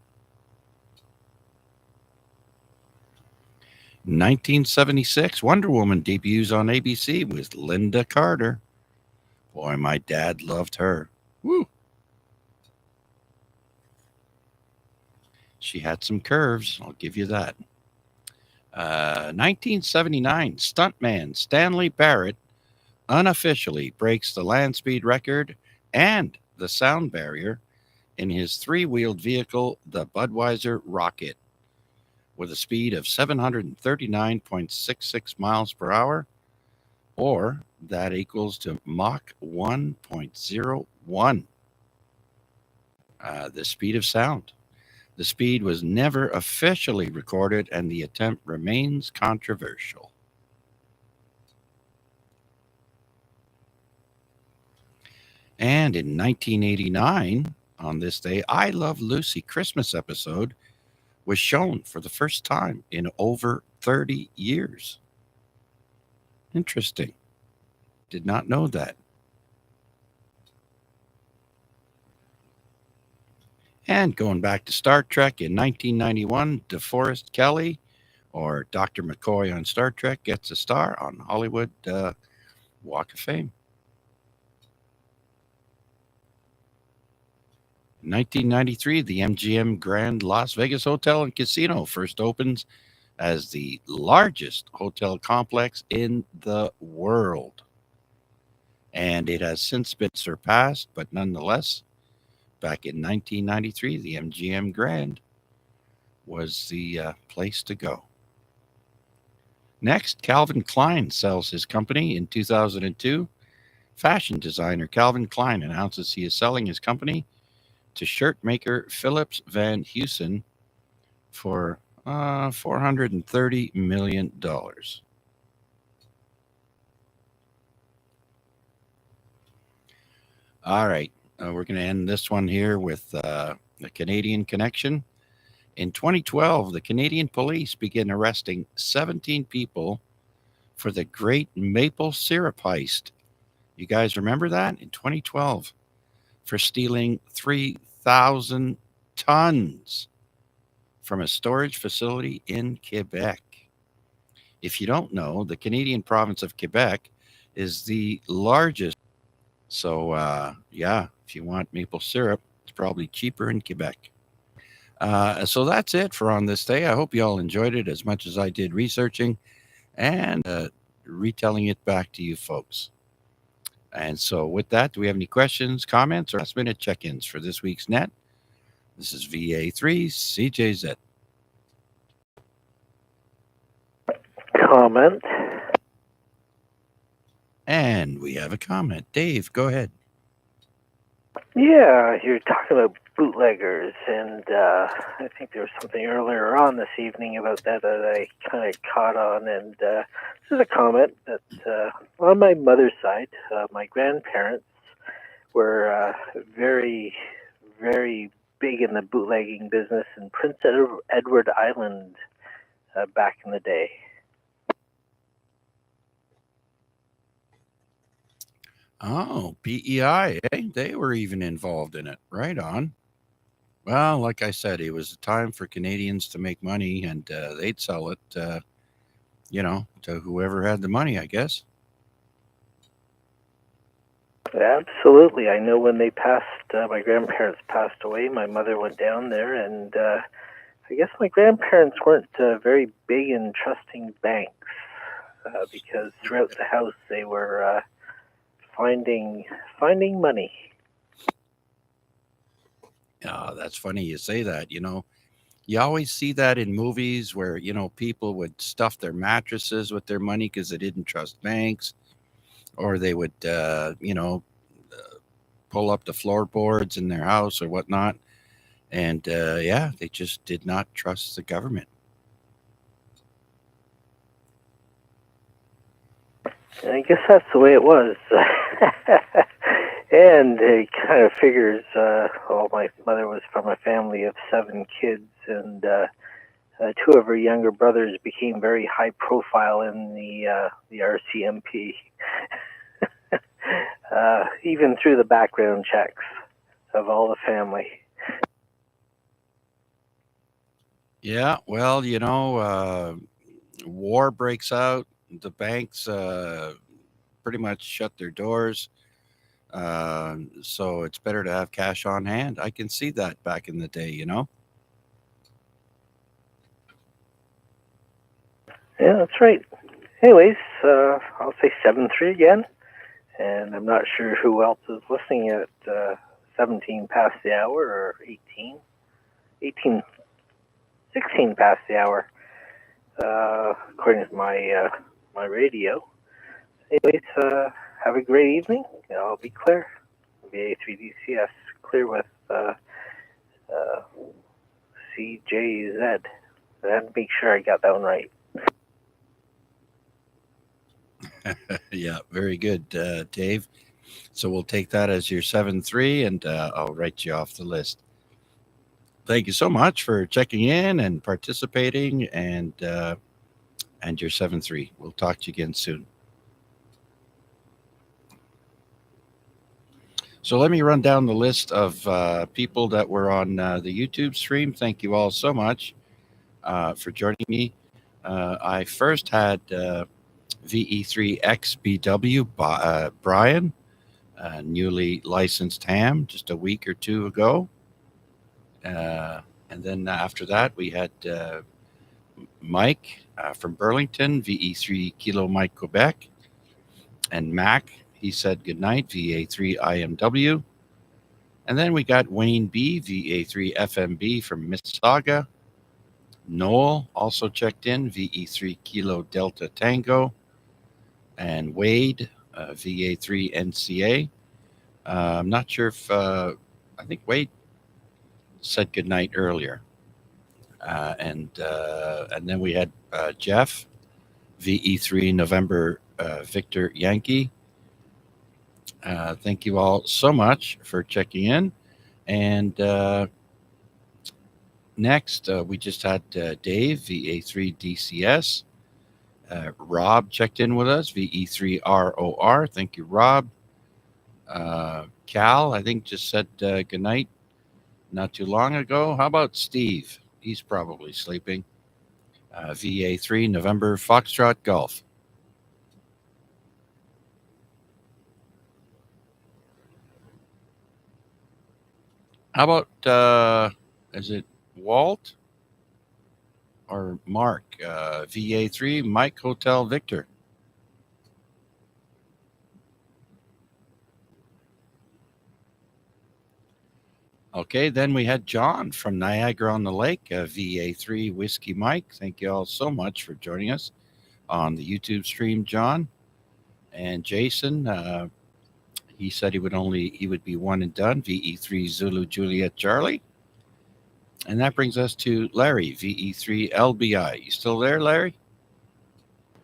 1976, Wonder Woman debuts on ABC with Linda Carter. Boy, my dad loved her. Woo! She had some curves, I'll give you that. 1979, stuntman Stanley Barrett unofficially breaks the land speed record and the sound barrier in his three-wheeled vehicle, the Budweiser Rocket, with a speed of 739.66 miles per hour, or that equals to Mach 1.01, the speed of sound. The speed was never officially recorded, and the attempt remains controversial. And in 1989, on this day, I Love Lucy Christmas episode was shown for the first time in over 30 years. Interesting. Did not know that. And going back to Star Trek in 1991, DeForest Kelley, or Dr. McCoy on Star Trek, gets a star on Hollywood Walk of Fame. In 1993, the MGM Grand Las Vegas Hotel and Casino first opens as the largest hotel complex in the world. And it has since been surpassed, but nonetheless, back in 1993, the MGM Grand was the place to go. Next, Calvin Klein sells his company in 2002. Fashion designer Calvin Klein announces he is selling his company to shirt maker Phillips Van Heusen for $430 million. All right, we're going to end this one here with the Canadian connection. In 2012, the Canadian police began arresting 17 people for the Great Maple Syrup Heist. You guys remember that? In 2012, for stealing 3,000 tons from a storage facility in Quebec. If you don't know, the Canadian province of Quebec is the largest. So, if you want maple syrup, it's probably cheaper in Quebec. So that's it for On This Day. I hope you all enjoyed it as much as I did researching and retelling it back to you folks. And so with that, do we have any questions, comments, or last-minute check-ins for this week's net? This is VA3 CJZ. Comment. And we have a comment. Dave, go ahead. Yeah, you're talking about bootleggers, and I think there was something earlier on this evening about that I kind of caught on, and this is a comment that on my mother's side, my grandparents were very, very big in the bootlegging business in Prince Edward Island back in the day. Oh, PEI, eh? They were even involved in it. Right on. Well, like I said, it was a time for Canadians to make money, and they'd sell it, to whoever had the money, I guess. Absolutely. I know when they passed, my grandparents passed away, my mother went down there, and I guess my grandparents weren't very big in trusting banks because throughout the house they were finding money. Oh, that's funny you say that. You always see that in movies where, people would stuff their mattresses with their money because they didn't trust banks, or they would, pull up the floorboards in their house or whatnot. And they just did not trust the government. I guess that's the way it was. And it kind of figures, my mother was from a family of 7 kids, and 2 of her younger brothers became very high profile in the RCMP, even through the background checks of all the family. Yeah, well, war breaks out. The banks pretty much shut their doors. So it's better to have cash on hand. I can see that back in the day, Yeah, that's right. Anyways, I'll say 7-3 again, and I'm not sure who else is listening at 17 past the hour or 16 past the hour, according to my radio. Anyways, have a great evening. I'll be clear. VA3DCS clear with CJZ. I have to make sure I got that one right. Yeah, very good, Dave. So we'll take that as your 7-3, and I'll write you off the list. Thank you so much for checking in and participating, and your 7-3. We'll talk to you again soon. So let me run down the list of people that were on the YouTube stream. Thank you all so much for joining me. I first had VE3XBW Brian, newly licensed ham, just a week or 2 ago. And then after that, we had Mike from Burlington, VE3 Kilo Mike Quebec, and Mac. He said goodnight, VA3 IMW. And then we got Wayne B, VA3 FMB from Mississauga. Noel also checked in, VE3 Kilo Delta Tango. And Wade, VA3 NCA. I'm not sure if, I think Wade said goodnight earlier. And then we had Jeff, VE3 November Victor Yankee. Thank you all so much for checking in. And next, we just had Dave, VA3 DCS. Rob checked in with us, VE3 ROR. Thank you, Rob. Cal, I think, just said goodnight not too long ago. How about Steve? He's probably sleeping. VA3 November Foxtrot Golf. How about, is it Walt or Mark? VA3 Mike Hotel Victor. Okay, then we had John from Niagara on the Lake, VA3 Whiskey Mike. Thank you all so much for joining us on the YouTube stream, John. And Jason, he said he would be one and done, VE3 Zulu Juliet Charlie. And that brings us to Larry, VE3 LBI. You still there, Larry?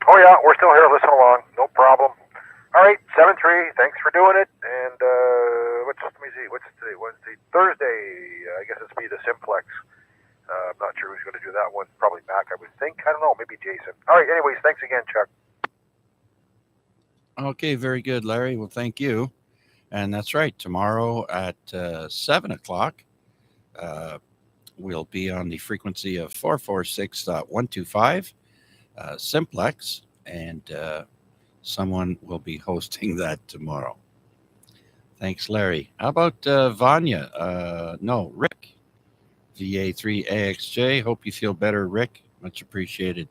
Oh, yeah, we're still here. Listen along. No problem. All right, 7-3. Thanks for doing it. And Let me see. What's today? Wednesday, Thursday. I guess it's be the Simplex. I'm not sure who's going to do that one. Probably Mac, I would think. I don't know. Maybe Jason. All right. Anyways, thanks again, Chuck. Okay, very good, Larry. Well, thank you. And that's right. Tomorrow at 7 o'clock, we'll be on the frequency of 446.125 Simplex, and someone will be hosting that tomorrow. Thanks, Larry. How about Vanya? No, Rick. VA3AXJ. Hope you feel better, Rick. Much appreciated.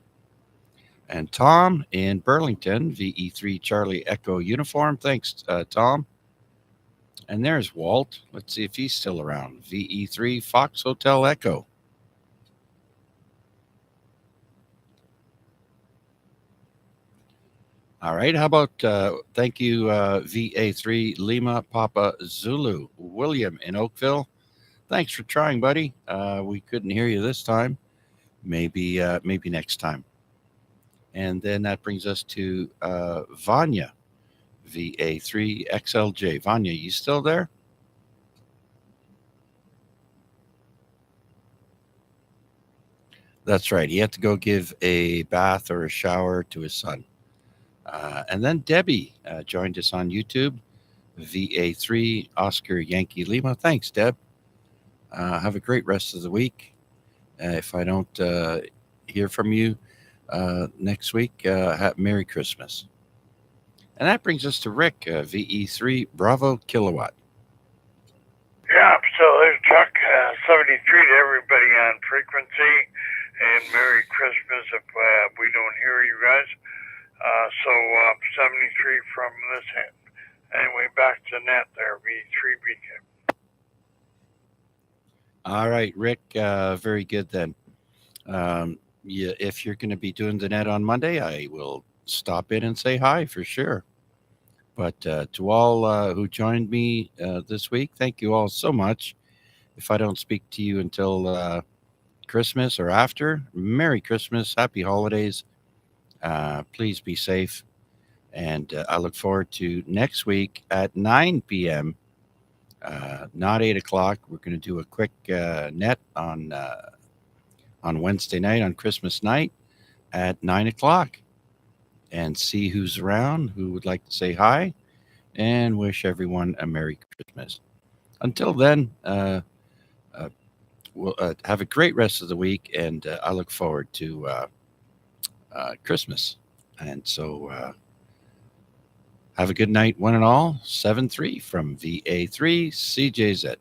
And Tom in Burlington, VE3 Charlie Echo Uniform. Thanks, Tom. And there's Walt. Let's see if he's still around. VE3 Fox Hotel Echo. All right. How about thank you, VA3 Lima Papa Zulu. William in Oakville. Thanks for trying, buddy. We couldn't hear you this time. Maybe next time. And then that brings us to Vanya, VA3XLJ. Vanya, you still there? That's right. He had to go give a bath or a shower to his son. And then Debbie joined us on YouTube, VA3 Oscar Yankee Lima. Thanks, Deb. Have a great rest of the week. If I don't hear from you next week, Merry Christmas. And that brings us to Rick, VE3 Bravo Kilowatt. Yeah, so there's Chuck, 73 to everybody on frequency, and Merry Christmas if we don't hear you guys. So 73 from this end. Anyway, back to net there, V3 weekend. All right, Rick, very good then. If you're going to be doing the net on Monday, I will stop in and say hi for sure. But to all who joined me this week, thank you all so much. If I don't speak to you until Christmas or after, Merry Christmas, Happy Holidays. Please be safe. And I look forward to next week at 9 p.m., not 8 o'clock. We're going to do a quick net on Wednesday night, on Christmas night at 9 o'clock, and see who's around, who would like to say hi, and wish everyone a Merry Christmas. Until then, we'll have a great rest of the week, and I look forward to Christmas. And so have a good night, one and all. 7-3 from VA3 CJZ.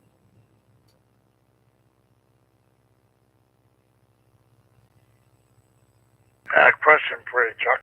Question for you, Chuck.